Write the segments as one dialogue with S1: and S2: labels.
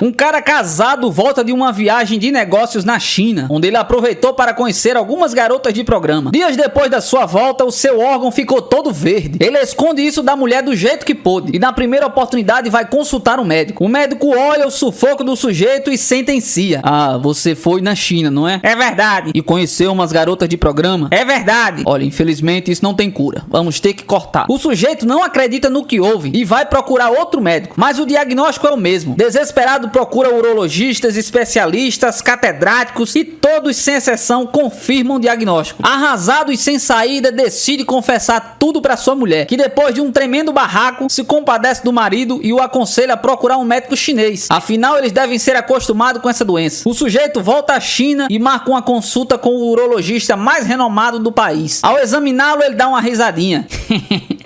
S1: Um cara casado volta de uma viagem de negócios na China, onde ele aproveitou para conhecer algumas garotas de programa. Dias depois da sua volta, o seu órgão ficou todo verde. Ele esconde isso da mulher do jeito que pôde, e na primeira oportunidade vai consultar um médico. O médico olha o sufoco do sujeito e sentencia. Ah, você foi na China, não é?
S2: É verdade.
S1: E conheceu umas garotas de programa?
S2: É verdade.
S1: Olha, infelizmente isso não tem cura. Vamos ter que cortar. O sujeito não acredita no que houve e vai procurar outro médico, mas o diagnóstico é o mesmo. Desesperado, procura urologistas, especialistas, catedráticos e todos sem exceção confirmam o diagnóstico. Arrasado e sem saída, decide confessar tudo para sua mulher, que depois de um tremendo barraco se compadece do marido e o aconselha a procurar um médico chinês. Afinal, eles devem ser acostumados com essa doença. O sujeito volta à China e marca uma consulta com o urologista mais renomado do país. Ao examiná-lo, ele dá uma risadinha.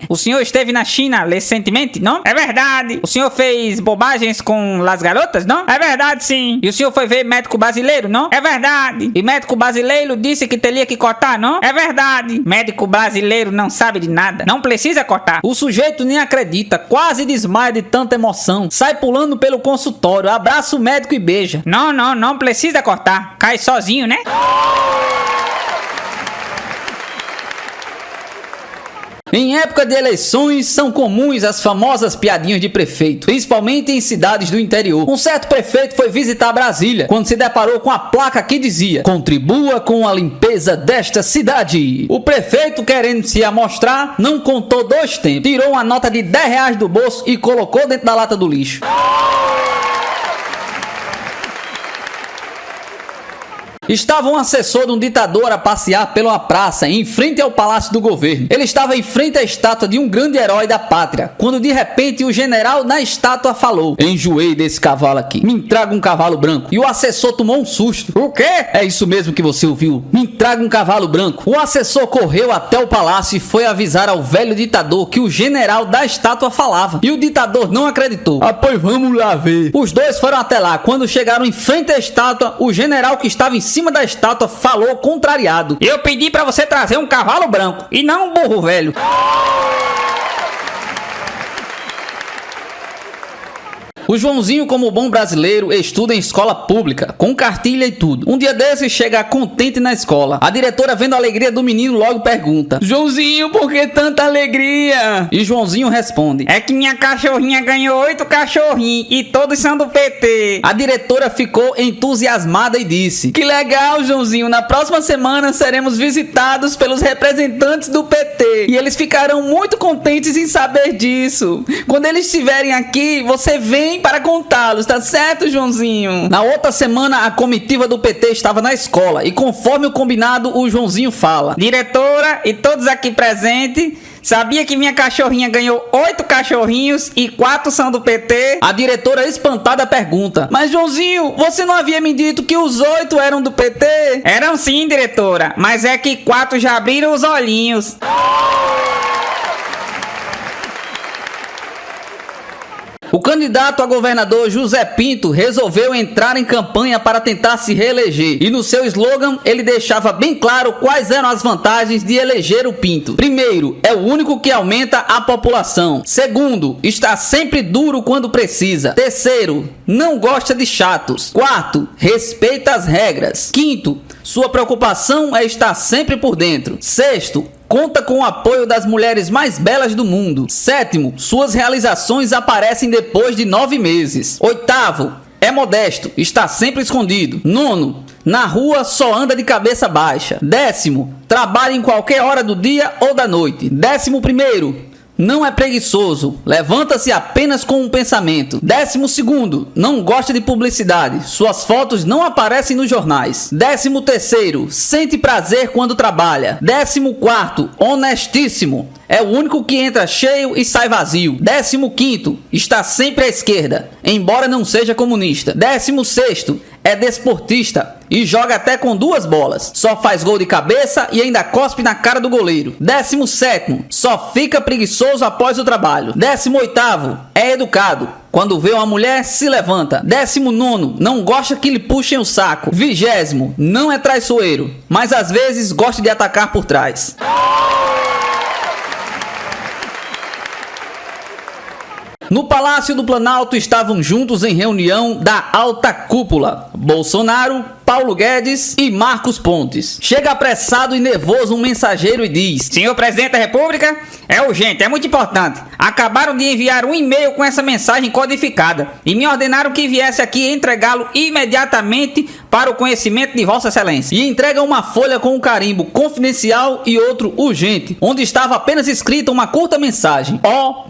S2: O senhor esteve na China recentemente, não? É verdade. O senhor fez bobagens com as garotas, não? É verdade, sim. E o senhor foi ver médico brasileiro, não? É verdade. E médico brasileiro disse que teria que cortar, não? É verdade. Médico brasileiro não sabe de nada. Não precisa cortar.
S1: O sujeito nem acredita, quase desmaia de tanta emoção. Sai pulando pelo consultório, abraça o médico e beija.
S2: Não precisa cortar. Cai sozinho, né?
S1: Em época de eleições, são comuns as famosas piadinhas de prefeito, principalmente em cidades do interior. Um certo prefeito foi visitar Brasília, quando se deparou com a placa que dizia: contribua com a limpeza desta cidade. O prefeito, querendo se amostrar, não contou dois tempos, tirou uma nota de R$10 do bolso e colocou dentro da lata do lixo. Estava um assessor de um ditador a passear pela praça em frente ao palácio do governo. Ele estava em frente à estátua de um grande herói da pátria, quando de repente o general na estátua falou: enjoei desse cavalo aqui, me traga um cavalo branco. E o assessor tomou um susto. O quê? É isso mesmo que você ouviu, me traga um cavalo branco. O assessor correu até o palácio e foi avisar ao velho ditador que o general da estátua falava. E o ditador não acreditou. Ah, pois vamos lá ver. Os dois foram até lá. Quando chegaram em frente à estátua, o general que estava em cima da estátua falou contrariado:
S2: eu pedi pra você trazer um cavalo branco e não um burro velho.
S1: O Joãozinho, como bom brasileiro, estuda em escola pública, com cartilha e tudo. Um dia desses, chega contente na escola. A diretora, vendo a alegria do menino, logo pergunta: Joãozinho, por que tanta alegria? E Joãozinho responde:
S2: é que minha cachorrinha ganhou 8 cachorrinhos e todos são do PT.
S1: A diretora ficou entusiasmada e disse: que legal, Joãozinho, na próxima semana seremos visitados pelos representantes do PT. E eles ficarão muito contentes em saber disso. Quando eles estiverem aqui, você vem para contá-los, tá certo, Joãozinho? Na outra semana, a comitiva do PT estava na escola e, conforme o combinado, o Joãozinho fala:
S2: diretora e todos aqui presentes, sabia que minha cachorrinha ganhou 8 cachorrinhos e 4 são do PT?
S1: A diretora, espantada, pergunta: mas Joãozinho, você não havia me dito que os 8 eram do PT?
S2: Eram sim, diretora, mas é que 4 já abriram os olhinhos.
S1: O candidato a governador José Pinto resolveu entrar em campanha para tentar se reeleger. E no seu slogan, ele deixava bem claro quais eram as vantagens de eleger o Pinto. Primeiro, é o único que aumenta a população. Segundo, está sempre duro quando precisa. Terceiro, não gosta de chatos. Quarto, respeita as regras. Quinto, sua preocupação é estar sempre por dentro. Sexto, conta com o apoio das mulheres mais belas do mundo. Sétimo, suas realizações aparecem depois de 9 meses. Oitavo, é modesto, está sempre escondido. Nono, na rua só anda de cabeça baixa. Décimo, trabalha em qualquer hora do dia ou da noite. 11º, não é preguiçoso, levanta-se apenas com um pensamento. 12º, não gosta de publicidade, suas fotos não aparecem nos jornais. 13º, sente prazer quando trabalha. 14º, honestíssimo, é o único que entra cheio e sai vazio. 15º, está sempre à esquerda, embora não seja comunista. 16º, é desportista e joga até com 2 bolas. Só faz gol de cabeça e ainda cospe na cara do goleiro. 17º, só fica preguiçoso após o trabalho. 18º, é educado. Quando vê uma mulher, se levanta. 19º, não gosta que lhe puxem o saco. 20º, não é traiçoeiro, mas às vezes gosta de atacar por trás. No Palácio do Planalto estavam juntos em reunião da alta cúpula Bolsonaro, Paulo Guedes e Marcos Pontes. Chega apressado e nervoso um mensageiro e diz:
S2: Senhor Presidente da República, é urgente, é muito importante. Acabaram de enviar um e-mail com essa mensagem codificada e me ordenaram que viesse aqui entregá-lo imediatamente para o conhecimento de Vossa Excelência.
S1: E entrega uma folha com um carimbo confidencial e outro urgente, onde estava apenas escrita uma curta mensagem: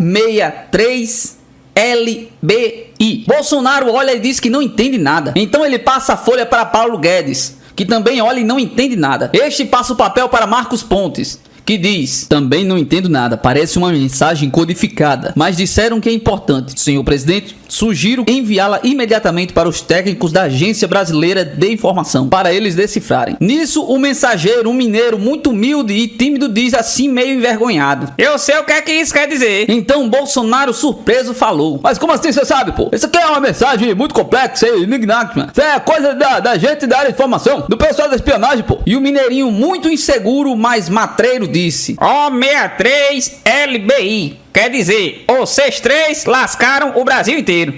S1: O63 LBI. Bolsonaro olha e diz que não entende nada. Então ele passa a folha para Paulo Guedes, que também olha e não entende nada. Este passa o papel para Marcos Pontes, que diz: também não entendo nada, parece uma mensagem codificada, mas disseram que é importante. Senhor presidente, sugiro enviá-la imediatamente para os técnicos da Agência Brasileira de Informação, para eles decifrarem. Nisso, o mensageiro, um mineiro muito humilde e tímido, diz assim meio envergonhado:
S2: eu sei o que é que isso quer dizer.
S1: Então Bolsonaro, surpreso, falou: mas como assim você sabe, pô? Isso aqui é uma mensagem muito complexa e enigmática. Isso é coisa da gente da área de informação, do pessoal da espionagem, pô. E o mineirinho, muito inseguro, mas matreiro, disse:
S2: O63 LBI. Quer dizer, vocês três lascaram o Brasil inteiro.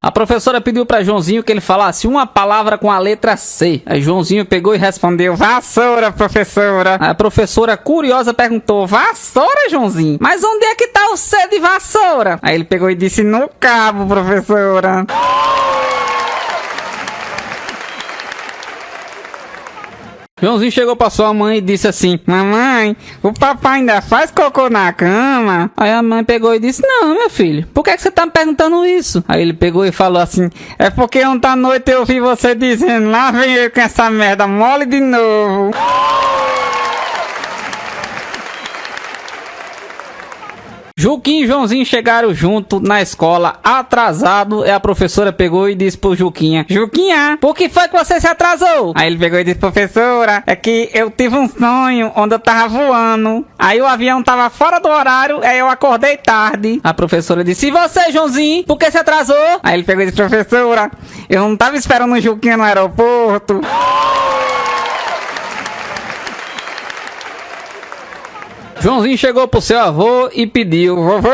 S1: A professora pediu para Joãozinho que ele falasse uma palavra com a letra C. Aí Joãozinho pegou e respondeu: vassoura, professora. A professora, curiosa, perguntou: vassoura, Joãozinho? Mas onde é que tá o C de vassoura? Aí ele pegou e disse: no cabo, professora. Joãozinho chegou pra sua mãe e disse assim: mamãe, o papai ainda faz cocô na cama? Aí a mãe pegou e disse: não, meu filho, por que você tá me perguntando isso? Aí ele pegou e falou assim: é porque ontem à noite eu ouvi você dizendo: lá vem eu com essa merda mole de novo. Juquinha e Joãozinho chegaram junto na escola, atrasado, e a professora pegou e disse pro Juquinha: Juquinha, por que foi que você se atrasou? Aí ele pegou e disse: professora, é que eu tive um sonho onde eu tava voando, aí o avião tava fora do horário, aí eu acordei tarde. A professora disse: e você, Joãozinho, por que se atrasou? Aí ele pegou e disse: professora, eu não tava esperando o Juquinha no aeroporto. Joãozinho chegou pro seu avô e pediu: vovô,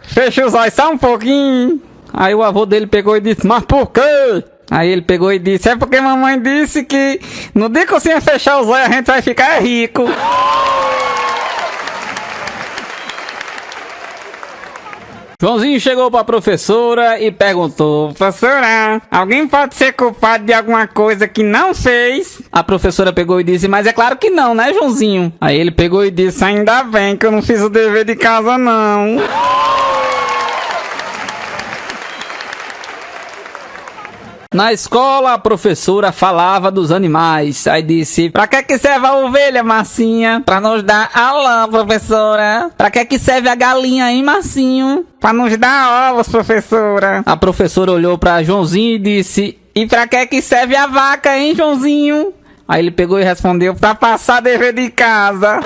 S1: fecha os olhos só um pouquinho. Aí o avô dele pegou e disse: mas por quê? Aí ele pegou e disse: é porque mamãe disse que no dia que você fechar os olhos a gente vai ficar rico. Joãozinho chegou para a professora e perguntou: professora, alguém pode ser culpado de alguma coisa que não fez? A professora pegou e disse: mas é claro que não, né, Joãozinho? Aí ele pegou e disse: ainda bem que eu não fiz o dever de casa, não. Na escola, a professora falava dos animais. Aí disse: pra que serve a ovelha, Marcinha? Pra nos dar a lã, professora. Pra que serve a galinha, hein, Marcinho? Pra nos dar ovos, professora. A professora olhou pra Joãozinho e disse: e pra que serve a vaca, hein, Joãozinho? Aí ele pegou e respondeu: pra passar dever de casa.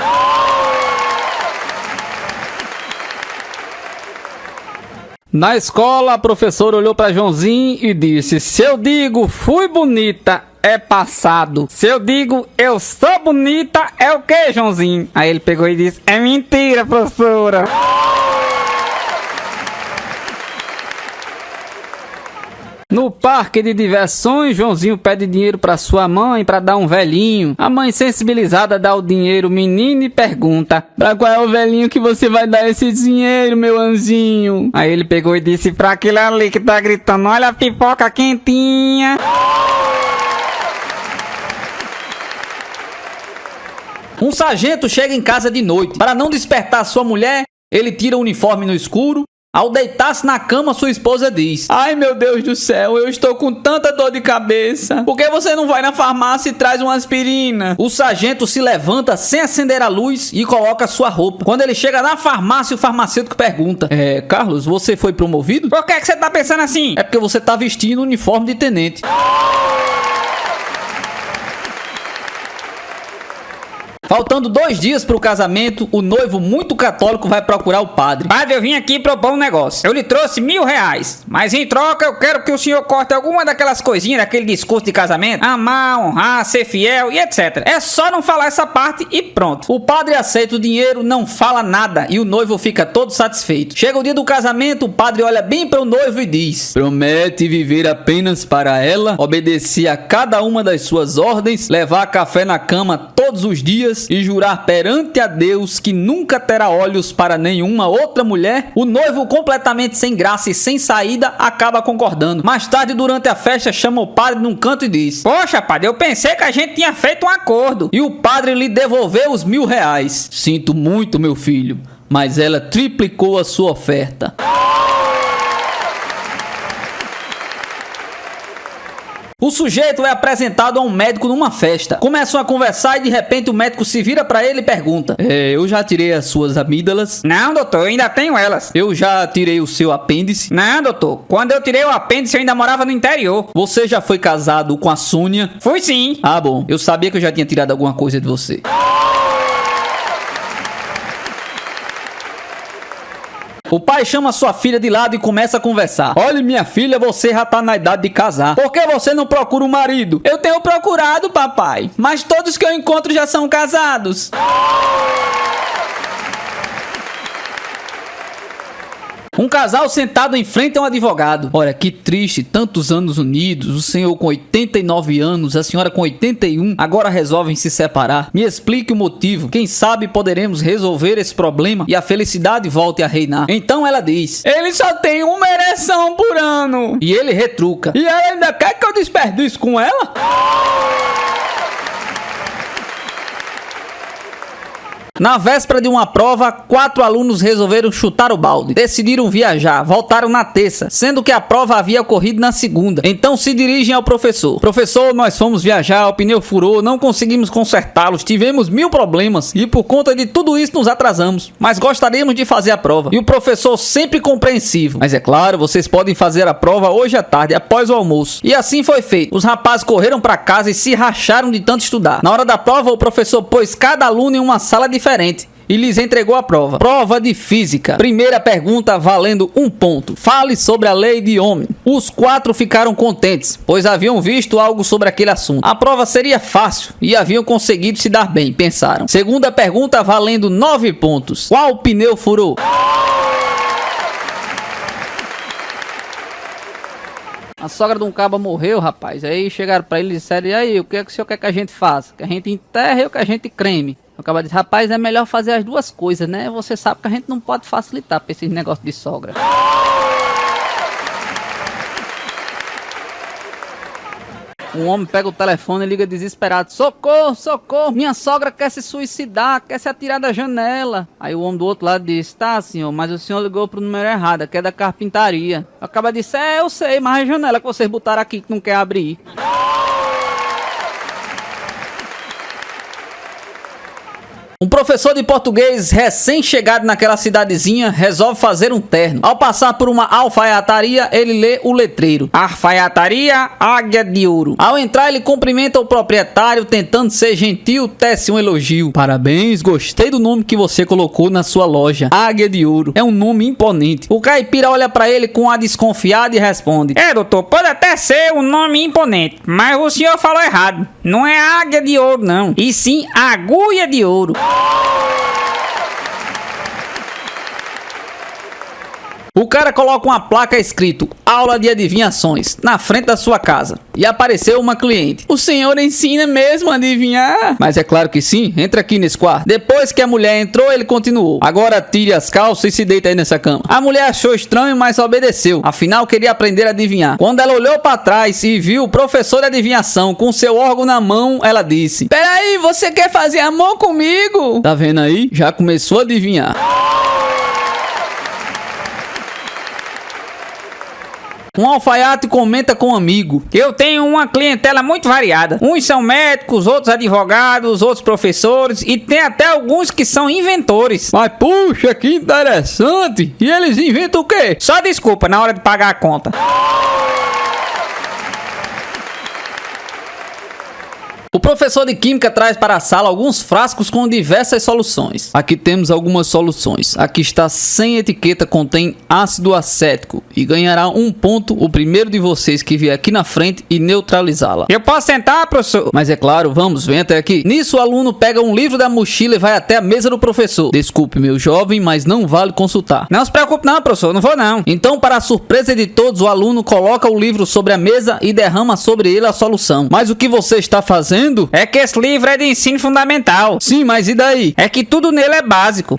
S1: Na escola, a professora olhou para Joãozinho e disse: se eu digo fui bonita, é passado. Se eu digo eu sou bonita, é o que, Joãozinho? Aí ele pegou e disse: é mentira, professora. No parque de diversões, Joãozinho pede dinheiro para sua mãe para dar um velhinho. A mãe, sensibilizada, dá o dinheiro ao menino e pergunta: pra qual é o velhinho que você vai dar esse dinheiro, meu anjinho? Aí ele pegou e disse: pra aquele ali que tá gritando: olha a pipoca quentinha. Um sargento chega em casa de noite. Para não despertar sua mulher, ele tira o uniforme no escuro. Ao deitar-se na cama, sua esposa diz: ai, meu Deus do céu, eu estou com tanta dor de cabeça. Por que você não vai na farmácia e traz uma aspirina? O sargento se levanta sem acender a luz e coloca sua roupa. Quando ele chega na farmácia, o farmacêutico pergunta: Carlos, você foi promovido?
S2: Por que você tá pensando assim?
S1: É porque você tá vestindo o uniforme de tenente. Faltando 2 dias pro casamento, o noivo muito católico vai procurar o padre.
S2: Padre, eu vim aqui propor um negócio. Eu lhe trouxe R$1.000, mas em troca eu quero que o senhor corte alguma daquelas coisinhas daquele discurso de casamento. Amar, honrar, ser fiel e etc. É só não falar essa parte e pronto.
S1: O padre aceita o dinheiro, não fala nada e o noivo fica todo satisfeito. Chega o dia do casamento, o padre olha bem para o noivo e diz: promete viver apenas para ela, obedecer a cada uma das suas ordens, levar café na cama todos os dias e jurar perante a Deus que nunca terá olhos para nenhuma outra mulher. O noivo, completamente sem graça e sem saída, acaba concordando. Mais tarde, durante a festa, chama o padre num canto e diz:
S2: poxa, padre, eu pensei que a gente tinha feito um acordo.
S1: E o padre lhe devolveu os R$1.000. Sinto muito, meu filho, mas ela triplicou a sua oferta. O sujeito é apresentado a um médico numa festa. Começam a conversar e de repente o médico se vira pra ele e pergunta: eu já tirei as suas amígdalas?
S2: Não, doutor, eu ainda tenho elas.
S1: Eu já tirei o seu apêndice?
S2: Não, doutor, quando eu tirei o apêndice eu ainda morava no interior.
S1: Você já foi casado com a Sônia?
S2: Fui sim.
S1: Ah, bom, eu sabia que eu já tinha tirado alguma coisa de você. O pai chama sua filha de lado e começa a conversar. Olha, minha filha, você já tá na idade de casar. Por que você não procura um marido?
S2: Eu tenho procurado, papai, mas todos que eu encontro já são casados.
S1: Um casal sentado em frente a um advogado. Olha, que triste, tantos anos unidos, o senhor com 89 anos, a senhora com 81, agora resolvem se separar. Me explique o motivo, quem sabe poderemos resolver esse problema e a felicidade volte a reinar. Então ela diz:
S2: ele só tem uma ereção por ano.
S1: E ele retruca:
S2: e ela ainda quer que eu desperdice com ela?
S1: Na véspera de uma prova, 4 alunos resolveram chutar o balde. Decidiram viajar, voltaram na terça, sendo que a prova havia ocorrido na segunda. Então se dirigem ao professor. Professor, nós fomos viajar, o pneu furou, não conseguimos consertá-los, tivemos 1000 problemas e por conta de tudo isso nos atrasamos. Mas gostaríamos de fazer a prova. E o professor sempre compreensivo: mas é claro, vocês podem fazer a prova hoje à tarde, após o almoço. E assim foi feito. Os rapazes correram para casa e se racharam de tanto estudar. Na hora da prova, o professor pôs cada aluno em uma sala diferente e lhes entregou a prova. Prova de física. Primeira pergunta valendo 1 ponto. Fale sobre a lei de Ohm. Os 4 ficaram contentes, pois haviam visto algo sobre aquele assunto. A prova seria fácil e haviam conseguido se dar bem, pensaram. Segunda pergunta valendo 9 pontos. Qual pneu furou? A sogra de um caba morreu, rapaz. Aí chegaram pra ele e disseram: e aí, o que é que o senhor quer que a gente faça? Que a gente enterre ou que a gente creme? O caba disse: rapaz, é melhor fazer as duas coisas, né? Você sabe que a gente não pode facilitar pra esses negócios de sogra. Um homem pega o telefone e liga desesperado: socorro, socorro, minha sogra quer se suicidar, quer se atirar da janela. Aí o homem do outro lado diz: tá, senhor, mas o senhor ligou pro número errado, que é da carpintaria. O cara disse: eu sei, mas a janela que vocês botaram aqui que não quer abrir. Um professor de português recém-chegado naquela cidadezinha resolve fazer um terno. Ao passar por uma alfaiataria, ele lê o letreiro: Alfaiataria Águia de Ouro. Ao entrar, ele cumprimenta o proprietário, tentando ser gentil, tece um elogio: parabéns, gostei do nome que você colocou na sua loja. Águia de Ouro é um nome imponente. O caipira olha pra ele com a desconfiada e responde:
S2: doutor, pode até ser um nome imponente, mas o senhor falou errado. Não é Águia de Ouro, não, e sim Agulha de Ouro.
S1: O cara coloca uma placa escrito aula de adivinhações na frente da sua casa e apareceu uma cliente: o senhor ensina mesmo a adivinhar? Mas é claro que sim, entra aqui nesse quarto. Depois que a mulher entrou, ele continuou: agora tire as calças e se deita aí nessa cama. A mulher achou estranho, mas obedeceu, afinal queria aprender a adivinhar. Quando ela olhou para trás e viu o professor de adivinhação com seu órgão na mão, ela disse: peraí, você quer fazer amor comigo? Tá vendo aí? Já começou a adivinhar. Um alfaiate comenta com um amigo:
S2: eu tenho uma clientela muito variada. Uns são médicos, outros advogados, outros professores e tem até alguns que são inventores.
S1: Mas puxa, que interessante! E eles inventam o quê?
S2: Só desculpa na hora de pagar a conta.
S1: O professor de química traz para a sala alguns frascos com diversas soluções. Aqui temos algumas soluções. Aqui está sem etiqueta, contém ácido acético e ganhará 1 ponto o primeiro de vocês que vier aqui na frente e neutralizá-la.
S2: Eu posso sentar, professor?
S1: Mas é claro, vamos, vem até aqui. Nisso o aluno pega um livro da mochila e vai até a mesa do professor. Desculpe, meu jovem, mas não vale consultar.
S2: Não se preocupe não, professor, não vou não.
S1: Então, para a surpresa de todos, o aluno coloca o livro sobre a mesa e derrama sobre ele a solução. Mas o que você está fazendo?
S2: É que esse livro é de ensino fundamental.
S1: Sim, mas e daí?
S2: É que tudo nele é básico.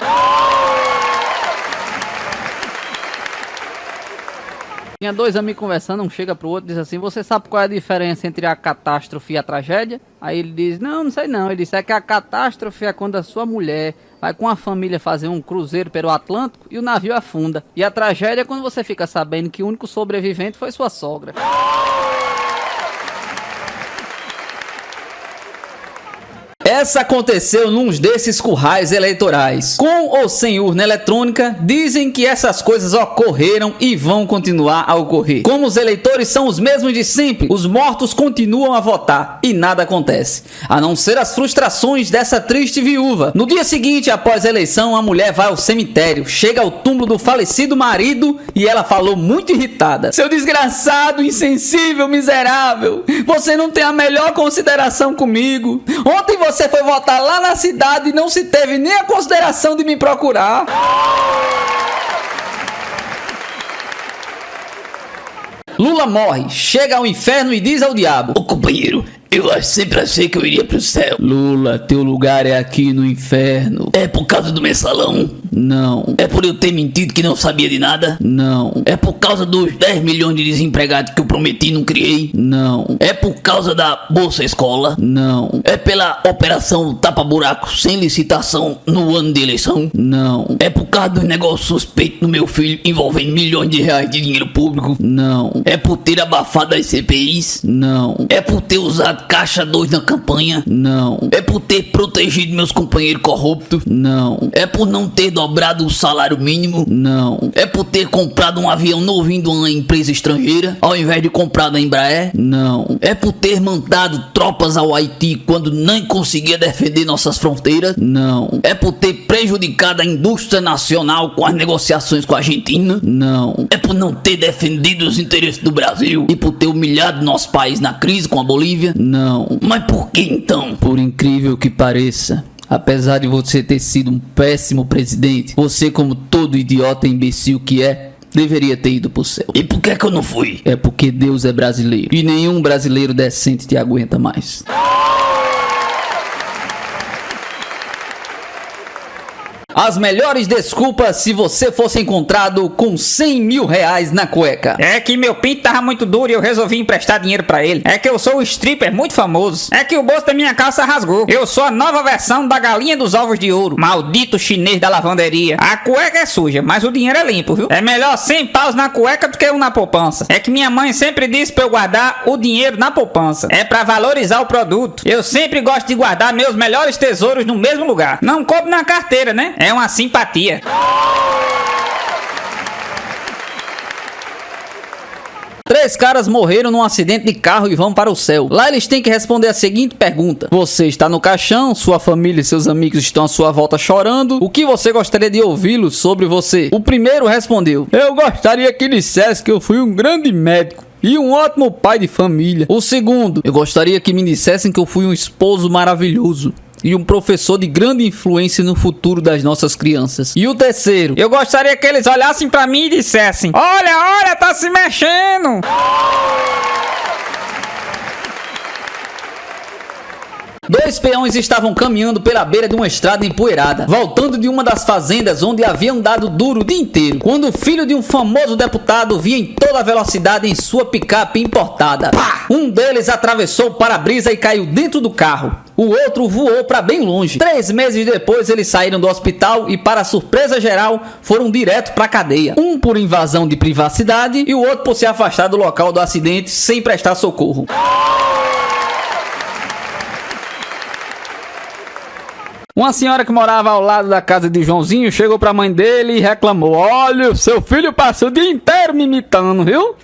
S1: Tinha dois amigos conversando, um chega pro outro e diz assim: você sabe qual é a diferença entre a catástrofe e a tragédia? Aí ele diz: não sei não. Ele disse: é que a catástrofe é quando a sua mulher vai com a família fazer um cruzeiro pelo Atlântico e o navio afunda. E a tragédia é quando você fica sabendo que o único sobrevivente foi sua sogra. Essa aconteceu num desses currais eleitorais. Com ou sem urna eletrônica, dizem que essas coisas ocorreram e vão continuar a ocorrer. Como os eleitores são os mesmos de sempre, os mortos continuam a votar e nada acontece. A não ser as frustrações dessa triste viúva. No dia seguinte, após a eleição, a mulher vai ao cemitério, chega ao túmulo do falecido marido e ela falou muito irritada: seu desgraçado, insensível, miserável, você não tem a melhor consideração comigo. Ontem você foi votar lá na cidade e não se teve nem a consideração de me procurar. Lula morre, chega ao inferno e diz ao diabo: ô companheiro, eu sempre achei que eu iria pro céu. Lula, teu lugar é aqui no inferno. É por causa do mensalão? Não. É por eu ter mentido que não sabia de nada? Não. É por causa dos 10 milhões de desempregados que eu prometi e não criei? Não. É por causa da Bolsa Escola? Não. É pela operação tapa-buraco sem licitação no ano de eleição? Não. É por causa dos negócios suspeitos no meu filho envolvendo milhões de reais de dinheiro público? Não. É por ter abafado as CPIs? Não. É por ter usado caixa 2 na campanha? Não. É por ter protegido meus companheiros corruptos? Não. É por não ter dobrado o salário mínimo? Não. É por ter comprado um avião novinho de uma empresa estrangeira ao invés de comprar da Embraer? Não. É por ter mandado tropas ao Haiti quando nem conseguia defender nossas fronteiras? Não. É por ter prejudicado a indústria nacional com as negociações com a Argentina? Não. É por não ter defendido os interesses do Brasil e por ter humilhado nosso país na crise com a Bolívia? Não. Mas por que então? Por incrível que pareça, apesar de você ter sido um péssimo presidente, você, como todo idiota e imbecil que é, deveria ter ido pro céu. E por que eu não fui? É porque Deus é brasileiro e nenhum brasileiro decente te aguenta mais. As melhores desculpas se você fosse encontrado com 100 mil reais na cueca.
S2: É que meu pinto tava muito duro e eu resolvi emprestar dinheiro pra ele. É que eu sou um stripper muito famoso. É que o bolso da minha calça rasgou. Eu sou a nova versão da galinha dos ovos de ouro. Maldito chinês da lavanderia. A cueca é suja, mas o dinheiro é limpo, viu? É melhor 100 paus na cueca do que um na poupança. É que minha mãe sempre disse pra eu guardar o dinheiro na poupança. É pra valorizar o produto. Eu sempre gosto de guardar meus melhores tesouros no mesmo lugar. Não coube na carteira, né? É uma simpatia.
S1: Três caras morreram num acidente de carro e vão para o céu. Lá eles têm que responder a seguinte pergunta: você está no caixão, sua família e seus amigos estão à sua volta chorando. O que você gostaria de ouvi-los sobre você? O primeiro respondeu: eu gostaria que dissesse que eu fui um grande médico e um ótimo pai de família. O segundo: eu gostaria que me dissessem que eu fui um esposo maravilhoso e um professor de grande influência no futuro das nossas crianças. E o terceiro:
S2: eu gostaria que eles olhassem pra mim e dissessem: olha, tá se mexendo.
S1: Dois peões estavam caminhando pela beira de uma estrada empoeirada, voltando de uma das fazendas onde haviam dado duro o dia inteiro, quando o filho de um famoso deputado vinha em toda a velocidade em sua picape importada. Pá! Um deles atravessou o para-brisa e caiu dentro do carro. O outro voou para bem longe. 3 meses depois eles saíram do hospital e, para surpresa geral, foram direto para a cadeia. Um por invasão de privacidade e o outro por se afastar do local do acidente sem prestar socorro. Uma senhora que morava ao lado da casa de Joãozinho chegou pra mãe dele e reclamou: olha, seu filho passa o dia inteiro me imitando, viu?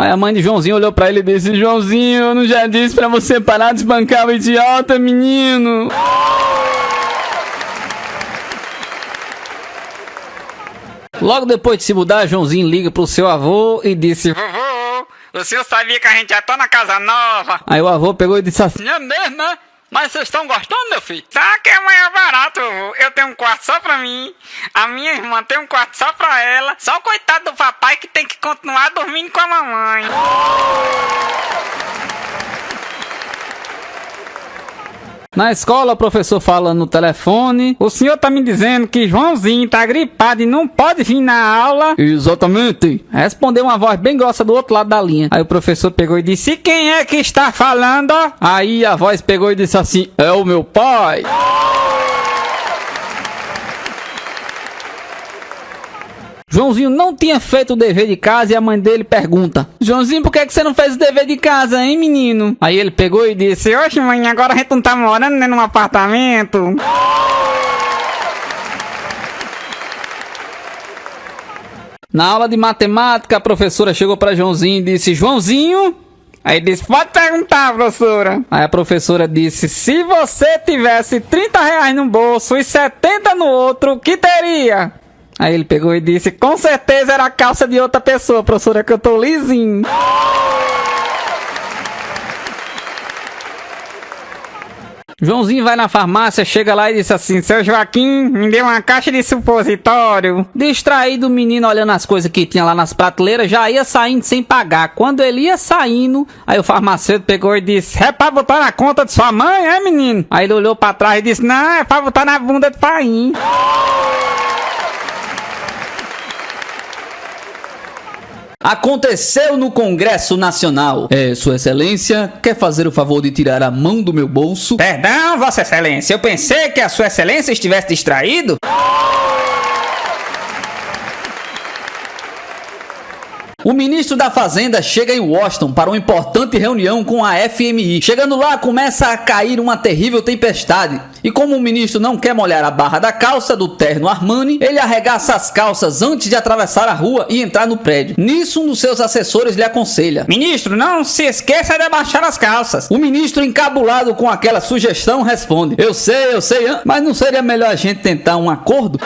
S1: Aí a mãe de Joãozinho olhou pra ele e disse: Joãozinho, eu não já disse pra você parar de espancar o idiota, menino? Logo depois de se mudar, Joãozinho liga pro seu avô e disse:
S2: Vovô, o senhor sabia que a gente já tá na casa nova?
S1: Aí o avô pegou e disse assim:
S2: É mesmo, né? Mas vocês estão gostando, meu filho? Sabe que é mais barato, vovô? Eu tenho um quarto só pra mim, a minha irmã tem um quarto só pra ela, só o coitado do papai que tem que continuar dormindo com a mamãe.
S1: Na escola, o professor fala no telefone:
S2: O senhor tá me dizendo que Joãozinho tá gripado e não pode vir na aula?
S1: Exatamente. Respondeu uma voz bem grossa do outro lado da linha. Aí o professor pegou e disse:
S2: E quem é que está falando?
S1: Aí a voz pegou e disse assim: É o meu pai. Joãozinho não tinha feito o dever de casa e a mãe dele pergunta: Joãozinho, por que você não fez o dever de casa, hein, menino? Aí ele pegou e disse:
S2: Oxe, mãe, agora a gente não tá morando, né, num apartamento?
S1: Na aula de matemática, a professora chegou pra Joãozinho e disse: Joãozinho...
S2: Aí ele disse: Pode perguntar, professora.
S1: Aí a professora disse:
S2: Se você tivesse 30 reais no bolso e 70 no outro, o que teria?
S1: Aí ele pegou e disse:
S2: Com certeza era a calça de outra pessoa, professora, que eu tô lisinho.
S1: Joãozinho vai na farmácia, chega lá e disse assim:
S2: Seu Joaquim, me deu uma caixa de supositório.
S1: Distraído, o menino olhando as coisas que tinha lá nas prateleiras, já ia saindo sem pagar. Quando ele ia saindo, aí o farmacêutico pegou e disse:
S2: É pra botar na conta de sua mãe, é, menino?
S1: Aí ele olhou pra trás e disse:
S2: Não, é pra botar na bunda do pai.
S1: Aconteceu no Congresso Nacional. Sua Excelência, quer fazer o favor de tirar a mão do meu bolso?
S2: Perdão, Vossa Excelência, eu pensei que a Sua Excelência estivesse distraído.
S1: O ministro da Fazenda chega em Washington para uma importante reunião com a FMI. Chegando lá, começa a cair uma terrível tempestade. E como o ministro não quer molhar a barra da calça do terno Armani, ele arregaça as calças antes de atravessar a rua e entrar no prédio. Nisso, um dos seus assessores lhe aconselha:
S2: Ministro, não se esqueça de abaixar as calças.
S1: O ministro, encabulado com aquela sugestão, responde: Eu sei, mas não seria melhor a gente tentar um acordo?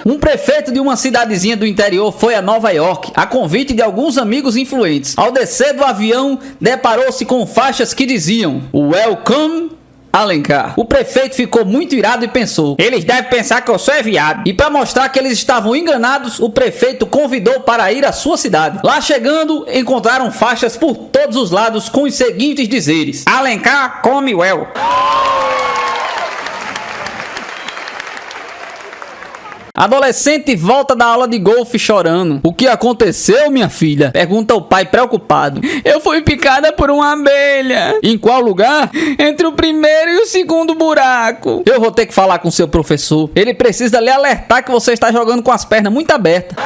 S1: Um prefeito de uma cidadezinha do interior foi a Nova York, a convite de alguns amigos influentes. Ao descer do avião, deparou-se com faixas que diziam: Welcome, Alencar. O prefeito ficou muito irado e pensou:
S2: Eles devem pensar que eu sou viado.
S1: E para mostrar que eles estavam enganados, o prefeito convidou para ir à sua cidade. Lá chegando, encontraram faixas por todos os lados com os seguintes dizeres:
S2: Alencar come well.
S1: Adolescente volta da aula de golfe chorando. O que aconteceu, minha filha? Pergunta o pai preocupado. Eu fui picada por uma abelha. Em qual lugar? Entre o primeiro e o segundo buraco. Eu vou ter que falar com seu professor. Ele precisa lhe alertar que você está jogando com as pernas muito abertas.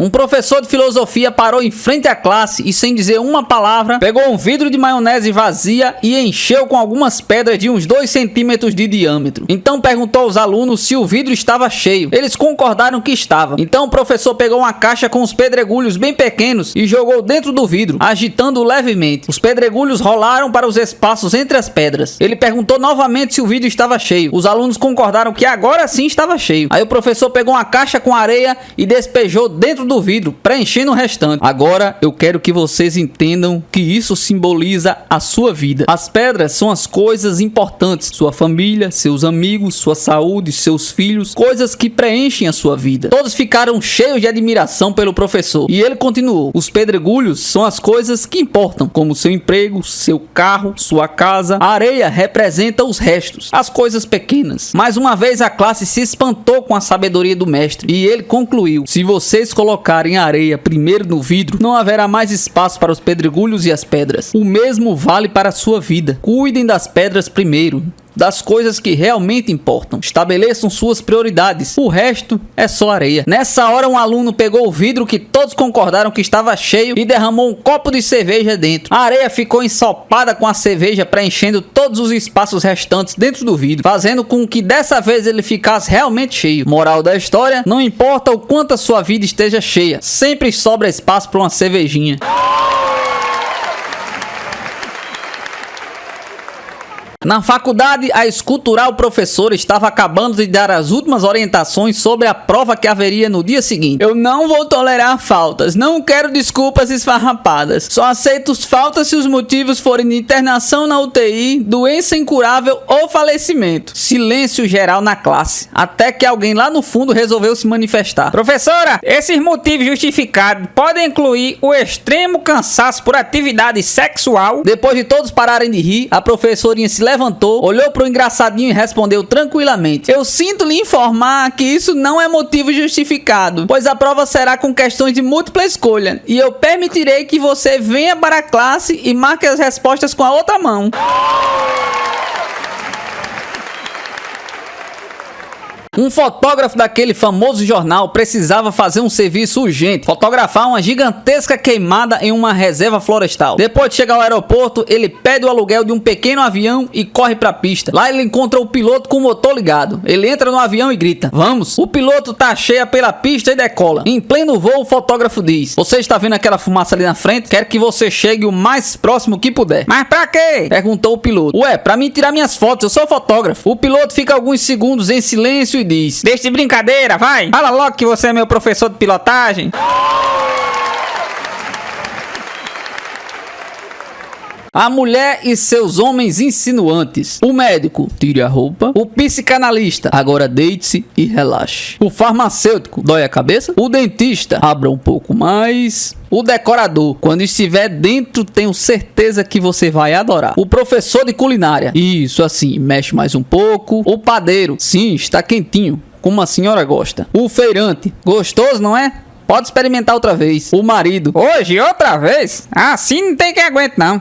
S1: Um professor de filosofia parou em frente à classe e, sem dizer uma palavra, pegou um vidro de maionese vazia e encheu com algumas pedras de uns 2 centímetros de diâmetro. Então perguntou aos alunos se o vidro estava cheio. Eles concordaram que estava. Então o professor pegou uma caixa com os pedregulhos bem pequenos e jogou dentro do vidro, agitando levemente. Os pedregulhos rolaram para os espaços entre as pedras. Ele perguntou novamente se o vidro estava cheio. Os alunos concordaram que agora sim estava cheio. Aí o professor pegou uma caixa com areia e despejou dentro do vidro, preenchendo o restante. Agora eu quero que vocês entendam que isso simboliza a sua vida. As pedras são as coisas importantes: sua família, seus amigos, sua saúde, seus filhos, coisas que preenchem a sua vida. Todos ficaram cheios de admiração pelo professor e ele continuou: os pedregulhos são as coisas que importam, como seu emprego, seu carro, sua casa. A areia representa os restos, as coisas pequenas. Mais uma vez a classe se espantou com a sabedoria do mestre e ele concluiu: se vocês colocarem areia primeiro no vidro, não haverá mais espaço para os pedregulhos e as pedras. O mesmo vale para a sua vida. Cuidem das pedras primeiro. das coisas que realmente importam. Estabeleçam suas prioridades. O resto é só areia. Nessa hora, um aluno pegou o vidro que todos concordaram que estava cheio e derramou um copo de cerveja dentro. A areia ficou ensopada com a cerveja, preenchendo todos os espaços restantes dentro do vidro, fazendo com que dessa vez ele ficasse realmente cheio. Moral da história: não importa o quanto a sua vida esteja cheia, sempre sobra espaço para uma cervejinha. Na faculdade, a escultural professora estava acabando de dar as últimas orientações sobre a prova que haveria no dia seguinte. Eu não vou tolerar faltas, não quero desculpas esfarrapadas. Só aceito faltas se os motivos forem de internação na UTI, doença incurável ou falecimento. Silêncio geral na classe, até que alguém lá no fundo resolveu se manifestar.
S2: Professora, esses motivos justificados podem incluir o extremo cansaço por atividade sexual.
S1: Depois de todos pararem de rir, a professorinha se levantou, olhou pro engraçadinho e respondeu tranquilamente: eu sinto lhe informar que isso não é motivo justificado, pois a prova será com questões de múltipla escolha, e eu permitirei que você venha para a classe e marque as respostas com a outra mão. Um fotógrafo daquele famoso jornal precisava fazer um serviço urgente, fotografar uma gigantesca queimada em uma reserva florestal. Depois de chegar ao aeroporto, ele pede o aluguel de um pequeno avião e corre para a pista. Lá ele encontra o piloto com o motor ligado. Ele entra no avião e grita: vamos! O piloto tá cheia pela pista e decola. Em pleno voo, o fotógrafo diz: você está vendo aquela fumaça ali na frente? Quero que você chegue o mais próximo que puder.
S2: Mas pra quê?
S1: Perguntou o piloto. Ué, pra mim tirar minhas fotos, eu sou fotógrafo. O piloto fica alguns segundos em silêncio e diz:
S2: deixa de brincadeira, vai! Fala logo que você é meu professor de pilotagem.
S1: A mulher e seus homens insinuantes. O médico: tire a roupa. O psicanalista: agora deite-se e relaxe. O farmacêutico: dói a cabeça. O dentista: abra um pouco mais. O decorador: quando estiver dentro, tenho certeza que você vai adorar. O professor de culinária: isso, assim, mexe mais um pouco. O padeiro: sim, está quentinho, como a senhora gosta. O feirante: gostoso, não é? Pode experimentar outra vez. O marido:
S2: hoje, outra vez? Assim não tem quem aguente, não.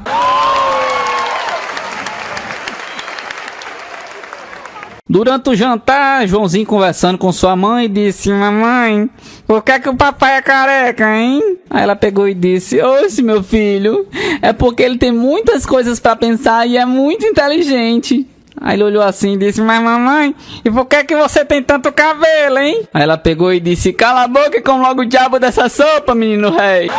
S1: Durante o jantar, Joãozinho conversando com sua mãe disse: mamãe, por que que o papai é careca, hein? Aí ela pegou e disse: oxe, meu filho, é porque ele tem muitas coisas pra pensar e é muito inteligente. Aí ele olhou assim e disse: mas mamãe, e por que que você tem tanto cabelo, hein? Aí ela pegou e disse: cala a boca e come logo o diabo dessa sopa, menino rei.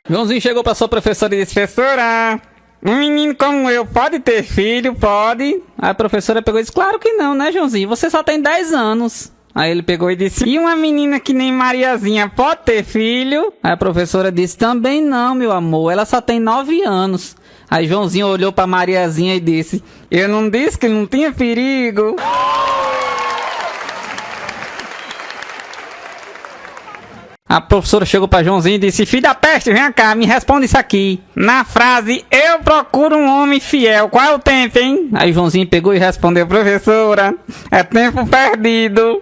S1: Joãozinho chegou pra sua professora e disse:
S2: professora, um menino como eu pode ter filho? Pode.
S1: Aí a professora pegou e disse: claro que não, né, Joãozinho? Você só tem 10 anos. Aí ele pegou e disse:
S2: e uma menina que nem Mariazinha pode ter filho?
S1: Aí a professora disse: também não, meu amor, ela só tem 9 anos. Aí Joãozinho olhou pra Mariazinha e disse:
S2: eu não disse que não tinha perigo.
S1: A professora chegou pra Joãozinho e disse:
S2: filho da peste, vem cá, me responde isso aqui. Na frase, eu procuro um homem fiel, qual é o tempo, hein?
S1: Aí Joãozinho pegou e respondeu:
S2: professora, é tempo perdido.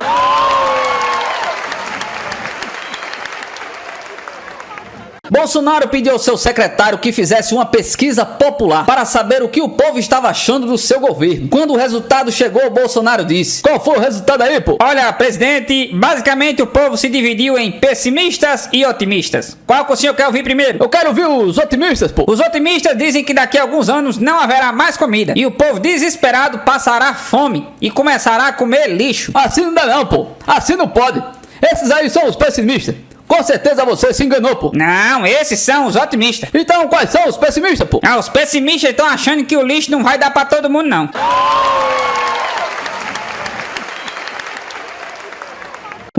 S1: Bolsonaro pediu ao seu secretário que fizesse uma pesquisa popular para saber o que o povo estava achando do seu governo. Quando o resultado chegou, Bolsonaro disse: qual foi o resultado aí, pô?
S2: Olha, presidente, basicamente o povo se dividiu em pessimistas e otimistas. Qual que o senhor quer ouvir primeiro?
S1: Eu quero ouvir os otimistas, pô.
S2: Os otimistas dizem que daqui a alguns anos não haverá mais comida e o povo desesperado passará fome e começará a comer lixo.
S1: Assim não dá não, pô. Assim não pode. Esses aí são os pessimistas. Com certeza você se enganou, pô.
S2: Não, esses são os otimistas.
S1: Então quais são os pessimistas, pô?
S2: Ah, os pessimistas estão achando que o lixo não vai dar pra todo mundo, não.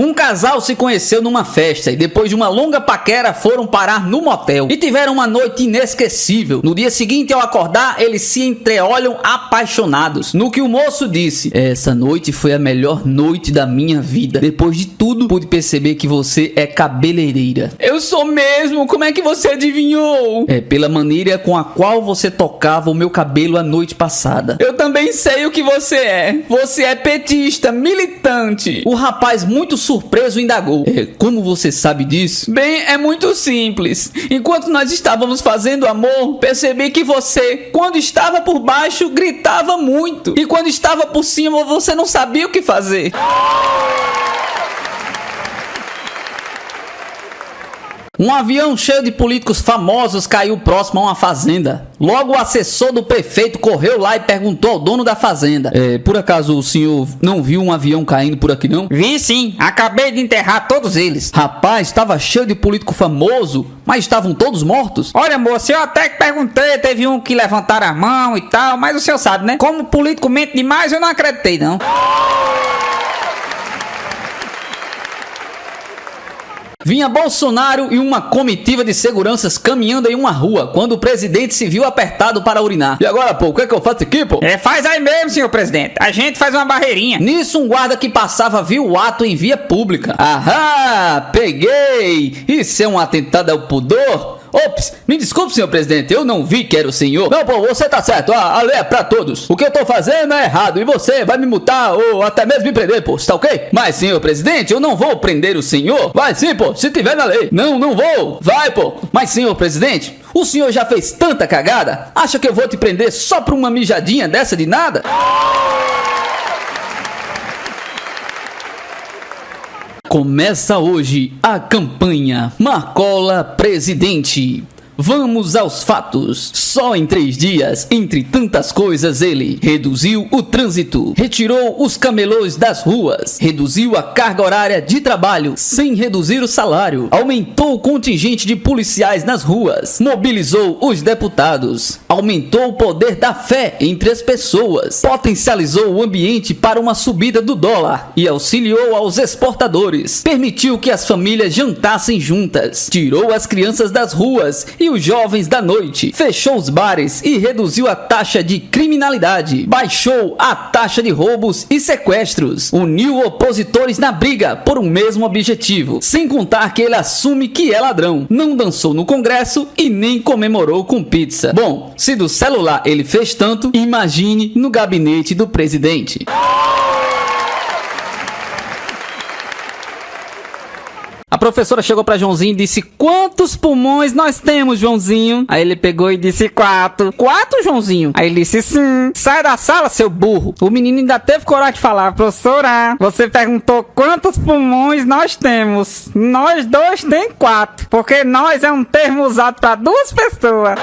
S1: Um casal se conheceu numa festa e depois de uma longa paquera foram parar no motel e tiveram uma noite inesquecível. No dia seguinte, ao acordar, eles se entreolham apaixonados. No que o moço disse: essa noite foi a melhor noite da minha vida. Depois de tudo, pude perceber que você é cabeleireira. Eu sou mesmo? Como é que você adivinhou? É pela maneira com a qual você tocava o meu cabelo a noite passada. Eu também sei o que você é. Você é petista, militante. O rapaz, muito surpreso indagou: como você sabe disso? Bem, é muito simples. Enquanto nós estávamos fazendo amor, percebi que você, quando estava por baixo, gritava muito. E quando estava por cima, você não sabia o que fazer. Um avião cheio de políticos famosos caiu próximo a uma fazenda. Logo o assessor do prefeito correu lá e perguntou ao dono da fazenda: por acaso o senhor não viu um avião caindo por aqui não?
S2: Vi sim, acabei de enterrar todos eles.
S1: Rapaz, estava cheio de político famoso, mas estavam todos mortos?
S2: Olha, moço, eu até que perguntei, teve um que levantaram a mão e tal, mas o senhor sabe, né? Como o político mente demais, eu não acreditei não.
S1: Vinha Bolsonaro e uma comitiva de seguranças caminhando em uma rua, quando o presidente se viu apertado para urinar. E agora, pô, o que é que eu faço aqui, pô?
S2: Faz aí mesmo, senhor presidente. A gente faz uma barreirinha.
S1: Nisso, um guarda que passava viu o ato em via pública. Ahá, peguei! Isso é um atentado ao pudor? Ops, me desculpe, senhor presidente, eu não vi que era o senhor. Não, pô, você tá certo, a lei é pra todos. O que eu tô fazendo é errado e você vai me multar ou até mesmo me prender, pô, tá ok? Mas, senhor presidente, eu não vou prender o senhor. Vai sim, pô, se tiver na lei. Não vou. Vai, pô. Mas, senhor presidente, o senhor já fez tanta cagada? Acha que eu vou te prender só por uma mijadinha dessa de nada? Começa hoje a campanha Marcola Presidente. Vamos aos fatos. Só em 3 dias, entre tantas coisas, ele reduziu o trânsito, retirou os camelôs das ruas, reduziu a carga horária de trabalho sem reduzir o salário, aumentou o contingente de policiais nas ruas, mobilizou os deputados, aumentou o poder da fé entre as pessoas, potencializou o ambiente para uma subida do dólar e auxiliou aos exportadores, permitiu que as famílias jantassem juntas, tirou as crianças das ruas e os jovens da noite, fechou os bares e reduziu a taxa de criminalidade, baixou a taxa de roubos e sequestros, uniu opositores na briga por um mesmo objetivo, sem contar que ele assume que é ladrão, não dançou no Congresso e nem comemorou com pizza. Bom, se do celular ele fez tanto, imagine no gabinete do presidente. A professora chegou pra Joãozinho e disse: quantos pulmões nós temos, Joãozinho? Aí ele pegou e disse: 4. 4, Joãozinho? Aí ele disse: sim. Sai da sala, seu burro. O menino ainda teve coragem de falar: professora, você perguntou quantos pulmões nós temos. Nós dois tem 4. Porque nós é um termo usado pra 2 pessoas.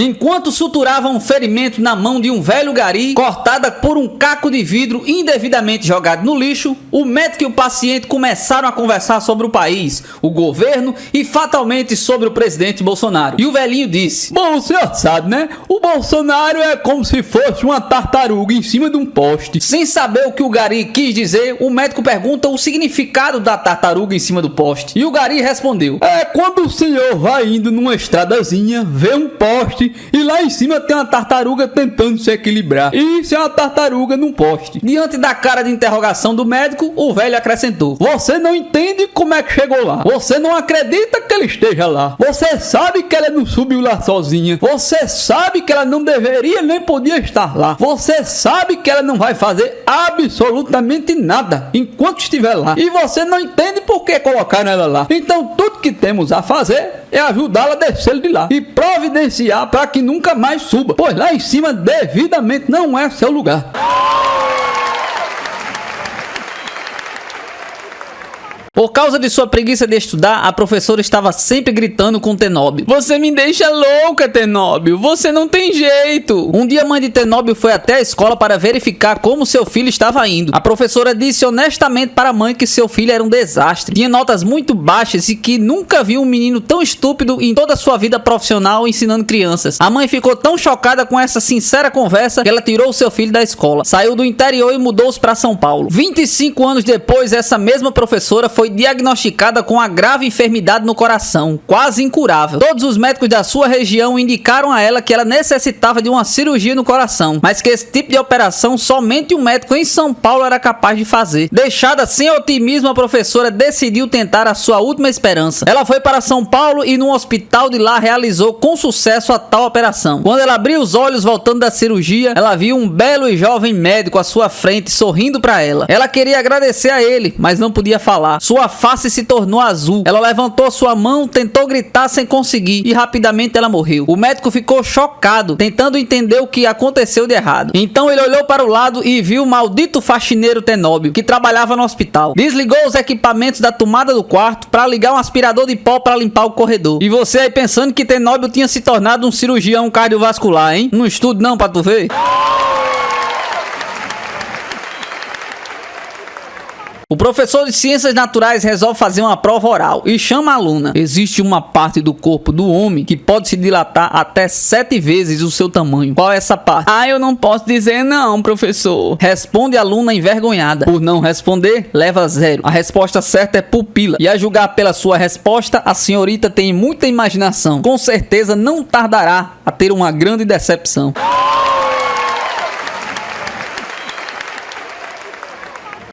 S1: Enquanto suturava um ferimento na mão de um velho gari, cortada por um caco de vidro indevidamente jogado no lixo, o médico e o paciente começaram a conversar sobre o país, o governo e fatalmente sobre o presidente Bolsonaro. E o velhinho disse: bom, o senhor sabe, né? O Bolsonaro é como se fosse uma tartaruga em cima de um poste. Sem saber o que o gari quis dizer, o médico pergunta o significado da tartaruga em cima do poste. E o gari respondeu: é quando o senhor vai indo numa estradazinha, vê um poste e lá em cima tem uma tartaruga tentando se equilibrar. Isso é uma tartaruga num poste. Diante da cara de interrogação do médico, o velho acrescentou: você não entende como é que chegou lá. Você não acredita que ele esteja lá. Você sabe que ela não subiu lá sozinha. Você sabe que ela não deveria nem podia estar lá. Você sabe que ela não vai fazer absolutamente nada enquanto estiver lá. E você não entende por que colocaram ela lá. Então tudo que temos a fazer é ajudá-la a descer de lá e providenciar para que nunca mais suba, pois lá em cima devidamente não é seu lugar. Por causa de sua preguiça de estudar, a professora estava sempre gritando com Tenóbio: você me deixa louca, Tenóbio, você não tem jeito. Um dia a mãe de Tenóbio foi até a escola para verificar como seu filho estava indo. A professora disse honestamente para a mãe que seu filho era um desastre, tinha notas muito baixas e que nunca viu um menino tão estúpido em toda a sua vida profissional ensinando crianças. A mãe ficou tão chocada com essa sincera conversa que ela tirou seu filho da escola, saiu do interior e mudou-se para São Paulo. 25 anos depois, essa mesma professora foi foi diagnosticada com uma grave enfermidade no coração, quase incurável. Todos os médicos da sua região indicaram a ela que ela necessitava de uma cirurgia no coração, mas que esse tipo de operação somente um médico em São Paulo era capaz de fazer. Deixada sem otimismo, a professora decidiu tentar a sua última esperança. Ela foi para São Paulo e no hospital de lá realizou com sucesso a tal operação. Quando ela abriu os olhos voltando da cirurgia, ela viu um belo e jovem médico à sua frente sorrindo para ela. Ela queria agradecer a ele, mas não podia falar. Sua face se tornou azul. Ela levantou sua mão, tentou gritar sem conseguir e rapidamente ela morreu. O médico ficou chocado, tentando entender o que aconteceu de errado. Então ele olhou para o lado e viu o maldito faxineiro Tenóbio, que trabalhava no hospital. Desligou os equipamentos da tomada do quarto para ligar um aspirador de pó para limpar o corredor. E você aí pensando que Tenóbio tinha se tornado um cirurgião cardiovascular, hein? Não estudo não pra tu ver. O professor de ciências naturais resolve fazer uma prova oral e chama a aluna. Existe uma parte do corpo do homem que pode se dilatar até 7 vezes o seu tamanho. Qual é essa parte? Ah, eu não posso dizer não, professor. Responde a aluna envergonhada. Por não responder, leva 0. A resposta certa é pupila. E a julgar pela sua resposta, a senhorita tem muita imaginação. Com certeza não tardará a ter uma grande decepção.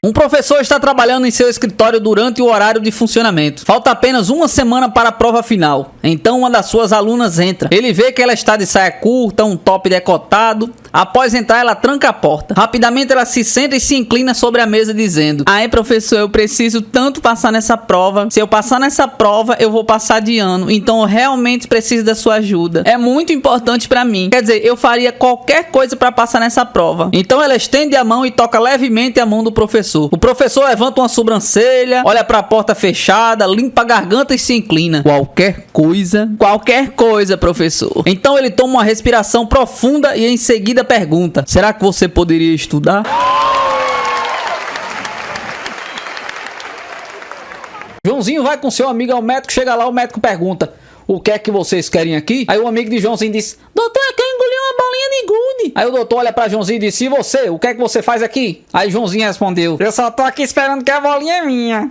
S1: Um professor está trabalhando em seu escritório durante o horário de funcionamento. Falta apenas uma semana para a prova final. Então uma das suas alunas entra. Ele vê que ela está de saia curta, um top decotado. Após entrar, ela tranca a porta. Rapidamente ela se senta e se inclina sobre a mesa dizendo: ai, professor, eu preciso tanto passar nessa prova. Se eu passar nessa prova, eu vou passar de ano. Então eu realmente preciso da sua ajuda. É muito importante para mim. Quer dizer, eu faria qualquer coisa para passar nessa prova. Então ela estende a mão e toca levemente a mão do professor. O professor levanta uma sobrancelha, olha para a porta fechada, limpa a garganta e se inclina. Qualquer coisa, professor. Então ele toma uma respiração profunda e em seguida pergunta: será que você poderia estudar? Joãozinho vai com seu amigo ao médico, chega lá, o médico pergunta: o que é que vocês querem aqui? Aí o amigo de Joãozinho diz: doutor, eu quero engolir uma bolinha de gude. Aí o doutor olha pra Joãozinho e diz: e você? O que é que você faz aqui? Aí Joãozinho respondeu: eu só tô aqui esperando que a bolinha é minha.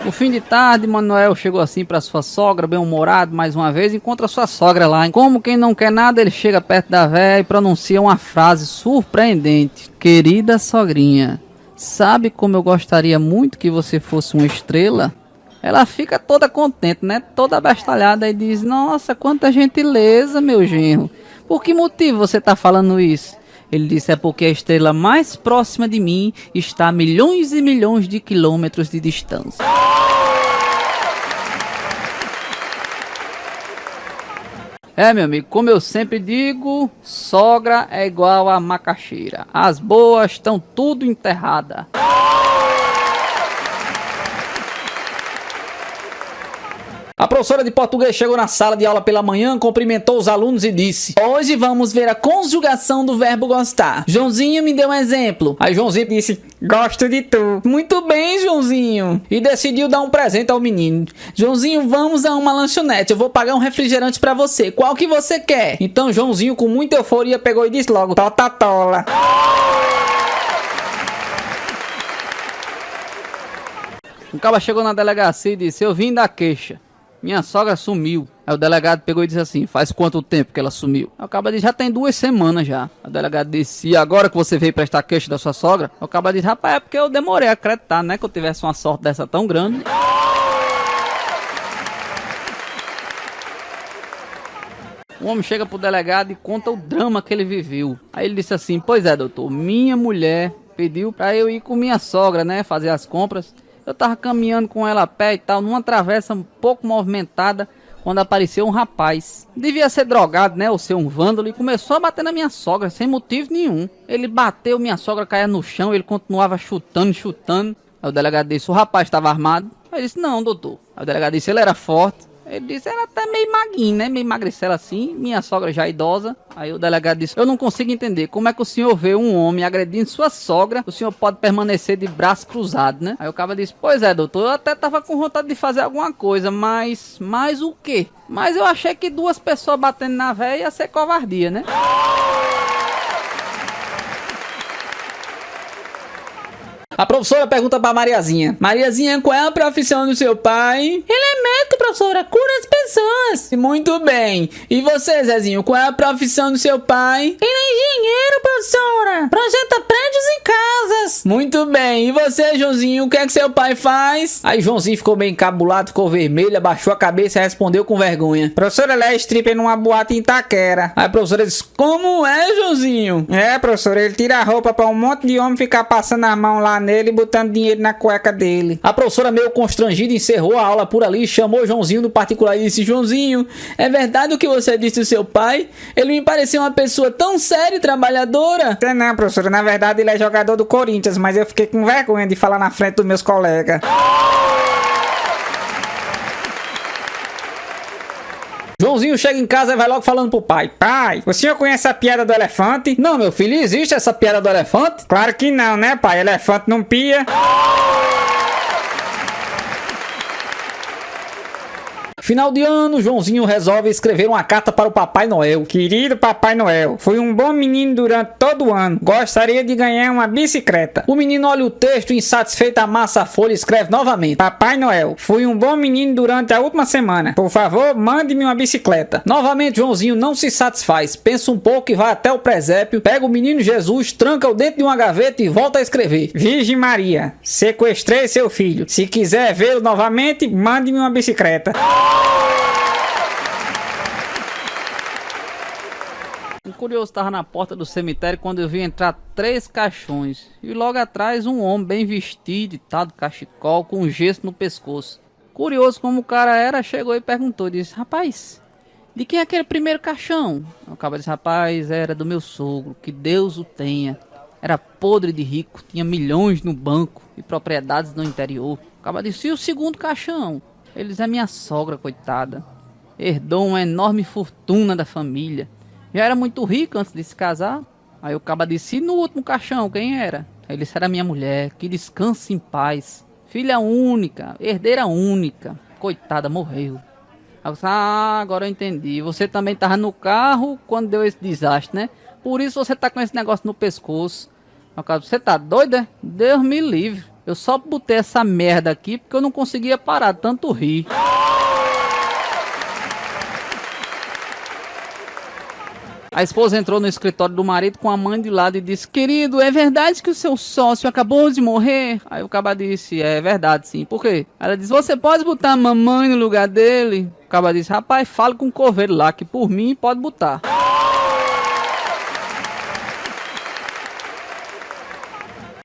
S1: No fim de tarde, Manuel chegou assim pra sua sogra, bem-humorado, mais uma vez, encontra sua sogra lá. Como quem não quer nada, ele chega perto da véia e pronuncia uma frase surpreendente: querida sogrinha, sabe como eu gostaria muito que você fosse uma estrela? Ela fica toda contente, né? Toda abestalhada e diz: nossa, quanta gentileza, meu genro. Por que motivo você tá falando isso? Ele disse: é porque a estrela mais próxima de mim está a milhões e milhões de quilômetros de distância. É, meu amigo, como eu sempre digo, sogra é igual a macaxeira. As boas estão tudo enterradas. A professora de português chegou na sala de aula pela manhã, cumprimentou os alunos e disse: hoje vamos ver a conjugação do verbo gostar. Joãozinho me deu um exemplo. Aí Joãozinho disse: gosto de tu. Muito bem, Joãozinho. E decidiu dar um presente ao menino. Joãozinho, vamos a uma lanchonete. Eu vou pagar um refrigerante pra você. Qual que você quer? Então Joãozinho, com muita euforia, pegou e disse logo: Totatola. Um cara chegou na delegacia e disse: eu vim da queixa. Minha sogra sumiu. Aí o delegado pegou e disse assim: faz quanto tempo que ela sumiu? Aí o cara disse: já tem 2 semanas já. O delegado disse: e agora que você veio prestar queixa da sua sogra? Aí o cara disse: rapaz, é porque eu demorei a acreditar, né? Que eu tivesse uma sorte dessa tão grande. O homem chega pro delegado e conta o drama que ele viveu. Aí ele disse assim: pois é, doutor, minha mulher pediu pra eu ir com minha sogra, né? Fazer as compras. Eu tava caminhando com ela a pé e tal, numa travessa um pouco movimentada, quando apareceu um rapaz. Devia ser drogado, né, ou ser um vândalo, e começou a bater na minha sogra, sem motivo nenhum. Ele bateu, minha sogra caía no chão, ele continuava chutando. Aí o delegado disse: o rapaz estava armado? Aí ele disse: não, doutor. Aí o delegado disse: ele era forte? Ele disse: era até meio maguinho, né, meio magricela assim, minha sogra já idosa. Aí o delegado disse: eu não consigo entender, como é que o senhor vê um homem agredindo sua sogra, o senhor pode permanecer de braço cruzado, né? Aí o cara disse: pois é, doutor, eu até tava com vontade de fazer alguma coisa, mas o quê? Mas eu achei que 2 pessoas batendo na véia ia ser covardia, né? A professora pergunta pra Mariazinha: Mariazinha, qual é a profissão do seu pai? Ele é médico, professora, cura as pessoas. Muito bem. E você, Zezinho, qual é a profissão do seu pai? Ele é engenheiro, professora. Projeta prédios e casas. Muito bem. E você, Joãozinho, o que é que seu pai faz? Aí Joãozinho ficou bem encabulado, ficou vermelho, abaixou a cabeça e respondeu com vergonha:
S2: Professora, ele é stripper numa boate em Itaquera.
S1: Aí a professora disse: como é, Joãozinho?
S2: É, professora, ele tira a roupa pra um monte de homem ficar passando a mão lá nele e botando dinheiro na cueca dele.
S1: A professora, meio constrangida, encerrou a aula por ali, chamou Joãozinho no particular e disse: Joãozinho, é verdade o que você disse do seu pai? Ele me parecia uma pessoa tão séria e trabalhadora.
S2: Não, professora, na verdade ele é jogador do Corinthians, mas eu fiquei com vergonha de falar na frente dos meus colegas.
S1: Joãozinho chega em casa e vai logo falando pro pai:
S2: Pai, o senhor conhece a piada do elefante?
S1: Não, meu filho, existe essa piada do elefante?
S2: Claro que não, né, pai? Elefante não pia.
S1: Final de ano, Joãozinho resolve escrever uma carta para o Papai Noel.
S2: Querido Papai Noel, fui um bom menino durante todo o ano. Gostaria de ganhar uma bicicleta.
S1: O menino olha o texto e, insatisfeito, amassa a folha e escreve novamente:
S2: Papai Noel, fui um bom menino durante a última semana. Por favor, mande-me uma bicicleta.
S1: Novamente, Joãozinho não se satisfaz. Pensa um pouco e vai até o presépio, pega o menino Jesus, tranca-o dentro de uma gaveta e volta a escrever:
S2: Virgem Maria, sequestrei seu filho. Se quiser vê-lo novamente, mande-me uma bicicleta.
S1: Um curioso estava na porta do cemitério quando eu vi entrar 3 caixões e logo atrás um homem bem vestido e tal, de cachecol, com um gesso no pescoço. Curioso como o cara era, chegou e perguntou, disse: rapaz, de quem é aquele primeiro caixão? O cara disse: rapaz, era do meu sogro, que Deus o tenha. Era podre de rico, tinha milhões no banco e propriedades no interior. O cara disse: e o segundo caixão? Eles é minha sogra, coitada. Herdou uma enorme fortuna da família. Já era muito rico antes de se casar. Aí o caba disse: e no último caixão, quem era? Ele disse: era minha mulher, que descanse em paz. Filha única, herdeira única. Coitada, morreu. Aí eu disse: ah, agora eu entendi. Você também estava no carro quando deu esse desastre, né? Por isso você tá com esse negócio no pescoço. Aí o cara: você tá doido, é? Deus me livre. Eu só botei essa merda aqui porque eu não conseguia parar de tanto rir. A esposa entrou no escritório do marido com a mãe de lado e disse: querido, é verdade que o seu sócio acabou de morrer? Aí o caba disse: é verdade sim. Por quê? Ela disse: você pode botar a mamãe no lugar dele? O caba disse: rapaz, fale com o coveiro lá, que por mim pode botar.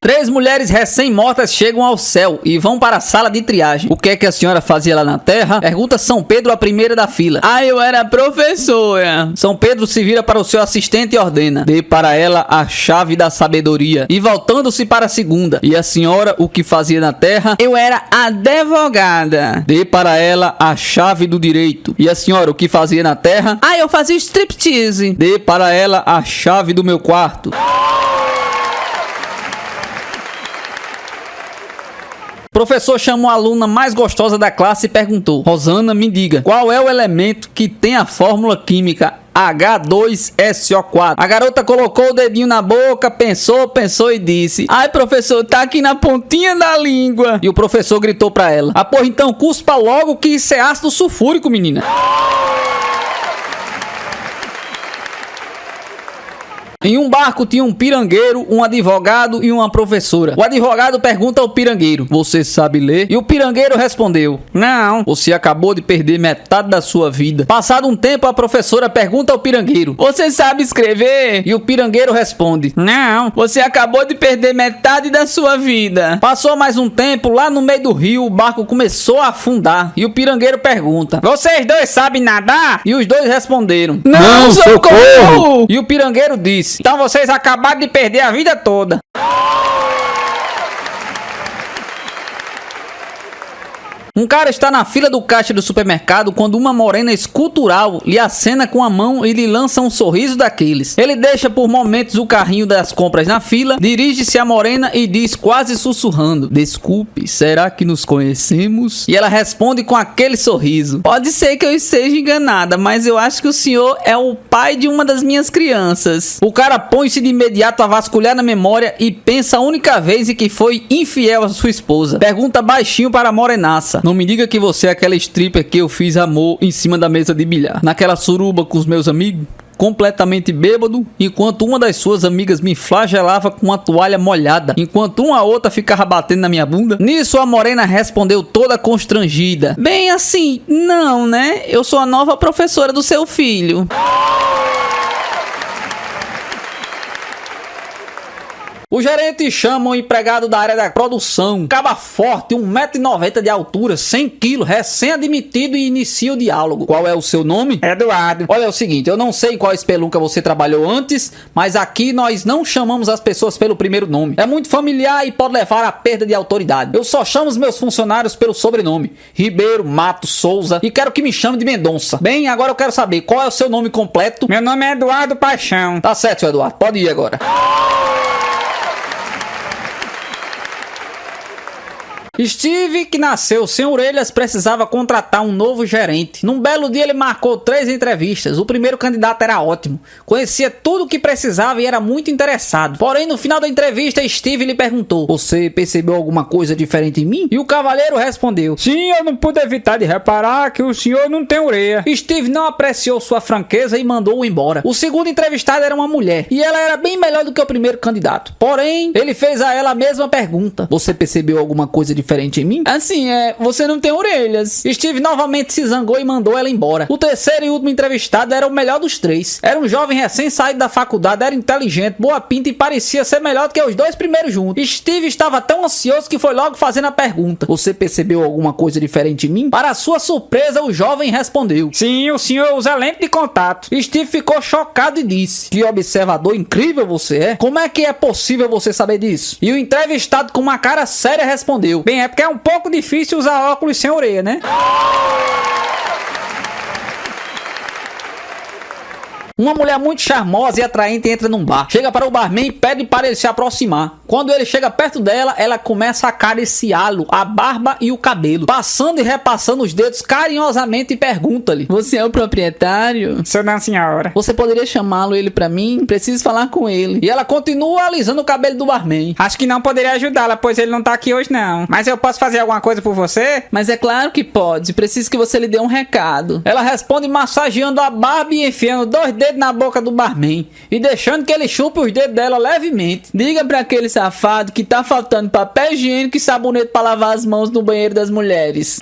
S1: Três mulheres recém-mortas chegam ao céu e vão para a sala de triagem. O que é que a senhora fazia lá na terra? Pergunta São Pedro, a primeira da fila. Ah, eu era professora. São Pedro se vira para o seu assistente e ordena: dê para ela a chave da sabedoria. E voltando-se para a segunda: e a senhora, o que fazia na terra? Eu era advogada. Dê para ela a chave do direito. E a senhora, o que fazia na terra? Ah, eu fazia striptease. Dê para ela a chave do meu quarto. O professor chamou a aluna mais gostosa da classe e perguntou: Rosana, me diga, qual é o elemento que tem a fórmula química H2SO4? A garota colocou o dedinho na boca, pensou e disse: ai, professor, tá aqui na pontinha da língua. E o professor gritou pra ela: ah, porra, então cuspa logo que isso é ácido sulfúrico, menina. Em um barco tinha um pirangueiro, um advogado e uma professora. O advogado pergunta ao pirangueiro: você sabe ler? E o pirangueiro respondeu: não. Você acabou de perder metade da sua vida. Passado um tempo, a professora pergunta ao pirangueiro: você sabe escrever? E o pirangueiro responde: não. Você acabou de perder metade da sua vida. Passou mais um tempo, lá no meio do rio, o barco começou a afundar. E o pirangueiro pergunta: vocês dois sabem nadar? E os dois responderam: não, socorro! E o pirangueiro disse: então vocês acabaram de perder a vida toda. Um cara está na fila do caixa do supermercado quando uma morena escultural lhe acena com a mão e lhe lança um sorriso daqueles. Ele deixa por momentos o carrinho das compras na fila, dirige-se à morena e diz quase sussurrando: "Desculpe, será que nos conhecemos?" E ela responde com aquele sorriso: "Pode ser que eu esteja enganada, mas eu acho que o senhor é o pai de uma das minhas crianças." O cara põe-se de imediato a vasculhar na memória e pensa a única vez em que foi infiel a sua esposa. Pergunta baixinho para a morenaça: "Não me diga que você é aquela stripper que eu fiz amor em cima da mesa de bilhar, naquela suruba com os meus amigos?" Completamente bêbado, enquanto uma das suas amigas me flagelava com uma toalha molhada, enquanto uma outra ficava batendo na minha bunda. Nisso a morena respondeu toda constrangida: "Bem assim, não, né? Eu sou a nova professora do seu filho." O gerente chama o empregado da área da produção, caba forte, 1,90 m de altura, 100 kg, recém-admitido, e inicia o diálogo. "Qual é o seu nome?"
S2: Eduardo.
S1: "Olha, é o seguinte, eu não sei em qual espelunca você trabalhou antes, mas aqui nós não chamamos as pessoas pelo primeiro nome. É muito familiar e pode levar à perda de autoridade. Eu só chamo os meus funcionários pelo sobrenome: Ribeiro, Mato, Souza, e quero que me chame de Mendonça. Bem, agora eu quero saber qual é o seu nome completo."
S2: Meu nome é Eduardo Paixão.
S1: "Tá certo, seu Eduardo, pode ir agora." Steve, que nasceu sem orelhas, precisava contratar um novo gerente. Num belo dia ele marcou 3 entrevistas. O primeiro candidato era ótimo, conhecia tudo o que precisava e era muito interessado. Porém, no final da entrevista, Steve lhe perguntou: "Você percebeu alguma coisa diferente em mim?" E o cavalheiro respondeu:
S2: "Sim, eu não pude evitar de reparar que o senhor não tem orelha."
S1: Steve não apreciou sua franqueza e mandou-o embora. O segundo entrevistado era uma mulher, e ela era bem melhor do que o primeiro candidato. Porém, ele fez a ela a mesma pergunta: "Você percebeu alguma coisa diferente em mim?" "Assim, você não tem orelhas." Steve novamente se zangou e mandou ela embora. O terceiro e último entrevistado era o melhor dos três. Era um jovem recém-saído da faculdade, era inteligente, boa pinta e parecia ser melhor do que os dois primeiros juntos. Steve estava tão ansioso que foi logo fazendo a pergunta: "Você percebeu alguma coisa diferente em mim?" Para sua surpresa, o jovem respondeu:
S2: "Sim, o senhor usa lente de contato."
S1: Steve ficou chocado e disse: "Que observador incrível você é. Como é que é possível você saber disso?" E o entrevistado, com uma cara séria, respondeu:
S2: "Bem, é porque é um pouco difícil usar óculos sem orelha, né?"
S1: Uma mulher muito charmosa e atraente entra num bar. Chega para o barman e pede para ele se aproximar. Quando ele chega perto dela, ela começa a acariciá-lo, a barba e o cabelo, passando e repassando os dedos carinhosamente, e pergunta-lhe: "Você é o proprietário?"
S2: "Sou não, senhora."
S1: "Você poderia chamá-lo ele para mim? Preciso falar com ele." E ela continua alisando o cabelo do barman.
S2: "Acho que não poderia ajudá-la, pois ele não tá aqui hoje não. Mas eu posso fazer alguma coisa por você?"
S1: "Mas é claro que pode. Preciso que você lhe dê um recado." Ela responde massageando a barba e enfiando 2 dedos na boca do barman e deixando que ele chupe os dedos dela levemente. "Diga para aquele safado que tá faltando papel higiênico e sabonete para lavar as mãos no banheiro das mulheres."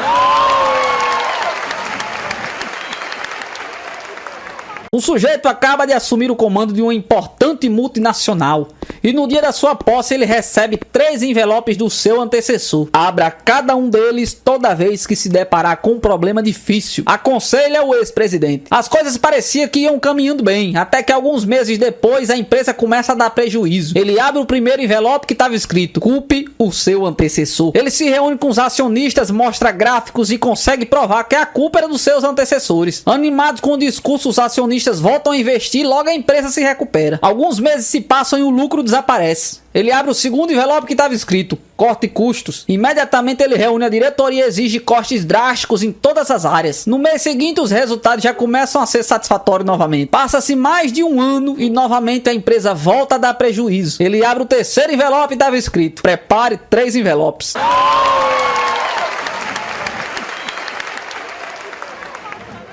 S1: O sujeito acaba de assumir o comando de uma importante multinacional e no dia da sua posse ele recebe 3 envelopes do seu antecessor. Abra cada um deles toda vez que se deparar com um problema difícil, aconselha o ex-presidente. As coisas pareciam que iam caminhando bem, até que alguns meses depois a empresa começa a dar prejuízo. Ele abre o primeiro envelope que estava escrito: "Culpe o seu antecessor." Ele se reúne com os acionistas, mostra gráficos e consegue provar que a culpa era dos seus antecessores. Animados com o discurso, os acionistas voltam a investir e logo a empresa se recupera. Alguns meses se passam e o lucro desaparece. Ele abre o segundo envelope que estava escrito: "Corte custos." Imediatamente ele reúne a diretoria e exige cortes drásticos em todas as áreas. No mês seguinte os resultados já começam a ser satisfatórios novamente. Passa-se mais de um ano e novamente a empresa volta a dar prejuízo. Ele abre o terceiro envelope e estava escrito: "Prepare 3 envelopes."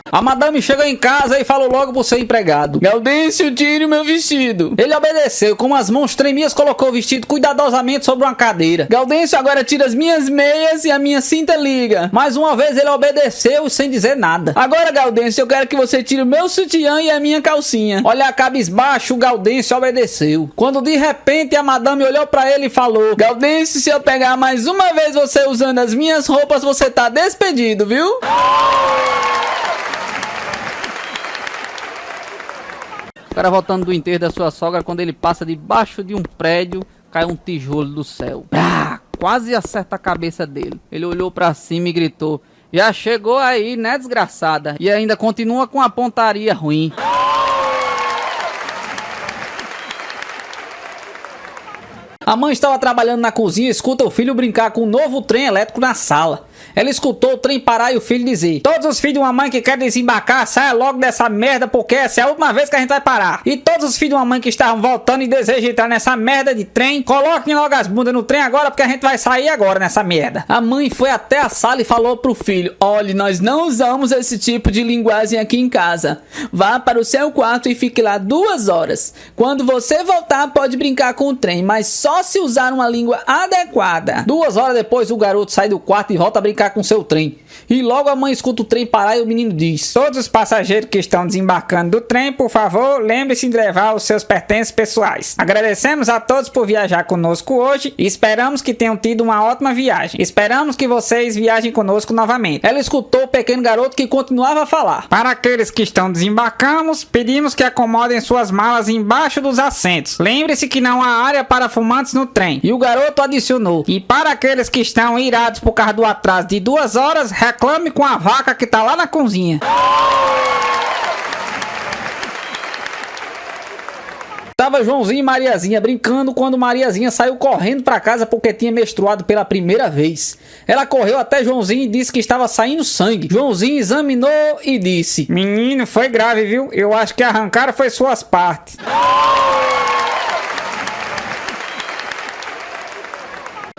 S1: A madame chega em casa e falou logo pro seu empregado: "Gaudêncio, tire o meu vestido." Ele obedeceu, com as mãos tremias colocou o vestido cuidadosamente sobre uma cadeira. "Gaudêncio, agora tira as minhas meias e a minha cinta liga." Mais uma vez ele obedeceu sem dizer nada. "Agora, Gaudêncio, eu quero que você tire o meu sutiã e a minha calcinha." Olha, cabisbaixo, o Gaudêncio obedeceu. Quando de repente a madame olhou pra ele e falou: "Gaudêncio, se eu pegar mais uma vez você usando as minhas roupas, você tá despedido, viu?" O cara voltando do enterro da sua sogra, quando ele passa debaixo de um prédio, cai um tijolo do céu. quase acerta a cabeça dele. Ele olhou pra cima e gritou: já chegou aí, né, desgraçada? E ainda continua com a pontaria ruim. A mãe estava trabalhando na cozinha e escuta o filho brincar com um novo trem elétrico na sala. Ela escutou o trem parar e o filho dizer: todos os filhos de uma mãe que querem desembarcar, saia logo dessa merda, porque essa é a última vez que a gente vai parar. E todos os filhos de uma mãe que estavam voltando e desejam entrar nessa merda de trem, coloquem logo as bundas no trem agora, porque a gente vai sair agora nessa merda. A mãe foi até a sala e falou pro filho: olhe, nós não usamos esse tipo de linguagem aqui em casa. Vá para o seu quarto e fique lá 2 horas. Quando você voltar, pode brincar com o trem, mas só se usar uma língua adequada. 2 horas depois, o garoto sai do quarto e volta a brincar com seu trem. E logo a mãe escuta o trem parar e o menino diz: todos os passageiros que estão desembarcando do trem, por favor, lembre-se de levar os seus pertences pessoais. Agradecemos a todos por viajar conosco hoje e esperamos que tenham tido uma ótima viagem. Esperamos que vocês viajem conosco novamente. Ela escutou o pequeno garoto que continuava a falar: para aqueles que estão desembarcando, pedimos que acomodem suas malas embaixo dos assentos. Lembre-se que não há área para fumantes no trem. E o garoto adicionou: e para aqueles que estão irados por causa do atraso de 2 horas, reclame com a vaca que tá lá na cozinha. Tava Joãozinho e Mariazinha brincando quando Mariazinha saiu correndo pra casa porque tinha menstruado pela primeira vez. Ela correu até Joãozinho e disse que estava saindo sangue. Joãozinho examinou e disse: menino, foi grave, viu? Eu acho que arrancaram foi suas partes.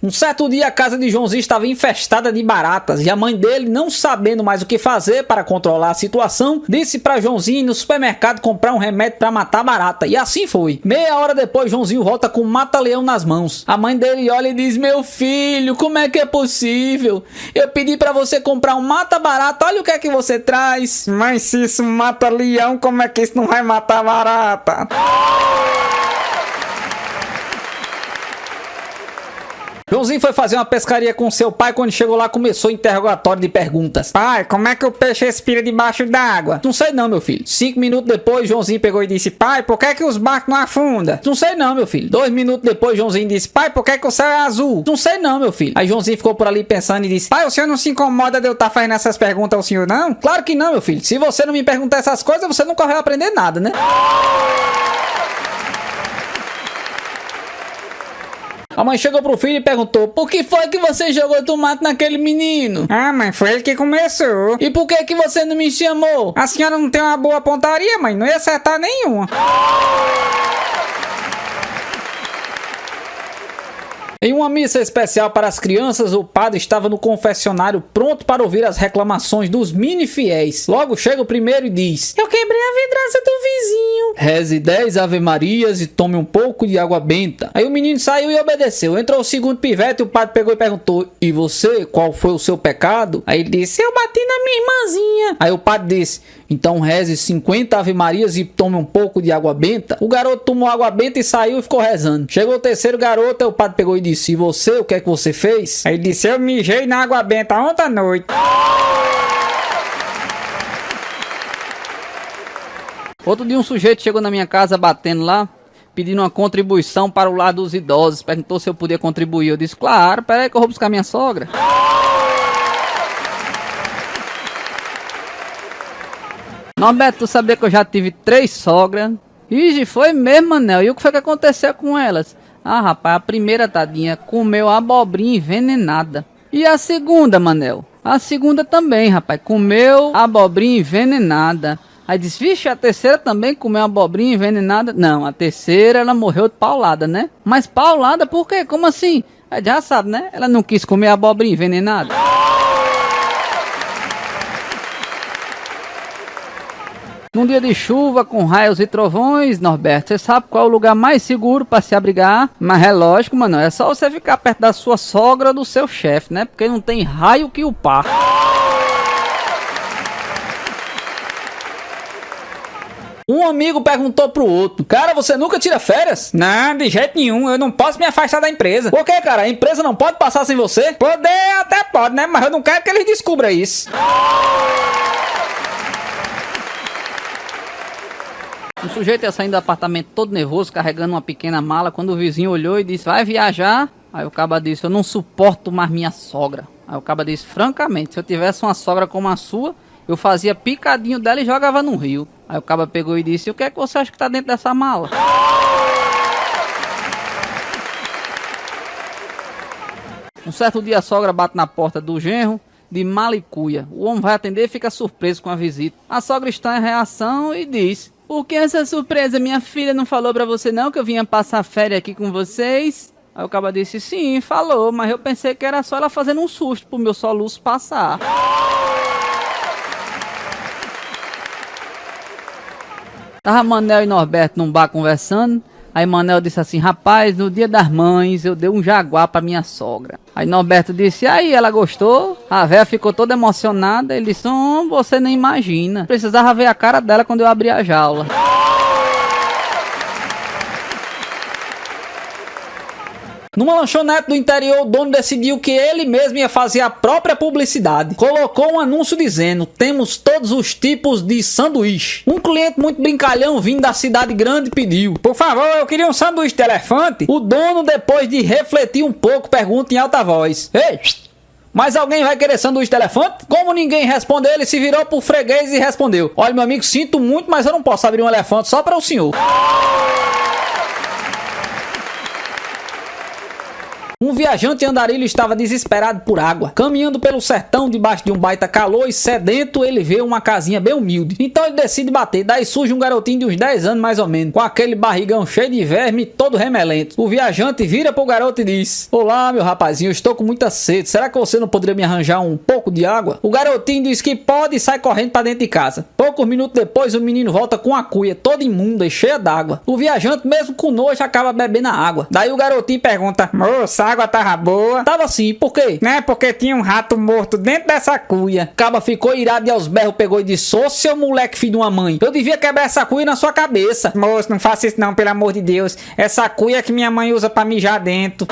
S1: Um certo dia a casa de Joãozinho estava infestada de baratas e a mãe dele, não sabendo mais o que fazer para controlar a situação, disse para Joãozinho ir no supermercado comprar um remédio para matar barata. E assim foi. Meia hora depois, Joãozinho volta com um mata-leão nas mãos. A mãe dele olha e diz: meu filho, como é que é possível? Eu pedi para você comprar um mata-barata, olha o que é que você traz. Mas se isso mata leão, como é que isso não vai matar barata? Joãozinho foi fazer uma pescaria com seu pai. Quando chegou lá, começou o interrogatório de perguntas. Pai, como é que o peixe respira debaixo d'água? Não sei não, meu filho. 5 minutos depois, Joãozinho pegou e disse: pai, por que é que os barcos não afundam? Não sei não, meu filho. 2 minutos depois, Joãozinho disse: pai, por que é que o céu é azul? Não sei não, meu filho. Aí Joãozinho ficou por ali pensando e disse: pai, o senhor não se incomoda de eu estar fazendo essas perguntas ao senhor, não? Claro que não, meu filho. Se você não me perguntar essas coisas, você nunca vai aprender nada, né? A mãe chegou pro filho e perguntou: por que foi que você jogou tomate naquele menino? Ah, mãe, foi ele que começou. E por que você não me chamou? A senhora não tem uma boa pontaria, mãe, não ia acertar nenhuma. Em uma missa especial para as crianças, o padre estava no confessionário pronto para ouvir as reclamações dos mini-fiéis. Logo chega o primeiro e diz: eu quebrei a vidraça do vizinho. Reze 10 ave-marias e tome um pouco de água benta. Aí o menino saiu e obedeceu. Entrou o segundo pivete e o padre pegou e perguntou: e você, qual foi o seu pecado? Aí ele disse: eu bati na minha irmãzinha. Aí o padre disse: então reze 50 ave-marias e tome um pouco de água benta. O garoto tomou água benta e saiu e ficou rezando. Chegou o terceiro garoto, aí o padre pegou e disse: e você, o que é que você fez? Aí ele disse: eu mijei na água benta ontem à noite. Outro dia um sujeito chegou na minha casa batendo lá, pedindo uma contribuição para o lar dos idosos. Perguntou se eu podia contribuir. Eu disse: claro, peraí que eu vou buscar minha sogra. Norberto, tu sabia que eu já tive 3 sogras? Ixi, foi mesmo, Manel. E o que foi que aconteceu com elas? Ah, rapaz, a primeira, tadinha, comeu abobrinha envenenada. E a segunda, Manel? A segunda também, rapaz, comeu abobrinha envenenada. Aí disse: vixe, a terceira também comeu abobrinha envenenada? Não, a terceira ela morreu de paulada, né? Mas paulada por quê? Como assim? Aí já sabe, né? Ela não quis comer abobrinha envenenada. Num dia de chuva, com raios e trovões, Norberto, você sabe qual é o lugar mais seguro para se abrigar? Mas é lógico, mano, é só você ficar perto da sua sogra ou do seu chefe, né? Porque não tem raio que o par. Um amigo perguntou pro outro: cara, você nunca tira férias? Não, de jeito nenhum, eu não posso me afastar da empresa. Por que, cara? A empresa não pode passar sem você? Poder até pode, né? Mas eu não quero que eles descubram isso. Um sujeito ia saindo do apartamento todo nervoso, carregando uma pequena mala, quando o vizinho olhou e disse: vai viajar? Aí o caba disse, eu não suporto mais minha sogra. Aí o caba disse, francamente, se eu tivesse uma sogra como a sua, eu fazia picadinho dela e jogava no rio. Aí o caba pegou e disse, o que é que você acha que tá dentro dessa mala? Um certo dia a sogra bate na porta do genro de malicuia. O homem vai atender e fica surpreso com a visita. A sogra está em reação e diz, por que essa surpresa? Minha filha não falou pra você não que eu vinha passar férias aqui com vocês? Aí o caba disse, sim, falou, mas eu pensei que era só ela fazendo um susto pro meu soluço passar. Tava Manel e Norberto num bar conversando. Aí Manel disse assim, rapaz, no dia das mães eu dei um jaguar pra minha sogra. Aí Norberto disse, aí ela gostou? A véia ficou toda emocionada. Ele disse, você nem imagina. Precisava ver a cara dela quando eu abri a jaula. Numa lanchonete do interior, o dono decidiu que ele mesmo ia fazer a própria publicidade. Colocou um anúncio dizendo, temos todos os tipos de sanduíche. Um cliente muito brincalhão vindo da cidade grande pediu, por favor, eu queria um sanduíche de elefante. O dono, depois de refletir um pouco, pergunta em alta voz, ei, mas alguém vai querer sanduíche de elefante? Como ninguém respondeu, ele se virou pro freguês e respondeu, olha meu amigo, sinto muito, mas eu não posso abrir um elefante só para o senhor. Um viajante andarilho estava desesperado por água. Caminhando pelo sertão debaixo de um baita calor e sedento, ele vê uma casinha bem humilde. Então ele decide bater. Daí surge um garotinho de uns 10 anos mais ou menos, com aquele barrigão cheio de verme e todo remelento. O viajante vira pro garoto e diz, olá meu rapazinho, eu estou com muita sede. Será que você não poderia me arranjar um pouco de água? O garotinho diz que pode e sai correndo para dentro de casa. Poucos minutos depois o menino volta com a cuia toda imunda e cheia d'água. O viajante mesmo com nojo acaba bebendo a água. Daí o garotinho pergunta, moça, a água tava boa? Tava sim, por quê? Né, porque tinha um rato morto dentro dessa cuia. Caba ficou irado e aos berros pegou e disse, ô seu moleque filho de uma mãe, eu devia quebrar essa cuia na sua cabeça. Moço, não faça isso não, pelo amor de Deus. Essa cuia que minha mãe usa pra mijar dentro.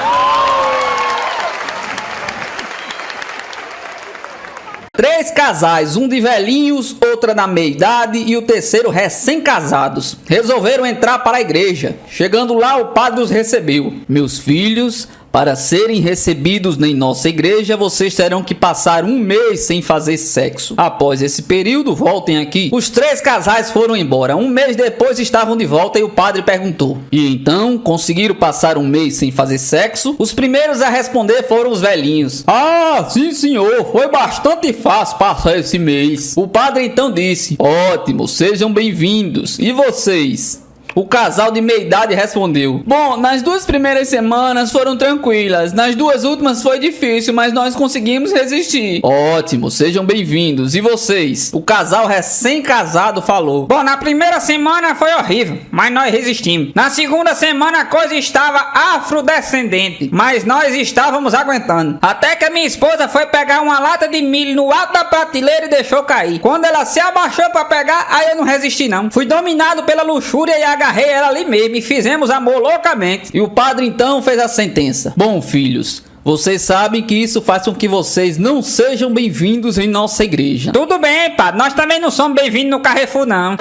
S1: Três casais, um de velhinhos, outra na meia-idade e o terceiro recém-casados, resolveram entrar para a igreja. Chegando lá, o padre os recebeu. Meus filhos, para serem recebidos em nossa igreja, vocês terão que passar um mês sem fazer sexo. Após esse período, voltem aqui. Os três casais foram embora. Um mês depois estavam de volta e o padre perguntou, e então, conseguiram passar um mês sem fazer sexo? Os primeiros a responder foram os velhinhos. Ah, sim senhor, foi bastante fácil passar esse mês. O padre então disse, ótimo, sejam bem-vindos. E vocês? O casal de meia-idade respondeu, bom, nas 2 primeiras semanas foram tranquilas, nas 2 últimas foi difícil, mas nós conseguimos resistir. Ótimo, sejam bem-vindos. E vocês? O casal recém-casado falou, bom, na primeira semana foi horrível, mas nós resistimos. Na segunda semana a coisa estava afrodescendente, mas nós estávamos aguentando. Até que a minha esposa foi pegar uma lata de milho no alto da prateleira e deixou cair. Quando ela se abaixou para pegar, aí eu não resisti não. Fui dominado pela luxúria e agarrei ela ali mesmo e fizemos amor loucamente. E o padre então fez a sentença. Bom, filhos, vocês sabem que isso faz com que vocês não sejam bem-vindos em nossa igreja. Tudo bem, padre, nós também não somos bem-vindos no Carrefour, não.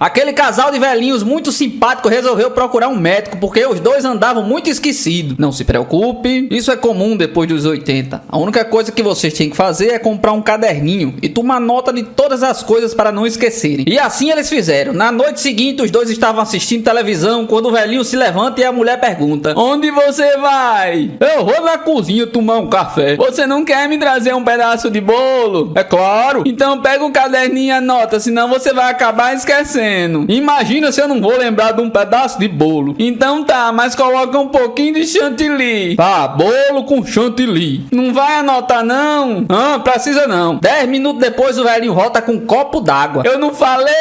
S1: Aquele casal de velhinhos muito simpático resolveu procurar um médico porque os dois andavam muito esquecidos. Não se preocupe, isso é comum depois dos 80. A única coisa que vocês têm que fazer é comprar um caderninho e tomar nota de todas as coisas para não esquecerem. E assim eles fizeram. Na noite seguinte os dois estavam assistindo televisão quando o velhinho se levanta e a mulher pergunta, onde você vai? Eu vou na cozinha tomar um café. Você não quer me trazer um pedaço de bolo? É claro. Então pega o caderninho e anota, senão você vai acabar esquecendo. Imagina se eu não vou lembrar de um pedaço de bolo. Então tá, mas coloca um pouquinho de chantilly. Tá, bolo com chantilly. Não vai anotar não? Ah, precisa não. 10 minutos depois o velhinho volta com um copo d'água. Eu não falei.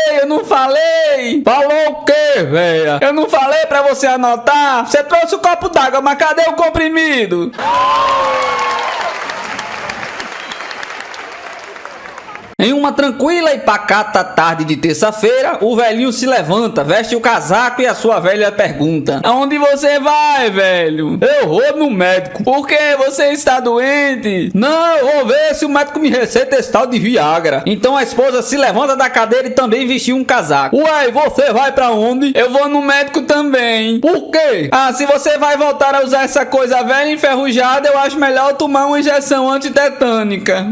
S1: Falou o quê, véia? Eu não falei pra você anotar? Você trouxe o copo d'água, mas cadê o comprimido? Em uma tranquila e pacata tarde de terça-feira, o velhinho se levanta, veste o casaco e a sua velha pergunta: aonde você vai, velho? Eu vou no médico. Por que? Você está doente? Não, eu vou ver se o médico me receita esse tal de Viagra. Então a esposa se levanta da cadeira e também vestiu um casaco. Ué, você vai pra onde? Eu vou no médico também. Por quê? Ah, se você vai voltar a usar essa coisa velha e enferrujada, eu acho melhor tomar uma injeção antitetânica.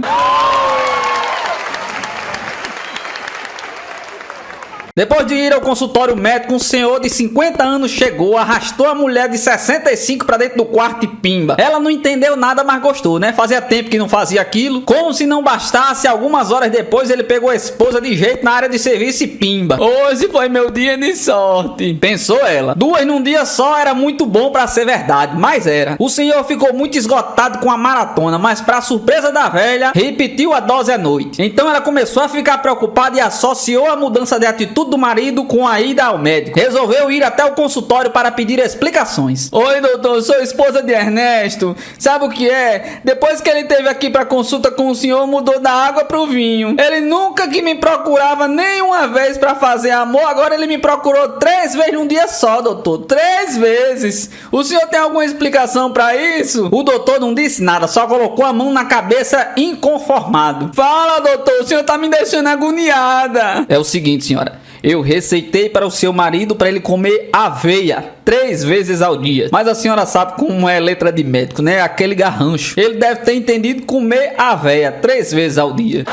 S1: Depois de ir ao consultório médico, um senhor de 50 anos chegou, arrastou a mulher de 65 pra dentro do quarto e pimba. Ela não entendeu nada, mas gostou, né? Fazia tempo que não fazia aquilo. Como se não bastasse, algumas horas depois ele pegou a esposa de jeito na área de serviço e pimba. Hoje foi meu dia de sorte, pensou ela. 2 num dia só era muito bom pra ser verdade, mas era. O senhor ficou muito esgotado com a maratona, mas pra surpresa da velha, repetiu a dose à noite. Então ela começou a ficar preocupada e associou a mudança de atitude do marido com a ida ao médico. Resolveu ir até o consultório para pedir explicações. Oi, doutor, sou esposa de Ernesto. Sabe o que é? Depois que ele esteve aqui para consulta com o senhor, mudou da água pro vinho. Ele nunca que me procurava nenhuma vez para fazer amor, agora ele me procurou 3 vezes num dia só, doutor. 3 vezes. O senhor tem alguma explicação para isso? O doutor não disse nada, só colocou a mão na cabeça inconformado. Fala, doutor, o senhor tá me deixando agoniada. É o seguinte, senhora. Eu receitei para o seu marido para ele comer aveia 3 vezes ao dia. Mas a senhora sabe como é letra de médico, né? Aquele garrancho. Ele deve ter entendido comer aveia 3 vezes ao dia.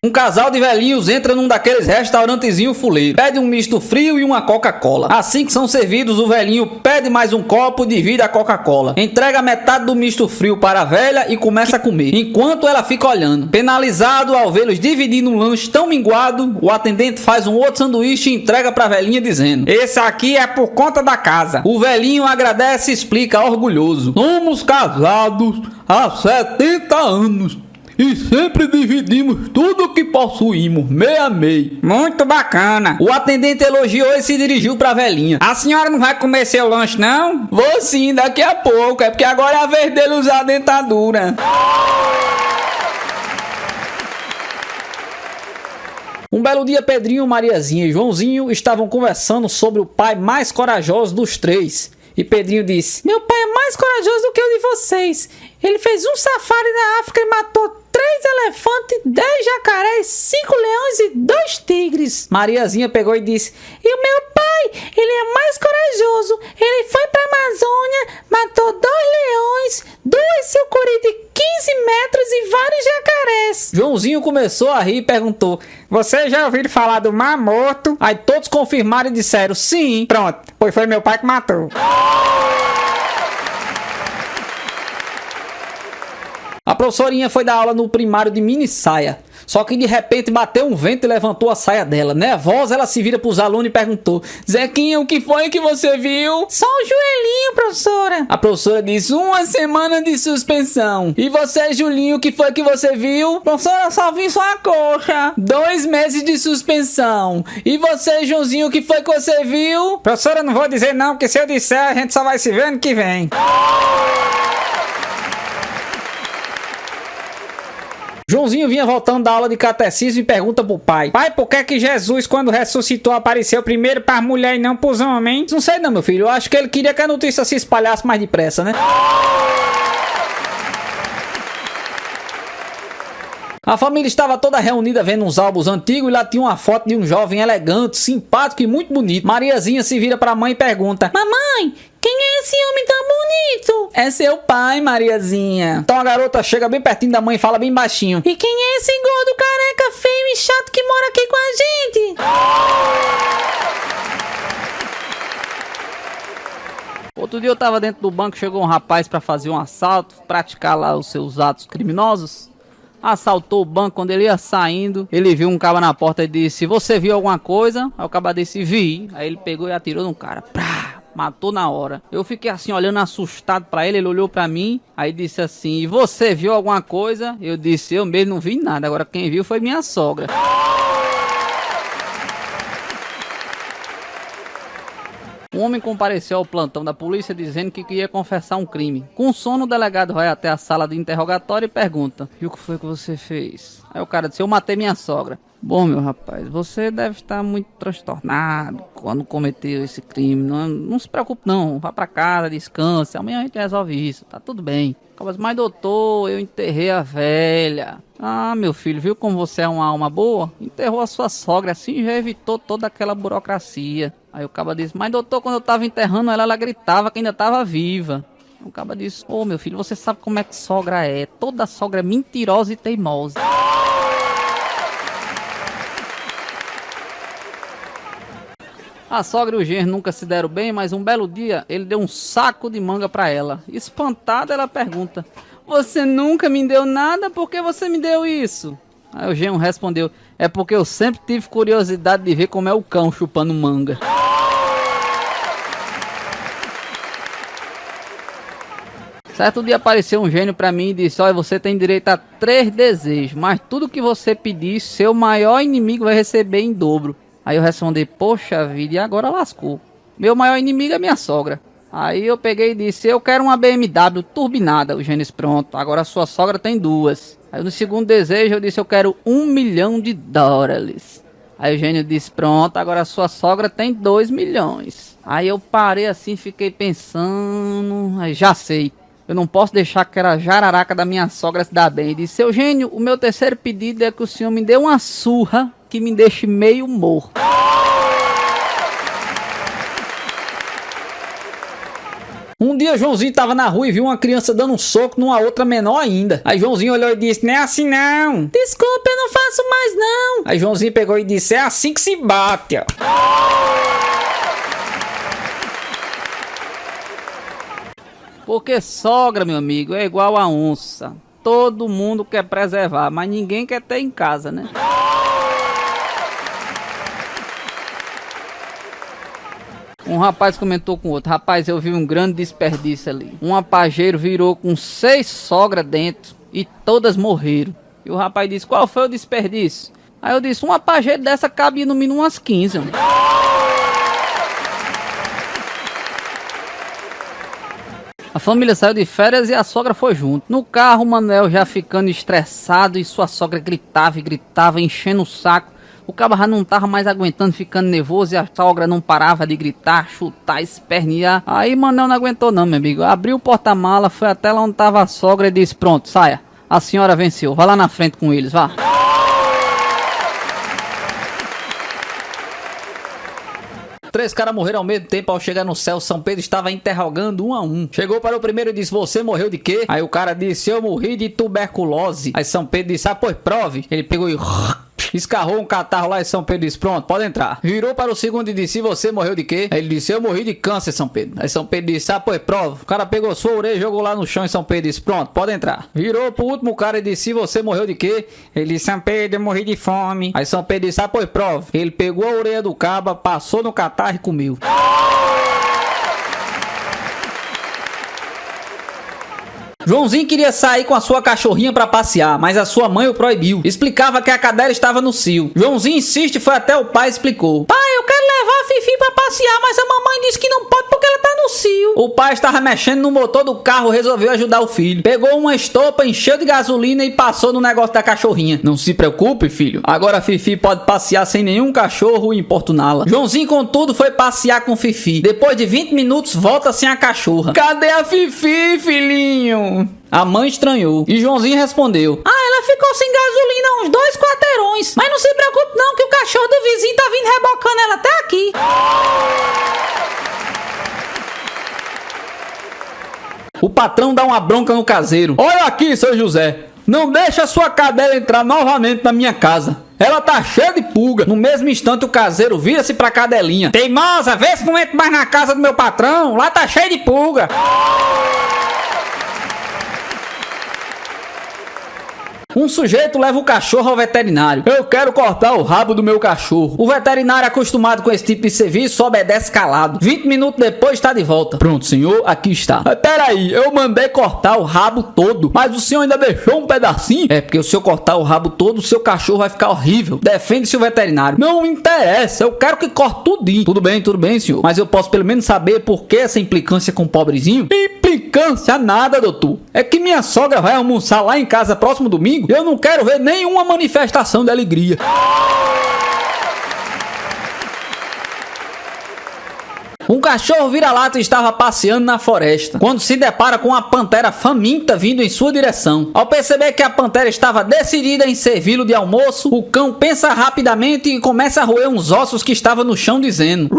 S1: Um casal de velhinhos entra num daqueles restaurantezinho fuleiro. Pede um misto frio e uma Coca-Cola. Assim que são servidos, o velhinho pede mais um copo e divide a Coca-Cola. Entrega metade do misto frio para a velha e começa a comer, enquanto ela fica olhando. Penalizado ao vê-los dividindo um lanche tão minguado, o atendente faz um outro sanduíche e entrega para a velhinha dizendo: esse aqui é por conta da casa. O velhinho agradece e explica orgulhoso: somos casados há 70 anos. E sempre dividimos tudo o que possuímos, meio a meio. Muito bacana. O atendente elogiou e se dirigiu pra velhinha. A senhora não vai comer seu lanche, não? Vou sim, daqui a pouco. É porque agora é a vez dele usar a dentadura. Um belo dia, Pedrinho, Mariazinha e Joãozinho estavam conversando sobre o pai mais corajoso dos 3. E Pedrinho disse: meu pai é mais corajoso do que o de vocês. Ele fez um safari na África e matou 3 elefantes, 10 jacarés, 5 leões e 2 tigres. Mariazinha pegou e disse: e o meu pai, ele é mais corajoso. Ele foi pra Amazônia, matou 2 leões, 2 sucuri de 15 metros e vários jacarés. Joãozinho começou a rir e perguntou: você já ouviu falar do Mar Morto? Aí todos confirmaram e disseram: sim. Pronto, pois foi meu pai que matou. A professorinha foi dar aula no primário de mini saia. Só que de repente bateu um vento e levantou a saia dela. Nervosa, ela se vira pros alunos e perguntou: Zequinha, o que foi que você viu? Só o joelhinho, professora. A professora disse: 1 semana de suspensão. E você, Julinho, o que foi que você viu? Professora, só vi sua coxa. 2 meses de suspensão. E você, Joãozinho, o que foi que você viu? Professora, não vou dizer não, porque se eu disser, a gente só vai se ver ano que vem. Joãozinho vinha voltando da aula de catecismo e pergunta pro pai: pai, por que Jesus, quando ressuscitou, apareceu primeiro para as mulheres e não pros homens? Não sei não, meu filho. Eu acho que ele queria que a notícia se espalhasse mais depressa, né? A família estava toda reunida vendo uns álbuns antigos e lá tinha uma foto de um jovem elegante, simpático e muito bonito. Mariazinha se vira pra mãe e pergunta: mamãe, quem é esse homem tão bonito? É seu pai, Mariazinha. Então a garota chega bem pertinho da mãe e fala bem baixinho: e quem é esse gordo careca feio e chato que mora aqui com a gente? Outro dia eu tava dentro do banco, chegou um rapaz pra fazer um assalto, praticar lá os seus atos criminosos. Assaltou o banco. Quando ele ia saindo, ele viu um cara na porta e disse: você viu alguma coisa? Aí o cara disse: vi. Aí ele pegou e atirou no cara. Prá! Matou na hora. Eu fiquei assim olhando assustado pra ele. Ele olhou pra mim, aí disse assim: e você viu alguma coisa? Eu disse: eu mesmo não vi nada. Agora quem viu foi minha sogra. Um homem compareceu ao plantão da polícia dizendo que queria confessar um crime. Com sono, o delegado vai até a sala de interrogatório e pergunta: e o que foi que você fez? Aí o cara disse: eu matei minha sogra. Bom, meu rapaz, você deve estar muito transtornado quando cometeu esse crime. Não se preocupe não, vá pra casa, descanse, amanhã a gente resolve isso, tá tudo bem. Mas doutor, eu enterrei a velha. Ah, meu filho, viu como você é uma alma boa? Enterrou a sua sogra, assim já evitou toda aquela burocracia. Aí o caba disse: mas doutor, quando eu tava enterrando ela gritava que ainda tava viva. O caba disse: ô meu filho, você sabe como é que sogra é, toda sogra é mentirosa e teimosa. A sogra e o genro nunca se deram bem, mas um belo dia ele deu um saco de manga pra ela. Espantada, ela pergunta: você nunca me deu nada, por que você me deu isso? Aí o genro respondeu: é porque eu sempre tive curiosidade de ver como é o cão chupando manga. Certo dia apareceu um gênio pra mim e disse: olha, você tem direito a 3 desejos, mas tudo que você pedir, seu maior inimigo vai receber em dobro. Aí eu respondi: poxa vida, e agora lascou. Meu maior inimigo é minha sogra. Aí eu peguei e disse: eu quero uma BMW turbinada. O gênio disse: pronto, agora a sua sogra tem 2. Aí no segundo desejo eu disse: eu quero $1 milhão. Aí o gênio disse: pronto, agora a sua sogra tem 2 milhões. Aí eu parei assim, fiquei pensando, aí já sei. Eu não posso deixar aquela jararaca da minha sogra se dar bem. E disse: seu gênio, o meu terceiro pedido é que o senhor me dê uma surra que me deixe meio morto.
S2: Um dia Joãozinho tava na rua e viu uma criança dando um soco numa outra menor ainda. Aí Joãozinho olhou e disse: não é assim não.
S1: Desculpa, eu não faço mais não.
S2: Aí Joãozinho pegou e disse: é assim que se bate, ó.
S1: Porque sogra, meu amigo, é igual a onça. Todo mundo quer preservar, mas ninguém quer ter em casa, né? Um rapaz comentou com outro: rapaz, eu vi um grande desperdício ali. Um apageiro virou com 6 sogras dentro e todas morreram. E o rapaz disse: qual foi o desperdício? Aí eu disse: um apageiro dessa cabia no mínimo umas 15. Mano. A família saiu de férias e a sogra foi junto. No carro, o Manuel já ficando estressado e sua sogra gritava e gritava, enchendo o saco. O cabo já não tava mais aguentando, ficando nervoso, e a sogra não parava de gritar, chutar, espernear. Aí Manuel não aguentou não, meu amigo. Abriu o porta-mala, foi até lá onde tava a sogra e disse: pronto, saia. A senhora venceu, vá lá na frente com eles, vá.
S2: 3 caras morreram ao mesmo tempo. Ao chegar no céu, São Pedro estava interrogando um a um. Chegou para o primeiro e disse: você morreu de quê? Aí o cara disse: eu morri de tuberculose. Aí São Pedro disse: ah, pois prove. Ele pegou e escarrou um catarro lá e São Pedro disse: pronto, pode entrar. Virou para o segundo e disse: e você morreu de quê? Aí ele disse: eu morri de câncer, São Pedro. Aí São Pedro disse: ah, pois prova. O cara pegou sua orelha e jogou lá no chão e São Pedro disse: pronto, pode entrar. Virou pro último cara e disse: e você morreu de quê? Ele disse: São Pedro, eu morri de fome. Aí São Pedro disse: ah, pois prova. Ele pegou a orelha do caba, passou no catarro e comeu. Joãozinho queria sair com a sua cachorrinha pra passear, mas a sua mãe o proibiu. Explicava que a cadela estava no cio. Joãozinho insiste e foi até o pai e explicou: pai, eu quero levar a Fifi pra passear, mas a mamãe disse que não pode porque ela tá no cio. O pai estava mexendo no motor do carro, resolveu ajudar o filho. Pegou uma estopa, encheu de gasolina e passou no negócio da cachorrinha. Não se preocupe, filho. Agora a Fifi pode passear sem nenhum cachorro e importuná-la. Joãozinho, contudo, foi passear com Fifi. Depois de 20 minutos, volta sem a cachorra. Cadê a Fifi, filhinho? A mãe estranhou e Joãozinho respondeu: ah, ela ficou sem gasolina uns 2 quarteirões. Mas não se preocupe não, que o cachorro do vizinho tá vindo rebocando ela até aqui. O patrão dá uma bronca no caseiro: olha aqui, seu José, não deixa a sua cadela entrar novamente na minha casa. Ela tá cheia de pulga. No mesmo instante o caseiro vira-se pra cadelinha: teimosa, vê se não entra mais na casa do meu patrão, lá tá cheio de pulga.
S1: Um sujeito leva o cachorro ao veterinário. Eu quero cortar o rabo do meu cachorro. O veterinário, acostumado com esse tipo de serviço, obedece calado. 20 minutos depois está de volta. Pronto, senhor, aqui está. Peraí, eu mandei cortar o rabo todo, mas o senhor ainda deixou um pedacinho? É porque se eu cortar o rabo todo, o seu cachorro vai ficar horrível. Defende-se o veterinário. Não me interessa, eu quero que corte tudinho. Tudo bem, senhor. Mas eu posso pelo menos saber por que essa implicância com o pobrezinho? Implicância nada, doutor. É que minha sogra vai almoçar lá em casa próximo domingo e eu não quero ver nenhuma manifestação de alegria. Um cachorro vira-lata estava passeando na floresta, quando se depara com uma pantera faminta vindo em sua direção. Ao perceber que a pantera estava decidida em servi-lo de almoço, o cão pensa rapidamente e começa a roer uns ossos que estavam no chão, dizendo: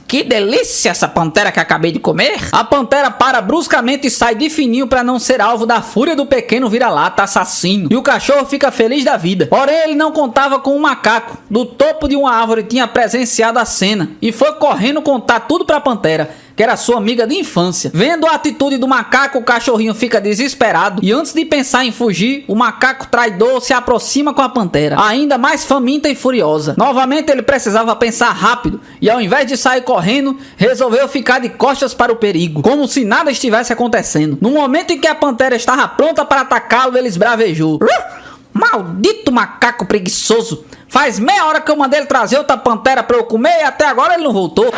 S2: que delícia essa pantera que acabei de comer!
S1: A pantera para bruscamente e sai de fininho para não ser alvo da fúria do pequeno vira-lata assassino. E o cachorro fica feliz da vida. Porém, ele não contava com um macaco. Do topo de uma árvore tinha presenciado a cena e foi correndo contar tudo para a pantera, que era sua amiga de infância. Vendo a atitude do macaco, o cachorrinho fica desesperado e antes de pensar em fugir, o macaco traidor se aproxima com a pantera, ainda mais faminta e furiosa. Novamente ele precisava pensar rápido e ao invés de sair correndo, resolveu ficar de costas para o perigo, como se nada estivesse acontecendo. No momento em que a pantera estava pronta para atacá-lo, ele esbravejou:
S2: maldito macaco preguiçoso! Faz meia hora que eu mandei ele trazer outra pantera para eu comer e até agora ele não voltou.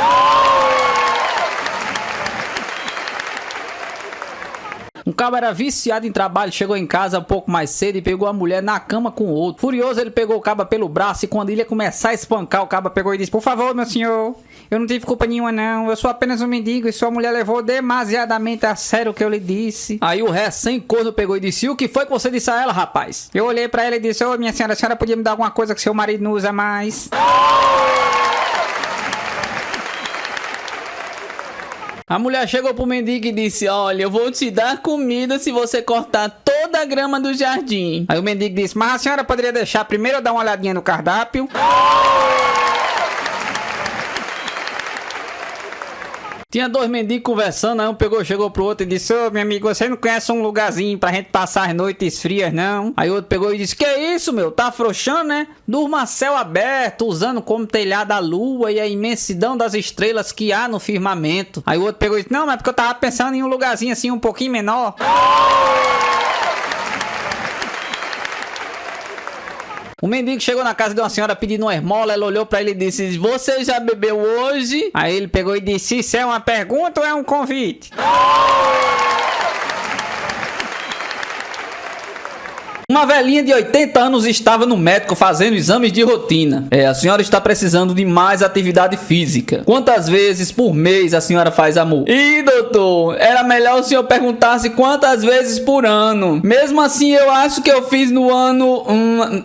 S1: Um cabo era viciado em trabalho, chegou em casa um pouco mais cedo e pegou a mulher na cama com o outro. Furioso, ele pegou o cabo pelo braço e quando ele ia começar a espancar, o cabo pegou e disse: por favor, meu senhor, eu não tive culpa nenhuma não, eu sou apenas um mendigo e sua mulher levou demasiadamente a sério o que eu lhe disse. Aí o ré sem corno pegou e disse: o que foi que você disse a ela, rapaz?
S2: Eu olhei pra ela e disse: ô minha senhora, a senhora podia me dar alguma coisa que seu marido não usa mais?
S1: A mulher chegou pro mendigo e disse: olha, eu vou te dar comida se você cortar toda a grama do jardim.
S2: Aí o mendigo disse: mas a senhora poderia deixar primeiro eu dar uma olhadinha no cardápio?
S1: Tinha dois mendigos conversando, aí um chegou pro outro e disse: ô meu amigo, você não conhece um lugarzinho pra gente passar as noites frias, não? Aí o outro pegou e disse: que isso, meu? Tá afrouxando, né? Durma a céu aberto, usando como telhado a lua e a imensidão das estrelas que há no firmamento. Aí o outro pegou e disse: não, mas porque eu tava pensando em um lugarzinho assim um pouquinho menor. O mendigo chegou na casa de uma senhora pedindo uma esmola, ela olhou pra ele e disse: você já bebeu hoje?
S2: Aí ele pegou e disse: isso é uma pergunta ou é um convite?
S1: Uma velhinha de 80 anos estava no médico fazendo exames de rotina. A senhora está precisando de mais atividade física. Quantas vezes por mês a senhora faz amor? Ih, doutor, era melhor o senhor perguntasse quantas vezes por ano. Mesmo assim, eu acho que eu fiz no ano...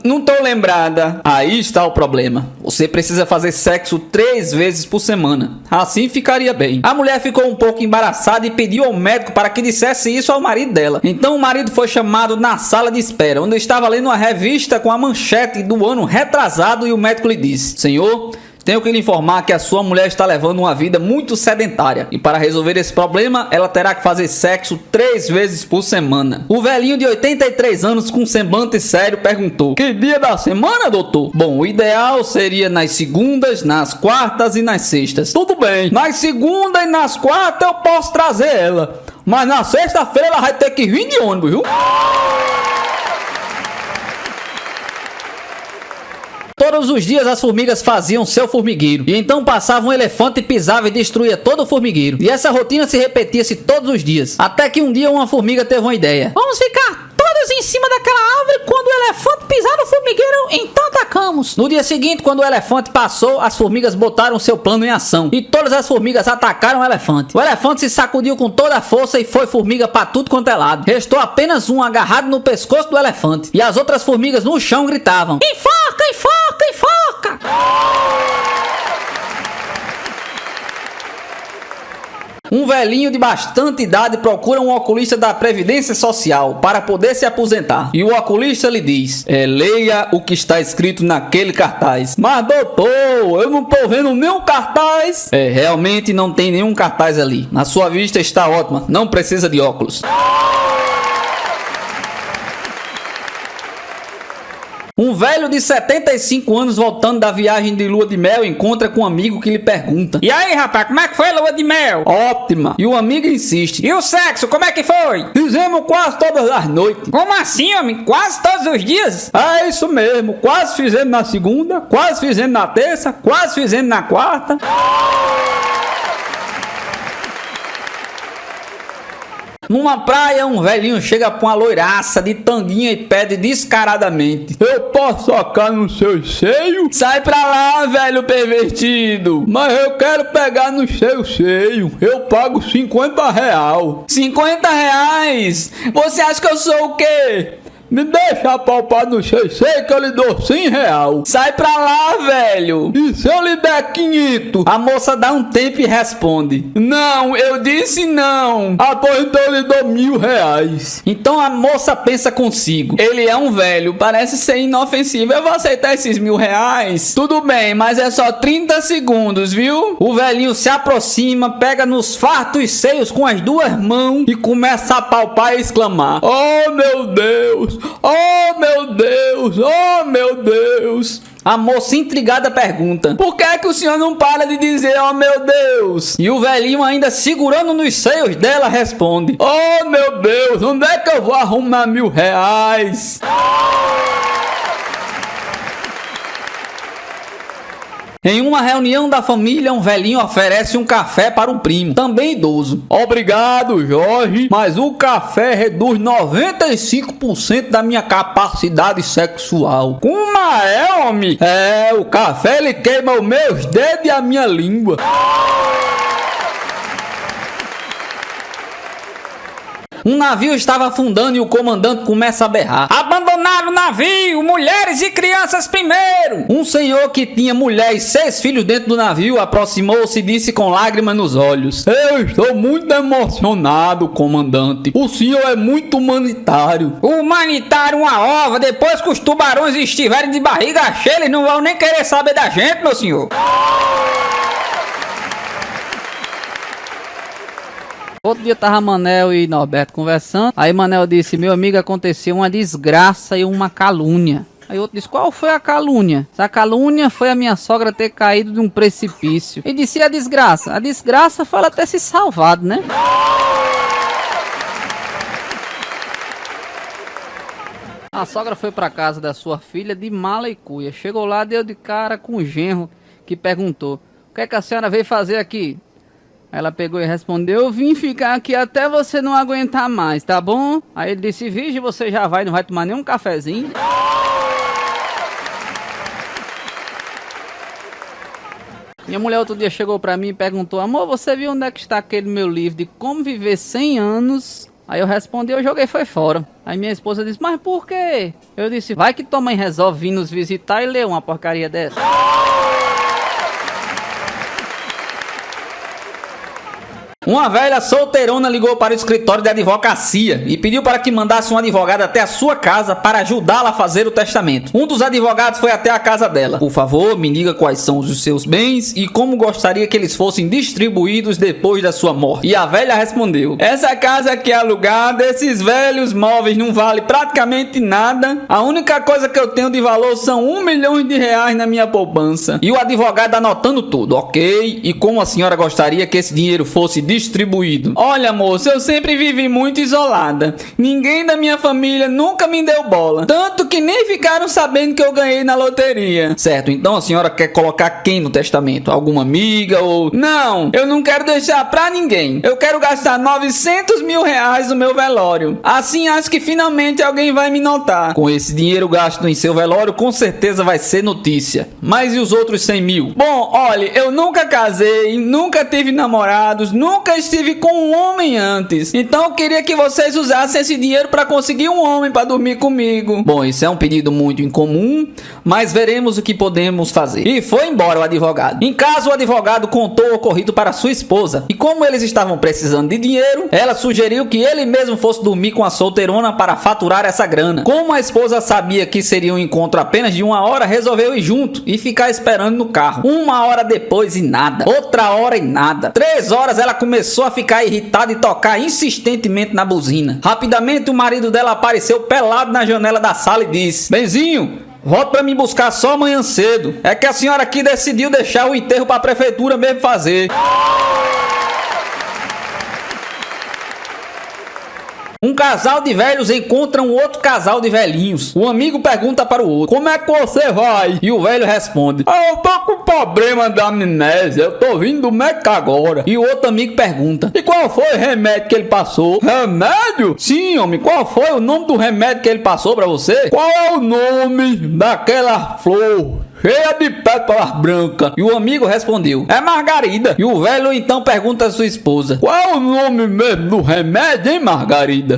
S1: não tô lembrada. Aí está o problema. Você precisa fazer sexo 3 vezes por semana. Assim ficaria bem. A mulher ficou um pouco embaraçada e pediu ao médico para que dissesse isso ao marido dela. Então o marido foi chamado na sala de espera, onde estava lendo uma revista com a manchete do ano retrasado, e o médico lhe disse: senhor, tenho que lhe informar que a sua mulher está levando uma vida muito sedentária e para resolver esse problema ela terá que fazer sexo 3 vezes por semana. O velhinho de 83 anos com semblante sério perguntou: que dia da semana, doutor? Bom, o ideal seria nas segundas, nas quartas e nas sextas. Tudo bem, nas segundas e nas quartas eu posso trazer ela, mas na sexta-feira ela vai ter que vir de ônibus, viu? Todos os dias as formigas faziam seu formigueiro, e então passava um elefante e pisava e destruía todo o formigueiro. E essa rotina se repetia-se todos os dias, até que um dia uma formiga teve uma ideia: vamos ficar todas em cima daquela árvore, quando o elefante pisar no formigueiro, então atacamos. No dia seguinte, quando o elefante passou, as formigas botaram seu plano em ação, e todas as formigas atacaram o elefante. O elefante se sacudiu com toda a força e foi formiga para tudo quanto é lado. Restou apenas um agarrado no pescoço do elefante, e as outras formigas no chão gritavam: enfoca, enfoca, enfoca! Um velhinho de bastante idade procura um oculista da Previdência Social para poder se aposentar. E o oculista lhe diz: leia o que está escrito naquele cartaz. Mas doutor, eu não tô vendo nenhum cartaz. Realmente não tem nenhum cartaz ali. A sua vista está ótima, não precisa de óculos. Um velho de 75 anos voltando da viagem de lua de mel encontra com um amigo que lhe pergunta:
S2: E aí, rapaz, como é que foi a lua de mel?
S1: ótima. E o amigo insiste:
S2: E o sexo, como é que foi?
S1: fizemos quase todas as noites.
S2: Como assim, homem? Quase todos os dias?
S1: É isso mesmo, quase fizemos na segunda, quase fizemos na terça, quase fizemos na quarta. Numa praia, um velhinho chega pra uma loiraça de tanguinha e pede descaradamente: eu posso socar no seu seio? Sai pra lá, velho pervertido! Mas eu quero pegar no seu seio. Eu pago R$50. R$50? Você acha que eu sou o quê? Me deixa apalpar no seu seio que eu lhe dou R$100. Sai pra lá, velho. E se eu lhe der 500? A moça dá um tempo e responde: não, eu disse não. Ah, pois então eu lhe dou R$1.000. Então a moça pensa consigo: ele é um velho, parece ser inofensivo, eu vou aceitar esses R$1.000. Tudo bem, mas é só 30 segundos, viu? O velhinho se aproxima, pega nos fartos seios com as duas mãos e começa a apalpar e exclamar: oh meu Deus! Oh meu Deus! Oh meu Deus! A moça intrigada pergunta: por que é que o senhor não para de dizer oh meu Deus? E o velhinho, ainda segurando nos seios dela, responde: oh meu Deus, onde é que eu vou arrumar R$1.000? Em uma reunião da família, um velhinho oferece um café para um primo, também idoso. Obrigado, Jorge, mas o café reduz 95% da minha capacidade sexual. Como é, homem? É, o café ele queima os meus dedos e a minha língua. Um navio estava afundando e o comandante começa a berrar:
S2: Abandonaram o navio, mulheres e crianças primeiro!
S1: Um senhor que tinha mulher e 6 filhos dentro do navio aproximou-se e disse com lágrimas nos olhos: eu estou muito emocionado, comandante. O senhor é muito humanitário.
S2: Humanitário uma ova, depois que os tubarões estiverem de barriga cheia, eles não vão nem querer saber da gente, meu senhor.
S1: Outro dia tava Manel e Norberto conversando. Aí Manel disse: meu amigo, aconteceu uma desgraça e uma calúnia. Aí outro disse: qual foi a calúnia? A calúnia foi a minha sogra ter caído de um precipício. E disse: e a desgraça? A desgraça foi ela ter se salvado, né? A sogra foi pra casa da sua filha de mala e cuia. Chegou lá, deu de cara com o genro, que perguntou: o que é que a senhora veio fazer aqui? Ela pegou e respondeu: eu vim ficar aqui até você não aguentar mais, tá bom? Aí ele disse: vige, você já vai, não vai tomar nenhum cafezinho? Minha mulher outro dia chegou pra mim e perguntou: amor, você viu onde é que está aquele meu livro de como viver 100 anos? Aí eu respondi: eu joguei foi fora. Aí minha esposa disse: mas por quê? Eu disse: vai que tua mãe resolve vir nos visitar e ler uma porcaria dessa. Uma velha solteirona ligou para o escritório de advocacia e pediu para que mandasse um advogado até a sua casa para ajudá-la a fazer o testamento. Um dos advogados foi até a casa dela. Por favor, me diga quais são os seus bens e como gostaria que eles fossem distribuídos depois da sua morte. E a velha respondeu: essa casa aqui é alugada, esses velhos móveis não valem praticamente nada. A única coisa que eu tenho de valor são R$1 milhão na minha poupança. E o advogado anotando tudo: ok, e como a senhora gostaria que esse dinheiro fosse distribuído? Olha, moça, eu sempre vivi muito isolada. Ninguém da minha família nunca me deu bola. Tanto que nem ficaram sabendo que eu ganhei na loteria. Certo, então a senhora quer colocar quem no testamento? Alguma amiga ou... Não, eu não quero deixar pra ninguém. Eu quero gastar R$900 mil no meu velório. Assim acho que finalmente alguém vai me notar. Com esse dinheiro gasto em seu velório, com certeza vai ser notícia. Mas e os outros 100 mil? Bom, olha, eu nunca casei, nunca tive namorados, nunca estive com um homem antes. Então eu queria que vocês usassem esse dinheiro para conseguir um homem para dormir comigo. Bom, isso é um pedido muito incomum, mas veremos o que podemos fazer. E foi embora o advogado. Em casa, o advogado contou o ocorrido para sua esposa. E como eles estavam precisando de dinheiro, ela sugeriu que ele mesmo fosse dormir com a solteirona para faturar essa grana. Como a esposa sabia que seria um encontro apenas de 1 hora, resolveu ir junto e ficar esperando no carro. 1 hora depois e nada. Outra hora e nada. 3 horas ela começou a ficar irritada e tocar insistentemente na buzina. Rapidamente o marido dela apareceu pelado na janela da sala e disse: Benzinho, Volto pra me buscar só amanhã cedo. É que a senhora aqui decidiu deixar o enterro pra prefeitura mesmo fazer. Um casal de velhos encontra um outro casal de velhinhos. O amigo pergunta para o outro: como é que você vai? E o velho responde: eu tô com problema da amnésia, eu tô vindo do médico agora. E o outro amigo pergunta: e qual foi o remédio que ele passou? Remédio? Sim, homem, qual foi o nome do remédio que ele passou pra você? Qual é o nome daquela flor cheia de pétalas brancas? E o amigo respondeu: é Margarida. E o velho então pergunta a sua esposa: qual é o nome mesmo do remédio, hein, Margarida?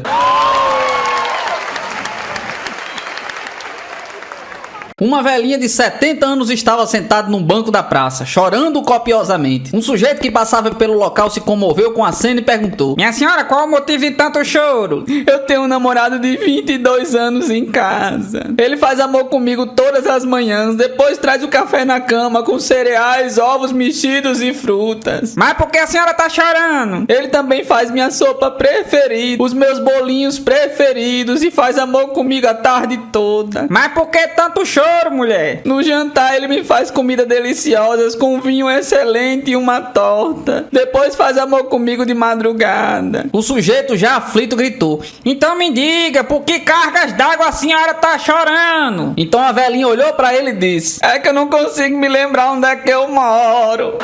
S1: Uma velhinha de 70 anos estava sentada num banco da praça, chorando copiosamente. Um sujeito que passava pelo local se comoveu com a cena e perguntou:
S2: minha senhora, qual o motivo de tanto choro?
S1: Eu tenho um namorado de 22 anos em casa. Ele faz amor comigo todas as manhãs, depois traz o café na cama com cereais, ovos mexidos e frutas.
S2: Mas por que a senhora tá chorando?
S1: Ele também faz minha sopa preferida, os meus bolinhos preferidos e faz amor comigo a tarde toda.
S2: Mas por que tanto choro, mulher?
S1: No jantar ele me faz comida deliciosas com vinho excelente e uma torta. Depois faz amor comigo de madrugada. O sujeito já aflito gritou:
S2: então me diga, por que cargas d'água a senhora tá chorando?
S1: Então a velhinha olhou pra ele e disse: é que eu não consigo me lembrar onde é que eu moro.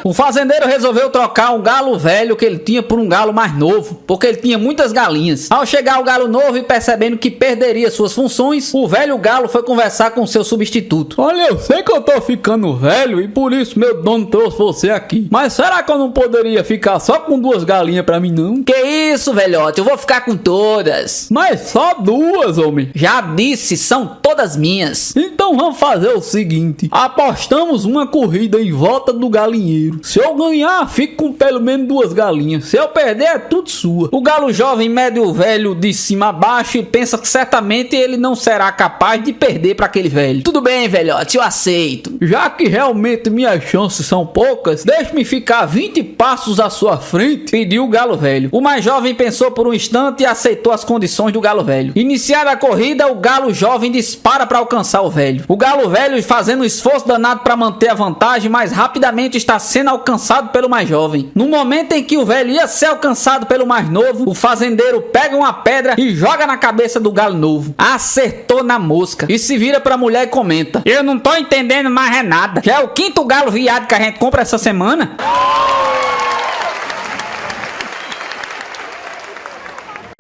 S1: O fazendeiro resolveu trocar um galo velho que ele tinha por um galo mais novo, porque ele tinha muitas galinhas. Ao chegar o galo novo e percebendo que perderia suas funções, o velho galo foi conversar com seu substituto. Olha, eu sei que eu tô ficando velho e por isso meu dono trouxe você aqui, mas será que eu não poderia ficar só com 2 galinhas pra mim não?
S2: Que isso, velhote, eu vou ficar com todas.
S1: Mas só 2, homem.
S2: Já disse, são todas minhas.
S1: Então vamos fazer o seguinte: apostamos uma corrida em volta do galinheiro. Se eu ganhar, fico com pelo menos 2 galinhas. Se eu perder, é tudo sua. O galo jovem mede o velho de cima a baixo e pensa que certamente ele não será capaz de perder para aquele velho.
S2: Tudo bem, velhote, eu aceito.
S1: Já que realmente minhas chances são poucas, deixe-me ficar 20 passos à sua frente, pediu o galo velho. O mais jovem pensou por um instante e aceitou as condições do galo velho. Iniciada a corrida, o galo jovem dispara para alcançar o velho. O galo velho, fazendo um esforço danado para manter a vantagem, mas rapidamente está sendo alcançado pelo mais jovem. No momento em que o velho ia ser alcançado pelo mais novo, o fazendeiro pega uma pedra e joga na cabeça do galo novo. Acertou na mosca. E se vira pra mulher e comenta:
S2: eu não tô entendendo mais é nada. Já é o 5º galo viado que a gente compra essa semana?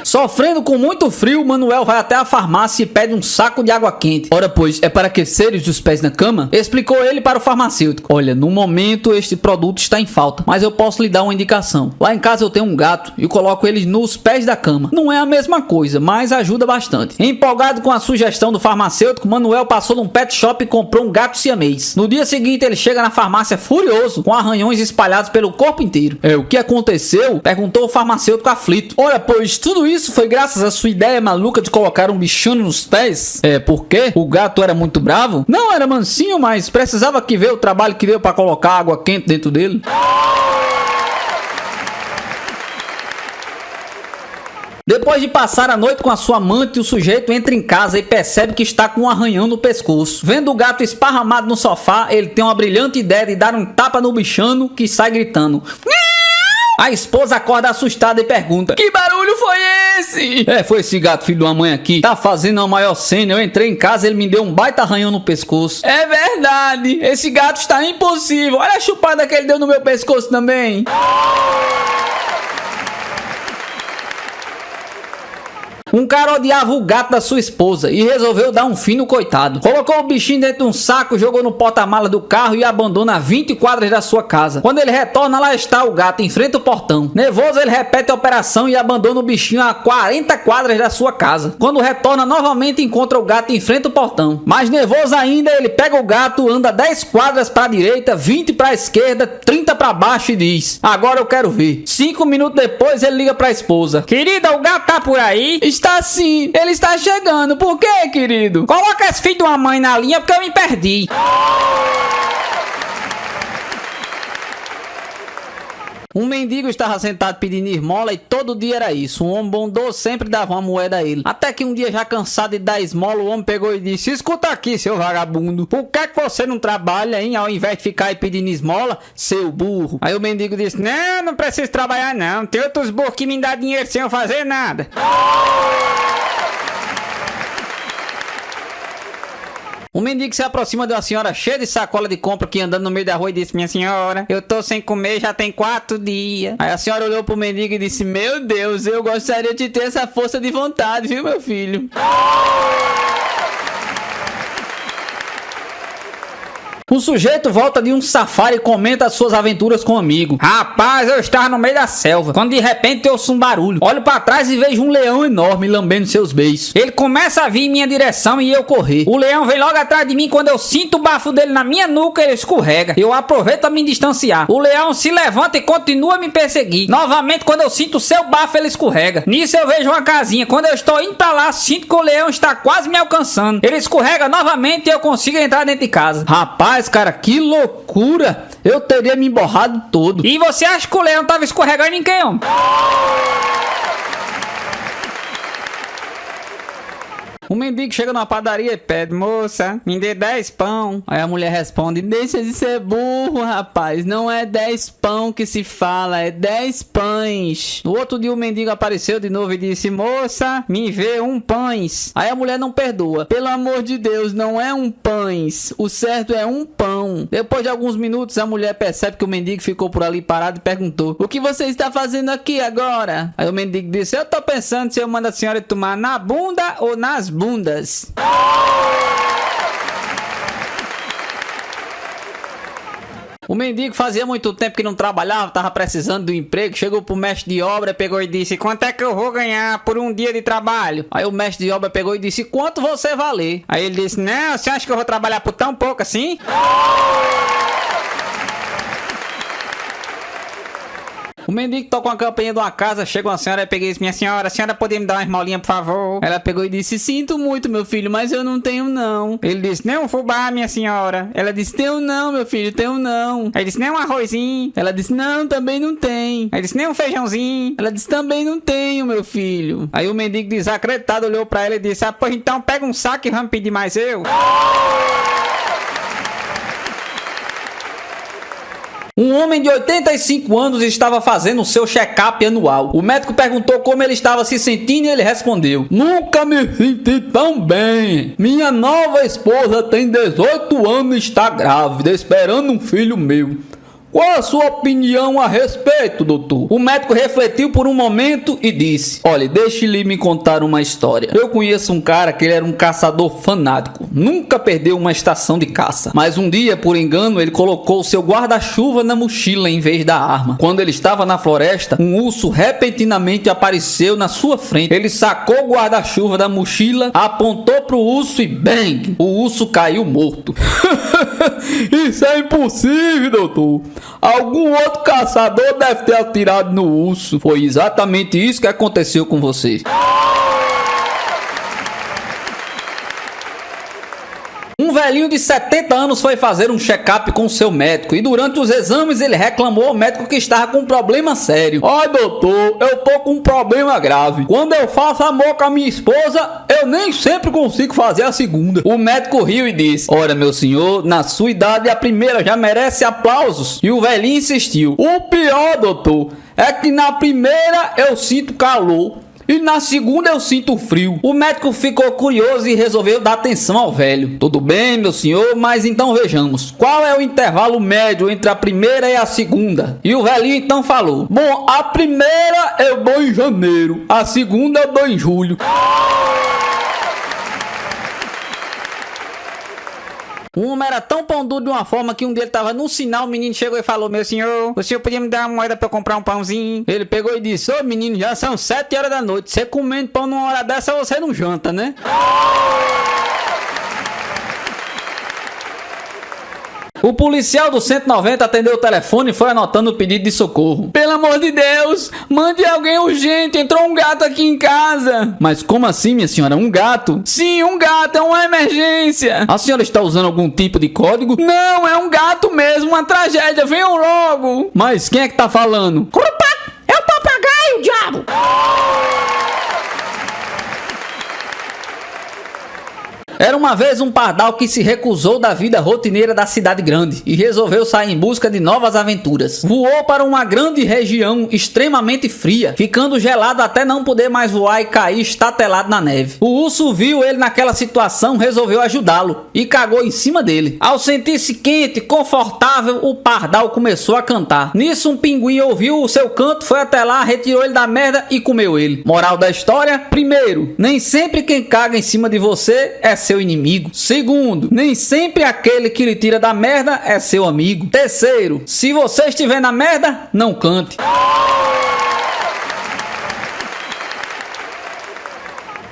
S1: Sofrendo com muito frio, Manuel vai até a farmácia e pede um saco de água quente. Ora, pois, é para aqueceres os pés na cama? Explicou ele para o farmacêutico. Olha, no momento este produto está em falta, mas eu posso lhe dar uma indicação. Lá em casa eu tenho um gato e coloco ele nos pés da cama. Não é a mesma coisa, mas ajuda bastante. Empolgado com a sugestão do farmacêutico, Manuel passou num pet shop e comprou um gato siamês. No dia seguinte, ele chega na farmácia furioso, com arranhões espalhados pelo corpo inteiro. O que aconteceu? Perguntou o farmacêutico aflito. Olha, pois, tudo isso foi graças à sua ideia maluca de colocar um bichinho nos pés? Por quê? O gato era muito bravo? Não, era mansinho, mas precisava que ver o trabalho que deu para colocar água quente dentro dele. Depois de passar a noite com a sua amante, o sujeito entra em casa e percebe que está com um arranhão no pescoço. Vendo o gato esparramado no sofá, ele tem uma brilhante ideia de dar um tapa no bichano, que sai gritando: a esposa acorda assustada e pergunta: que barulho foi esse? Foi esse gato filho de uma mãe aqui. Tá fazendo a maior cena. Eu entrei em casa e ele me deu um baita arranhão no pescoço. É verdade. Esse gato está impossível. Olha a chupada que ele deu no meu pescoço também. Um cara odiava o gato da sua esposa e resolveu dar um fim no coitado. Colocou o bichinho dentro de um saco, jogou no porta-mala do carro e abandona a 20 quadras da sua casa. Quando ele retorna, lá está o gato em frente ao portão. Nervoso, ele repete a operação e abandona o bichinho a 40 quadras da sua casa. Quando retorna, novamente encontra o gato em frente ao portão. Mais nervoso ainda, ele pega o gato, anda 10 quadras para a direita, 20 para a esquerda, 30 para baixo e diz: agora eu quero ver. 5 minutos depois, ele liga para a esposa:
S2: querida, o gato tá por aí?
S1: Está sim, ele está chegando. Por quê, querido?
S2: Coloca esse filho de uma mãe na linha porque eu me perdi.
S1: Um mendigo estava sentado pedindo esmola e todo dia era isso. Um homem bondoso sempre dava uma moeda a ele. Até que um dia, já cansado de dar esmola, o homem pegou e disse: escuta aqui, seu vagabundo, por que você não trabalha, hein, ao invés de ficar aí pedindo esmola, seu burro? Aí o mendigo disse: não preciso trabalhar não, tem outros burros que me dão dinheiro sem eu fazer nada. Um mendigo se aproxima de uma senhora cheia de sacola de compra que andando no meio da rua e disse: minha senhora, eu tô sem comer já tem 4 dias. Aí a senhora olhou pro mendigo e disse: meu Deus, eu gostaria de ter essa força de vontade, viu, meu filho? O sujeito volta de um safari e comenta as suas aventuras com um amigo. Rapaz, eu estava no meio da selva, quando de repente eu ouço um barulho. Olho pra trás e vejo um leão enorme lambendo seus beiços. Ele começa a vir em minha direção e eu correr. O leão vem logo atrás de mim, quando eu sinto o bafo dele na minha nuca, ele escorrega. Eu aproveito a me distanciar. O leão se levanta e continua a me perseguir. Novamente, quando eu sinto o seu bafo, ele escorrega. Nisso eu vejo uma casinha. Quando eu estou indo pra lá, sinto que o leão está quase me alcançando. Ele escorrega novamente e eu consigo entrar dentro de casa. Rapaz, cara, que loucura! Eu teria me emborrado todo. E você acha que o leão tava escorregando em quem, homem? Um mendigo chega numa padaria e pede: moça, me dê 10 pão. Aí a mulher responde: deixa de ser burro, rapaz. Não é 10 pão que se fala, é 10 pães. No outro dia o mendigo apareceu de novo e disse: moça, me vê 1 pães. Aí a mulher não perdoa: pelo amor de Deus, não é 1 pães. O certo é 1 pão. Depois de alguns minutos a mulher percebe que o mendigo ficou por ali parado e perguntou: o que você está fazendo aqui agora? Aí o mendigo disse: eu tô pensando se eu mando a senhora tomar na bunda ou nas bundas. O mendigo fazia muito tempo que não trabalhava, tava precisando de um emprego. Chegou pro mestre de obra, pegou e disse: quanto é que eu vou ganhar por um dia de trabalho? Aí o mestre de obra pegou e disse: quanto você valer? Aí ele disse: não, você acha que eu vou trabalhar por tão pouco assim? O mendigo toca uma campainha de uma casa, chega uma senhora e pega e disse: minha senhora, a senhora poderia me dar uma esmolinha, por favor? Ela pegou e disse: sinto muito, meu filho, mas eu não tenho não. Ele disse: nem um fubá, minha senhora. Ela disse: tenho não, meu filho, tenho não. Aí ele disse: nem um arrozinho. Ela disse: não, também não tem. Aí ele disse: nem um feijãozinho. Ela disse: também não tenho, meu filho. Aí o mendigo desacreditado olhou pra ela e disse: ah, pois então pega um saco e vamos pedir mais eu. Um homem de 85 anos estava fazendo o seu check-up anual. O médico perguntou como ele estava se sentindo e ele respondeu: nunca me senti tão bem. Minha nova esposa tem 18 anos e está grávida, esperando um filho meu. Qual a sua opinião a respeito, doutor? O médico refletiu por um momento e disse: olha, deixe-lhe me contar uma história. Eu conheço um cara que ele era um caçador fanático. Nunca perdeu uma estação de caça. Mas um dia, por engano, ele colocou o seu guarda-chuva na mochila em vez da arma. Quando ele estava na floresta, um urso repentinamente apareceu na sua frente. Ele sacou o guarda-chuva da mochila, apontou pro urso e bang! O urso caiu morto. Isso é impossível, doutor. Algum outro caçador deve ter atirado no urso. Foi exatamente isso que aconteceu com você. Um velhinho de 70 anos foi fazer um check-up com seu médico e durante os exames ele reclamou ao médico que estava com um problema sério. Ai, doutor, eu tô com um problema grave. Quando eu faço amor com a minha esposa, eu nem sempre consigo fazer a segunda. O médico riu e disse: ora, meu senhor, na sua idade a primeira já merece aplausos. E o velhinho insistiu: o pior, doutor, é que na primeira eu sinto calor e na segunda eu sinto frio. O médico ficou curioso e resolveu dar atenção ao velho. Tudo bem, meu senhor, mas então vejamos. Qual é o intervalo médio entre a primeira e a segunda? E o velhinho então falou: bom, a primeira eu dou em janeiro, a segunda eu dou em julho. Um homem era tão pão duro de uma forma que um dia ele tava no sinal, o menino chegou e falou: meu senhor, o senhor podia me dar uma moeda pra eu comprar um pãozinho? Ele pegou e disse: ô menino, já são 7 horas da noite, você comendo pão numa hora dessa, você não janta, né? O policial do 190 atendeu o telefone e foi anotando o pedido de socorro. Pelo amor de Deus, mande alguém urgente, entrou um gato aqui em casa. Mas como assim, minha senhora? Um gato? Sim, um gato, é uma emergência. A senhora está usando algum tipo de código? Não, é um gato mesmo, uma tragédia, venham logo. Mas quem é que tá falando?
S2: É o papagaio, diabo!
S1: Era uma vez um pardal que se recusou da vida rotineira da cidade grande e resolveu sair em busca de novas aventuras. Voou para uma grande região extremamente fria, ficando gelado até não poder mais voar e cair estatelado na neve. O urso viu ele naquela situação, resolveu ajudá-lo e cagou em cima dele. Ao sentir-se quente e confortável, o pardal começou a cantar. Nisso um pinguim ouviu o seu canto, foi até lá, retirou ele da merda e comeu ele. Moral da história: primeiro, nem sempre quem caga em cima de você é seu inimigo. Segundo, nem sempre aquele que lhe tira da merda é seu amigo. Terceiro, se você estiver na merda, não cante.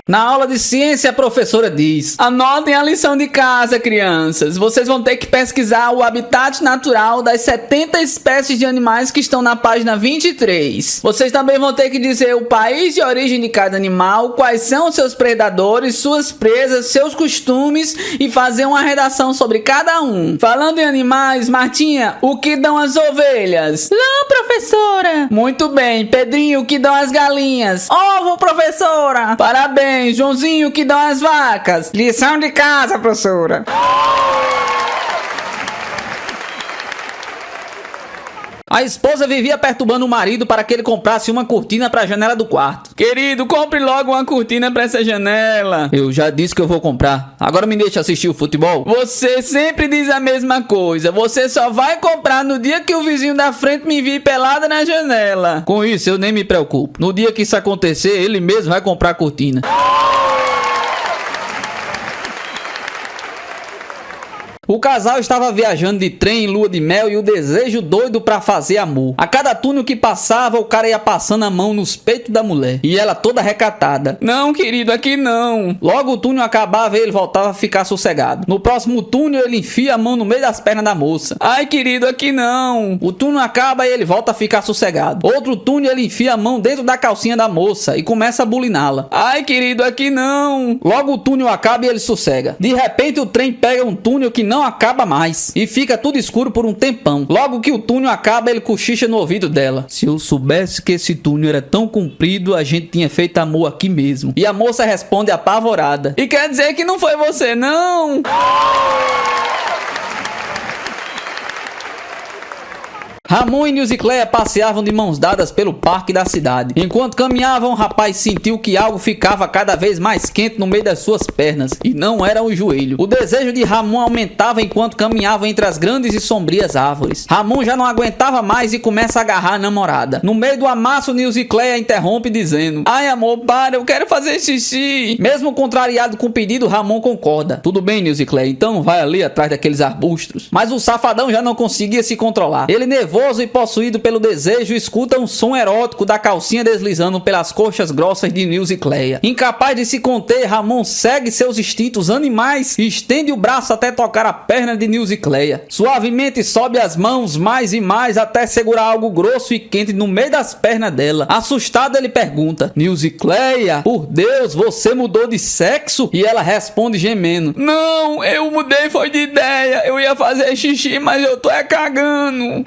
S1: Na aula de ciência, a professora diz: anotem a lição de casa, crianças. Vocês vão ter que pesquisar o habitat natural das 70 espécies de animais que estão na página 23. Vocês também vão ter que dizer o país de origem de cada animal, quais são seus predadores, suas presas, seus costumes e fazer uma redação sobre cada um. Falando em animais, Martinha, o que dão as ovelhas?
S2: Não, professora.
S1: Muito bem. Pedrinho, o que dão as galinhas?
S2: Ovo, professora.
S1: Parabéns. Joãozinho, que dão as vacas?
S2: Lição de casa, professora.
S1: A esposa vivia perturbando o marido para que ele comprasse uma cortina para a janela do quarto. Querido, compre logo uma cortina para essa janela. Eu já disse que eu vou comprar. Agora me deixa assistir o futebol. Você sempre diz a mesma coisa. Você só vai comprar no dia que o vizinho da frente me vir pelada na janela. Com isso, eu nem me preocupo. No dia que isso acontecer, ele mesmo vai comprar a cortina. O casal estava viajando de trem em lua de mel e o desejo doido pra fazer amor. A cada túnel que passava, o cara ia passando a mão nos peitos da mulher. E ela toda recatada: não, querido, aqui não. Logo o túnel acabava e ele voltava a ficar sossegado. No próximo túnel, ele enfia a mão no meio das pernas da moça. Ai, querido, aqui não. O túnel acaba e ele volta a ficar sossegado. Outro túnel, ele enfia a mão dentro da calcinha da moça e começa a buliná-la. Ai, querido, aqui não. Logo o túnel acaba e ele sossega. De repente, o trem pega um túnel que não acaba mais e fica tudo escuro por um tempão. Logo que o túnel acaba, ele cochicha no ouvido dela: se eu soubesse que esse túnel era tão comprido, a gente tinha feito amor aqui mesmo. E a moça responde apavorada: e quer dizer que não foi você, não? Ramon e Nilzicléia passeavam de mãos dadas pelo parque da cidade. Enquanto caminhavam, o rapaz sentiu que algo ficava cada vez mais quente no meio das suas pernas, e não era o joelho. O desejo de Ramon aumentava enquanto caminhava entre as grandes e sombrias árvores. Ramon já não aguentava mais e começa a agarrar a namorada. No meio do amasso, Nilzicléia interrompe dizendo: ai, amor, para, eu quero fazer xixi. Mesmo contrariado com o pedido, Ramon concorda. Tudo bem, Nilzicléia, então vai ali atrás daqueles arbustos. Mas o safadão já não conseguia se controlar. Ele nervoso e possuído pelo desejo, escuta um som erótico da calcinha deslizando pelas coxas grossas de Nilzicléia. Incapaz de se conter, Ramon segue seus instintos animais e estende o braço até tocar a perna de Nilzicléia. Suavemente sobe as mãos mais e mais até segurar algo grosso e quente no meio das pernas dela. Assustado, ele pergunta: Nilzicléia, por Deus, você mudou de sexo? E ela responde gemendo: não, eu mudei foi de ideia. Eu ia fazer xixi, mas eu tô cagando.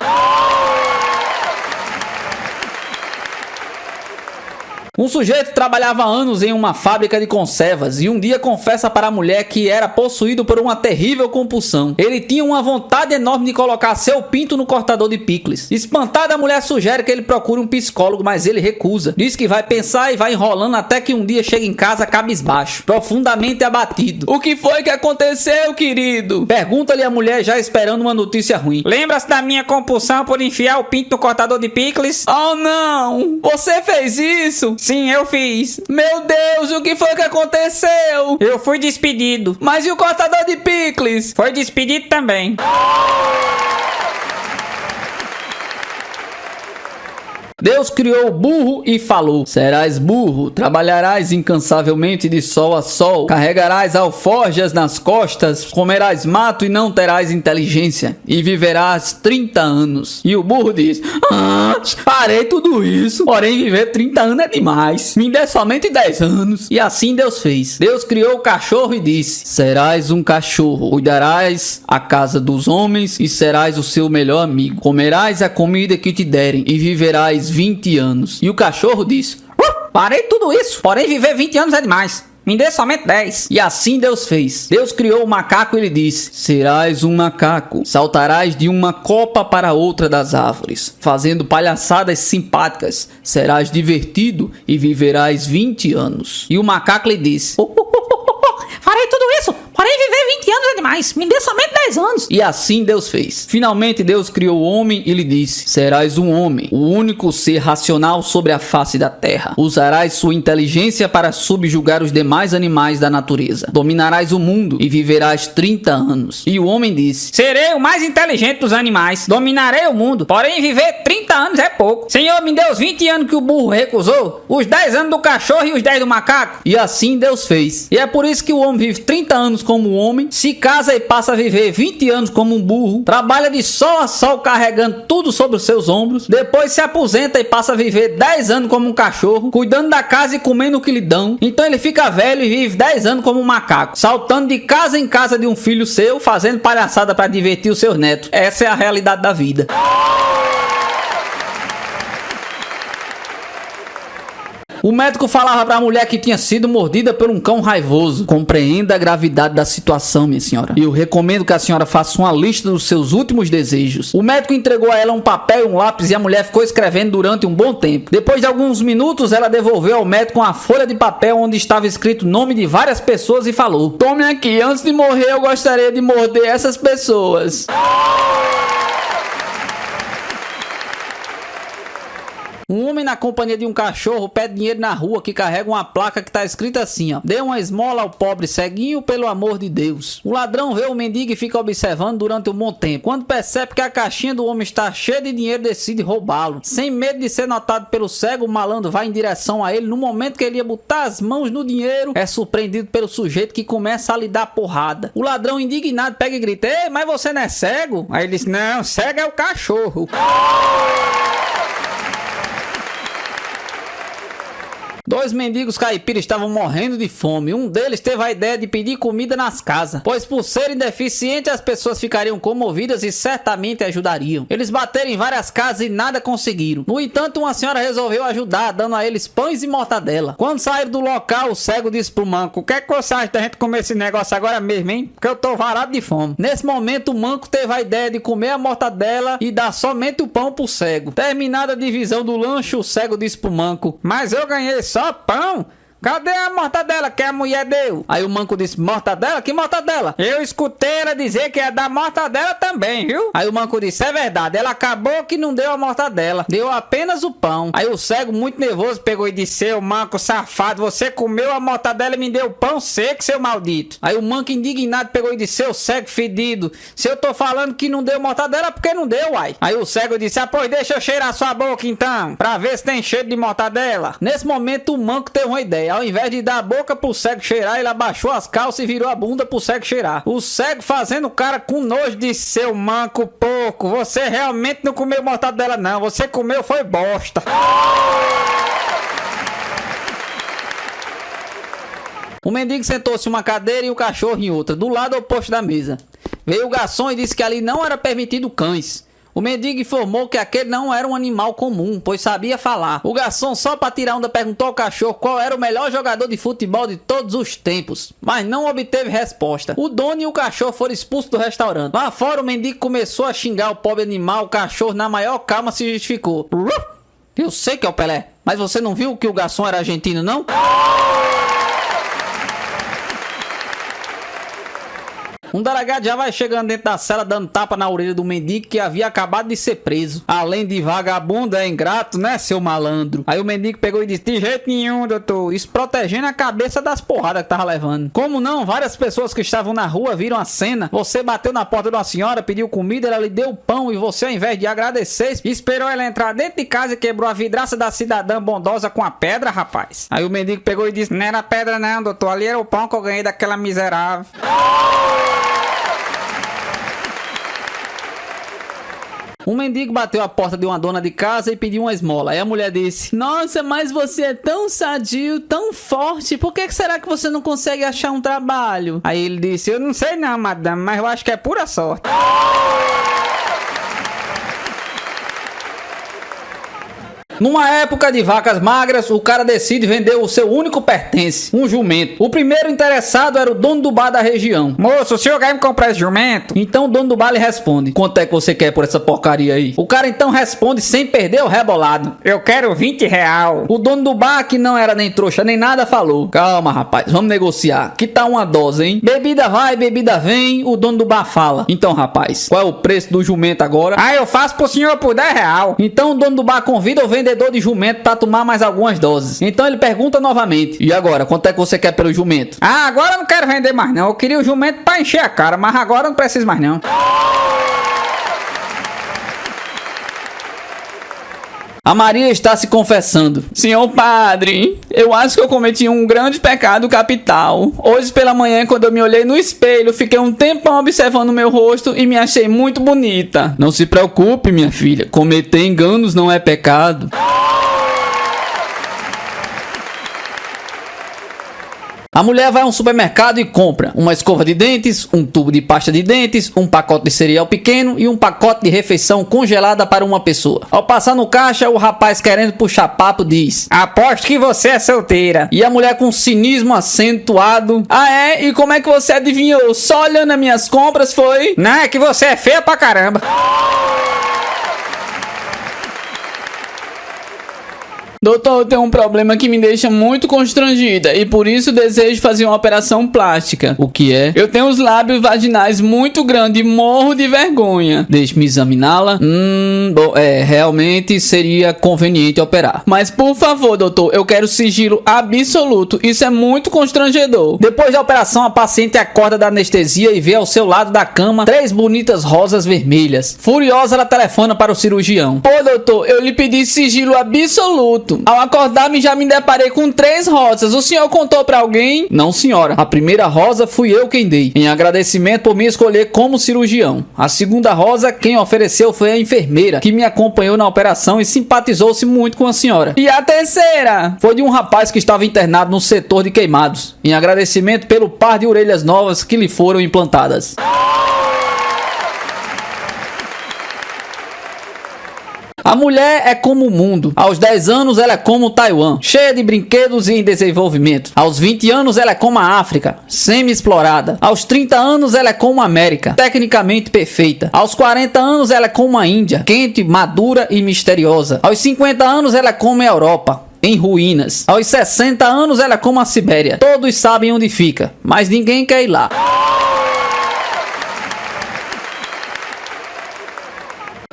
S1: Um sujeito trabalhava há anos em uma fábrica de conservas e um dia confessa para a mulher que era possuído por uma terrível compulsão. Ele tinha uma vontade enorme de colocar seu pinto no cortador de picles. Espantada, a mulher sugere que ele procure um psicólogo, mas ele recusa. Diz que vai pensar e vai enrolando até que um dia chega em casa cabisbaixo, profundamente abatido. O que foi que aconteceu, querido? Pergunta-lhe a mulher, já esperando uma notícia ruim.
S2: Lembra-se da minha compulsão por enfiar o pinto no cortador de picles?
S1: Oh, não! Você fez isso?
S2: Sim, eu fiz.
S1: Meu Deus, o que foi que aconteceu?
S2: Eu fui despedido.
S1: Mas e o cortador de picles?
S2: Foi despedido também.
S1: Deus criou o burro e falou: serás burro, trabalharás incansavelmente de sol a sol, carregarás alforjas nas costas, comerás mato e não terás inteligência, e viverás 30 anos. E o burro diz: farei tudo isso, porém viver 30 anos é demais, me dê somente 10 anos. E assim Deus fez. Deus criou o cachorro e disse: serás um cachorro, cuidarás a casa dos homens e serás o seu melhor amigo, comerás a comida que te derem e viverás 20 anos. E o cachorro disse:
S2: Farei tudo isso, porém viver 20 anos é demais. Me dê somente 10.
S1: E assim Deus fez. Deus criou o macaco e lhe disse: serás um macaco, saltarás de uma copa para outra das árvores, fazendo palhaçadas simpáticas, serás divertido e viverás 20 anos. E o macaco lhe disse:
S2: farei tudo isso, porém viver 20 anos é demais, me dê somente 10 anos.
S1: E assim Deus fez. Finalmente Deus criou o homem e lhe disse: serás um homem, o único ser racional sobre a face da terra. Usarás sua inteligência para subjugar os demais animais da natureza. Dominarás o mundo e viverás 30 anos. E o homem disse:
S2: serei o mais inteligente dos animais, dominarei o mundo, porém viver 30 anos é pouco. Senhor, me dê os 20 anos que o burro recusou, os 10 anos do cachorro e os 10 do macaco.
S1: E assim Deus fez. E é por isso que o homem vive 30 anos como homem, se casa e passa a viver 20 anos como um burro, trabalha de sol a sol carregando tudo sobre os seus ombros, depois se aposenta e passa a viver 10 anos como um cachorro, cuidando da casa e comendo o que lhe dão. Então ele fica velho e vive 10 anos como um macaco, saltando de casa em casa de um filho seu, fazendo palhaçada para divertir os seus netos. Essa é a realidade da vida. O médico falava para a mulher que tinha sido mordida por um cão raivoso: compreenda a gravidade da situação, minha senhora, e eu recomendo que a senhora faça uma lista dos seus últimos desejos. O médico entregou a ela um papel e um lápis e a mulher ficou escrevendo durante um bom tempo. Depois de alguns minutos, ela devolveu ao médico uma folha de papel onde estava escrito o nome de várias pessoas e falou: tome aqui, antes de morrer eu gostaria de morder essas pessoas. Um homem na companhia de um cachorro pede dinheiro na rua que carrega uma placa que está escrita assim, ó: dê uma esmola ao pobre ceguinho pelo amor de Deus. O ladrão vê o mendigo e fica observando durante um bom tempo. Quando percebe que a caixinha do homem está cheia de dinheiro, decide roubá-lo. Sem medo de ser notado pelo cego, o malandro vai em direção a ele. No momento que ele ia botar as mãos no dinheiro, é surpreendido pelo sujeito que começa a lhe dar porrada. O ladrão, indignado, pega e grita: ei, mas você não é cego? Aí ele diz: não, cego é o cachorro. Dois mendigos caipiras estavam morrendo de fome. Um deles teve a ideia de pedir comida nas casas, pois por serem deficientes as pessoas ficariam comovidas e certamente ajudariam. Eles bateram em várias casas e nada conseguiram. No entanto, uma senhora resolveu ajudar, dando a eles pães e mortadela. Quando saíram do local, o cego disse pro manco: o que é que você acha da gente comer esse negócio agora mesmo, hein? Porque eu tô varado de fome. Nesse momento, o manco teve a ideia de comer a mortadela e dar somente o pão pro cego. Terminada a divisão do lanche, o cego disse pro manco: mas eu ganhei só pão? Cadê a mortadela que a mulher deu? Aí o manco disse: mortadela? Que mortadela? Eu escutei ela dizer que ia dar mortadela também, viu? Aí o manco disse: é verdade, ela acabou que não deu a mortadela, deu apenas o pão. Aí o cego, muito nervoso, pegou e disse: seu manco safado, você comeu a mortadela e me deu pão seco, seu maldito. Aí o manco, indignado, pegou e disse: seu cego fedido, se eu tô falando que não deu mortadela, por que não deu, uai? Aí o cego disse: ah, pois deixa eu cheirar sua boca então, pra ver se tem cheiro de mortadela. Nesse momento o manco teve uma ideia. Ao invés de dar a boca pro cego cheirar, ele abaixou as calças e virou a bunda pro cego cheirar. O cego, fazendo o cara com nojo, disse: seu manco porco, você realmente não comeu mortadela não, você comeu foi bosta. O mendigo sentou-se em uma cadeira e o cachorro em outra, do lado oposto da mesa. Veio o garçom e disse que ali não era permitido cães. O mendigo informou que aquele não era um animal comum, pois sabia falar. O garçom, só para tirar onda, perguntou ao cachorro qual era o melhor jogador de futebol de todos os tempos, mas não obteve resposta. O dono e o cachorro foram expulsos do restaurante. Lá fora, o mendigo começou a xingar o pobre animal. O cachorro, na maior calma, se justificou: eu sei que é o Pelé, mas você não viu que o garçom era argentino, não? Um delegado já vai chegando dentro da cela dando tapa na orelha do mendigo que havia acabado de ser preso. Além de vagabundo, é ingrato, né, seu malandro? Aí o mendigo pegou e disse: de jeito nenhum, doutor. Isso protegendo a cabeça das porradas que tava levando. Como não? Várias pessoas que estavam na rua viram a cena. Você bateu na porta de uma senhora, pediu comida, ela lhe deu pão e você, ao invés de agradecer, esperou ela entrar dentro de casa e quebrou a vidraça da cidadã bondosa com a pedra, rapaz. Aí o mendigo pegou e disse: não era pedra não, doutor. Ali era o pão que eu ganhei daquela miserável. Um mendigo bateu a porta de uma dona de casa e pediu uma esmola. Aí a mulher disse: nossa, mas você é tão sadio, tão forte, por que será que você não consegue achar um trabalho? Aí ele disse: eu não sei não, madame, mas eu acho que é pura sorte. Numa época de vacas magras, o cara decide vender o seu único pertence, um jumento. O primeiro interessado era o dono do bar da região. Moço, o senhor quer me comprar esse jumento? Então o dono do bar lhe responde: quanto é que você quer por essa porcaria aí? O cara então responde sem perder o rebolado: eu quero 20 real. O dono do bar, que não era nem trouxa nem nada, falou: calma rapaz, vamos negociar. Que tá uma dose, hein? Bebida vai, bebida vem. O dono do bar fala: então rapaz, qual é o preço do jumento agora? Ah, eu faço pro senhor por 10 real. Então o dono do bar convida o vendedor de jumento para tomar mais algumas doses. Então ele pergunta novamente: e agora, quanto é que você quer pelo jumento? Ah, agora eu não quero vender mais não. Eu queria o jumento para encher a cara, mas agora eu não preciso mais não. A Maria está se confessando: senhor padre, eu acho que eu cometi um grande pecado capital. Hoje pela manhã, quando eu me olhei no espelho, fiquei um tempão observando meu rosto e me achei muito bonita. Não se preocupe, minha filha, cometer enganos não é pecado. A mulher vai a um supermercado e compra uma escova de dentes, um tubo de pasta de dentes, um pacote de cereal pequeno e um pacote de refeição congelada para uma pessoa. Ao passar no caixa, o rapaz, querendo puxar papo, diz: aposto que você é solteira. E a mulher, com cinismo acentuado: ah é? E como é que você adivinhou? Só olhando as minhas compras, foi? Não, é que você é feia pra caramba. Doutor, eu tenho um problema que me deixa muito constrangida e por isso desejo fazer uma operação plástica. O que é? Eu tenho os lábios vaginais muito grandes e morro de vergonha. Deixe-me examiná-la. Bom, realmente seria conveniente operar. Mas por favor, doutor, eu quero sigilo absoluto. Isso é muito constrangedor. Depois da operação, a paciente acorda da anestesia e vê ao seu lado da cama 3 bonitas rosas vermelhas. Furiosa, ela telefona para o cirurgião: pô, doutor, eu lhe pedi sigilo absoluto. Ao acordar, já me deparei com 3 rosas. O senhor contou pra alguém? Não, senhora. A primeira rosa fui eu quem dei, em agradecimento por me escolher como cirurgião. A segunda rosa, quem ofereceu foi a enfermeira, que me acompanhou na operação e simpatizou-se muito com a senhora. E a terceira? Foi de um rapaz que estava internado no setor de queimados, em agradecimento pelo par de orelhas novas que lhe foram implantadas. A mulher é como o mundo. Aos 10 anos ela é como Taiwan, cheia de brinquedos e em desenvolvimento. Aos 20 anos ela é como a África, semi-explorada. Aos 30 anos ela é como a América, tecnicamente perfeita. Aos 40 anos ela é como a Índia, quente, madura e misteriosa. Aos 50 anos ela é como a Europa, em ruínas. Aos 60 anos ela é como a Sibéria. Todos sabem onde fica, mas ninguém quer ir lá.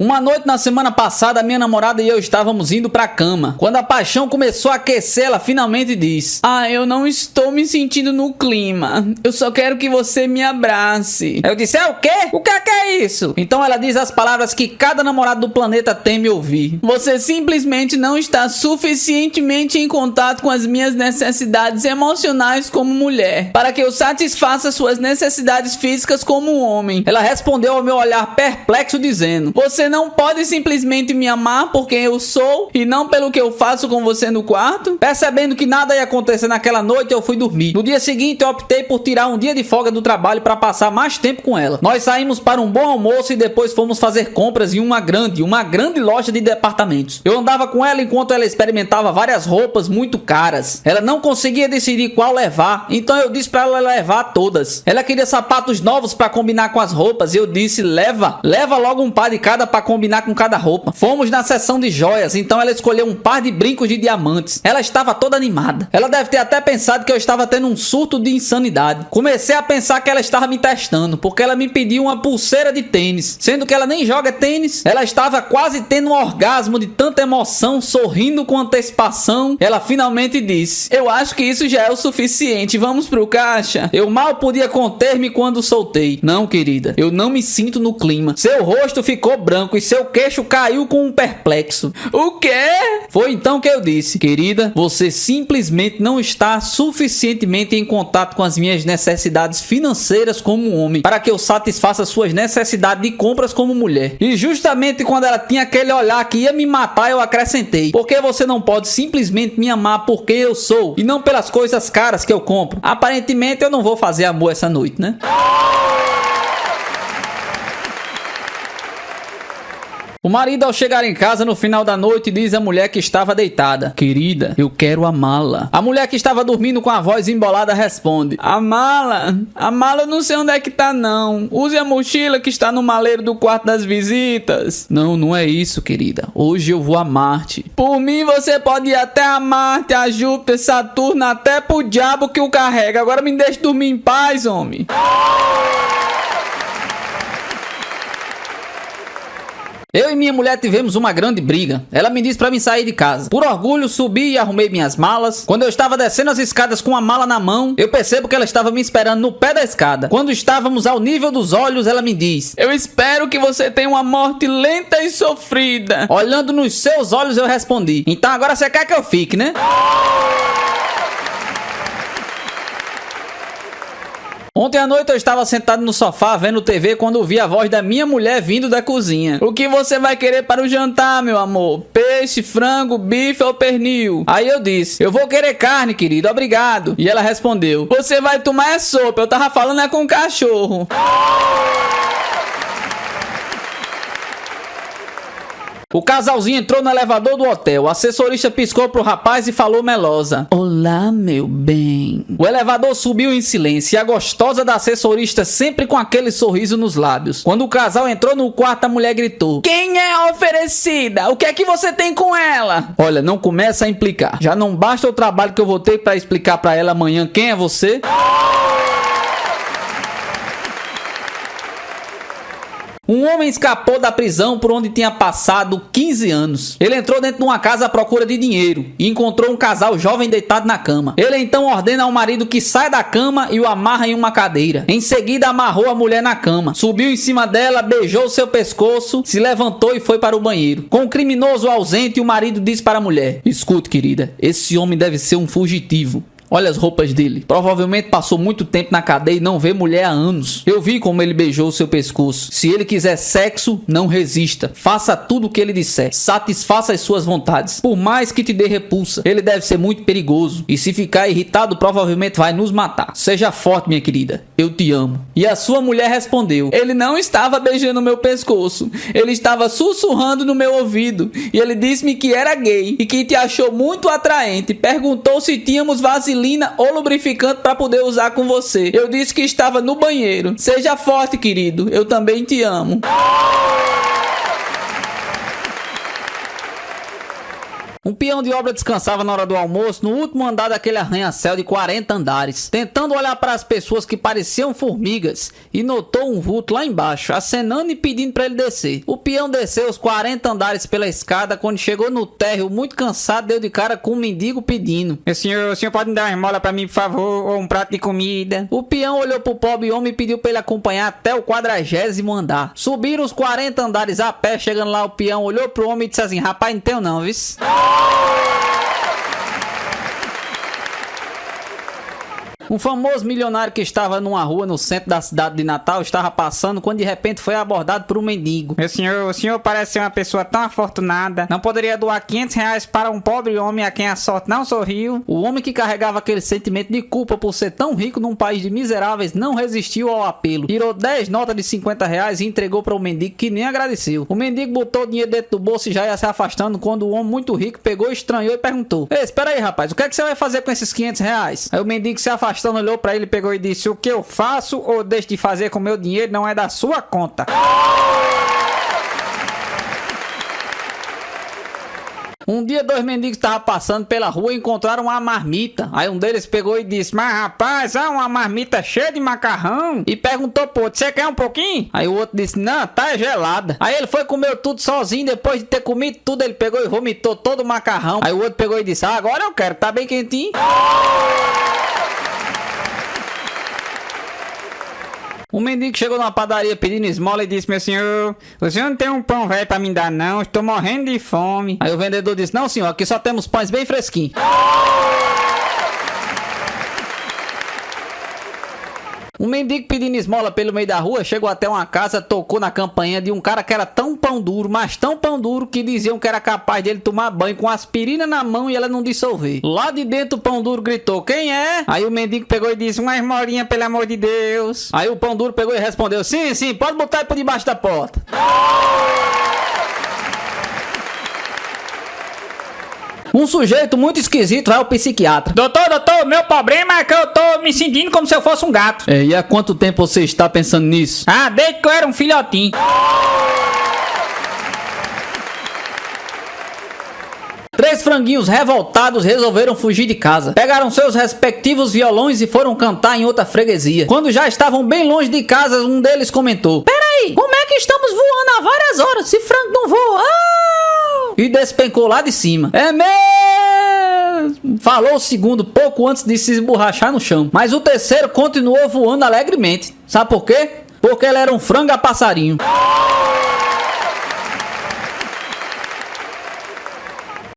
S1: Uma noite na semana passada, minha namorada e eu estávamos indo pra cama. Quando a paixão começou a aquecer, ela finalmente disse: ah, eu não estou me sentindo no clima. Eu só quero que você me abrace. Eu disse: é o quê? O que é isso? Então ela diz as palavras que cada namorado do planeta teme ouvir: você simplesmente não está suficientemente em contato com as minhas necessidades emocionais como mulher, para que eu satisfaça suas necessidades físicas como um homem. Ela respondeu ao meu olhar perplexo dizendo: você não pode simplesmente me amar por quem eu sou e não pelo que eu faço com você no quarto? Percebendo que nada ia acontecer naquela noite, eu fui dormir. No dia seguinte, eu optei por tirar um dia de folga do trabalho para passar mais tempo com ela. Nós saímos para um bom almoço e depois fomos fazer compras em uma grande loja de departamentos. Eu andava com ela enquanto ela experimentava várias roupas muito caras. Ela não conseguia decidir qual levar, então eu disse para ela levar todas. Ela queria sapatos novos para combinar com as roupas e eu disse: leva logo um par de cada para pra combinar com cada roupa. Fomos na seção de joias, então ela escolheu um par de brincos de diamantes. Ela estava toda animada. Ela deve ter até pensado que eu estava tendo um surto de insanidade. Comecei a pensar que ela estava me testando, porque ela me pediu uma pulseira de tênis, sendo que ela nem joga tênis. Ela estava quase tendo um orgasmo de tanta emoção, sorrindo com antecipação. Ela finalmente disse: eu acho que isso já é o suficiente, vamos pro caixa. Eu mal podia conter-me quando soltei: não, querida, eu não me sinto no clima. Seu rosto ficou branco e seu queixo caiu com um perplexo. O quê? Foi então que eu disse: querida, você simplesmente não está suficientemente em contato com as minhas necessidades financeiras como homem, para que eu satisfaça suas necessidades de compras como mulher. E justamente quando ela tinha aquele olhar que ia me matar, eu acrescentei: porque você não pode simplesmente me amar porque eu sou, e não pelas coisas caras que eu compro. Aparentemente eu não vou fazer amor essa noite, né? O marido, ao chegar em casa no final da noite, diz à mulher que estava deitada: querida, eu quero a mala. A mulher que estava dormindo com a voz embolada responde: a mala eu não sei onde é que tá não. Use a mochila que está no maleiro do quarto das visitas. Não é isso, querida. Hoje eu vou a Marte. Por mim você pode ir até a Marte, a Júpiter, Saturno, até pro diabo que o carrega. Agora me deixe dormir em paz, homem. Eu e minha mulher tivemos uma grande briga. Ela me disse pra mim sair de casa. Por orgulho, subi e arrumei minhas malas. Quando eu estava descendo as escadas com a mala na mão, eu percebo que ela estava me esperando no pé da escada. Quando estávamos ao nível dos olhos, ela me diz: eu espero que você tenha uma morte lenta e sofrida. Olhando nos seus olhos, eu respondi: então agora você quer que eu fique, né? Ontem à noite eu estava sentado no sofá vendo TV quando ouvi a voz da minha mulher vindo da cozinha. O que você vai querer para o jantar, meu amor? Peixe, frango, bife ou pernil? Aí eu disse: eu vou querer carne, querido, obrigado. E ela respondeu: você vai tomar é sopa, eu tava falando é com o cachorro. O casalzinho entrou no elevador do hotel. O assessorista piscou pro rapaz e falou melosa: olá, meu bem. O elevador subiu em silêncio e a gostosa da assessorista sempre com aquele sorriso nos lábios. Quando o casal entrou no quarto, a mulher gritou: quem é a oferecida? O que é que você tem com ela? Olha, não começa a implicar. Já não basta o trabalho que eu vou ter pra explicar pra ela amanhã quem é você? Um homem escapou da prisão por onde tinha passado 15 anos. Ele entrou dentro de uma casa à procura de dinheiro e encontrou um casal jovem deitado na cama. Ele então ordena ao marido que saia da cama e o amarra em uma cadeira. Em seguida amarrou a mulher na cama, subiu em cima dela, beijou seu pescoço, se levantou e foi para o banheiro. Com o criminoso ausente, o marido disse para a mulher: escute, querida, esse homem deve ser um fugitivo. Olha as roupas dele. Provavelmente passou muito tempo na cadeia e não vê mulher há anos. Eu vi como ele beijou seu pescoço. Se ele quiser sexo, não resista. Faça tudo o que ele disser. Satisfaça as suas vontades. Por mais que te dê repulsa, ele deve ser muito perigoso. E se ficar irritado, provavelmente vai nos matar. Seja forte, minha querida. Eu te amo. E a sua mulher respondeu: ele não estava beijando meu pescoço. Ele estava sussurrando no meu ouvido. E ele disse-me que era gay e que te achou muito atraente. Perguntou se tínhamos vaselina ou lubrificante para poder usar com você. Eu disse que estava no banheiro. Seja forte, querido. Eu também te amo. Um peão de obra descansava na hora do almoço no último andar daquele arranha-céu de 40 andares, tentando olhar para as pessoas que pareciam formigas, e notou um vulto lá embaixo, acenando e pedindo para ele descer. O peão desceu os 40 andares pela escada. Quando chegou no térreo, muito cansado, deu de cara com um mendigo pedindo: o senhor pode me dar uma esmola para mim, por favor, ou um prato de comida? O peão olhou pro pobre homem e pediu para ele acompanhar até o 40º andar. Subiram os 40 andares a pé. Chegando lá, o peão olhou pro homem e disse assim: rapaz, não tenho não, viu? Um famoso milionário que estava numa rua no centro da cidade de Natal estava passando quando de repente foi abordado por um mendigo. O senhor parece ser uma pessoa tão afortunada. Não poderia doar 500 reais para um pobre homem a quem a sorte não sorriu? O homem, que carregava aquele sentimento de culpa por ser tão rico num país de miseráveis, não resistiu ao apelo. Tirou 10 notas de 50 reais e entregou para o mendigo, que nem agradeceu. O mendigo botou o dinheiro dentro do bolso e já ia se afastando quando o homem muito rico pegou, estranhou e perguntou: ei, espera aí, rapaz, o que é que você vai fazer com esses 500 reais? Aí o mendigo se afastou, olhou pra ele, pegou e disse: o que eu faço ou deixo de fazer com meu dinheiro não é da sua conta. Um dia dois mendigos estavam passando pela rua e encontraram uma marmita. Aí um deles pegou e disse: mas rapaz, uma marmita cheia de macarrão. E perguntou pro outro: você quer um pouquinho? Aí o outro disse: não, tá gelada. Aí ele foi comer tudo sozinho. Depois de ter comido tudo, ele pegou e vomitou todo o macarrão. Aí o outro pegou e disse: agora eu quero, tá bem quentinho. Um mendigo chegou numa padaria pedindo esmola e disse: meu senhor, o senhor não tem um pão velho pra me dar não? Estou morrendo de fome. Aí o vendedor disse: não senhor, aqui só temos pães bem fresquinhos. Um mendigo pedindo esmola pelo meio da rua chegou até uma casa, tocou na campainha de um cara que era tão pão duro, mas tão pão duro, que diziam que era capaz dele tomar banho com aspirina na mão e ela não dissolver. Lá de dentro o pão duro gritou: quem é? Aí o mendigo pegou e disse: uma esmolinha, pelo amor de Deus. Aí o pão duro pegou e respondeu: sim, sim, pode botar aí por debaixo da porta. Um sujeito muito esquisito vai ao psiquiatra.
S2: Doutor, meu problema é que eu tô me sentindo como se eu fosse um gato.
S1: E há quanto tempo você está pensando nisso?
S2: Ah, desde que eu era um filhotinho.
S1: Três franguinhos revoltados resolveram fugir de casa. Pegaram seus respectivos violões e foram cantar em outra freguesia. Quando já estavam bem longe de casa, um deles comentou: peraí, como é que estamos voando há várias horas se frango não voa? E despencou lá de cima. É mesmo! Falou o segundo pouco antes de se esborrachar no chão. Mas o terceiro continuou voando alegremente. Sabe por quê? Porque ele era um frango a passarinho.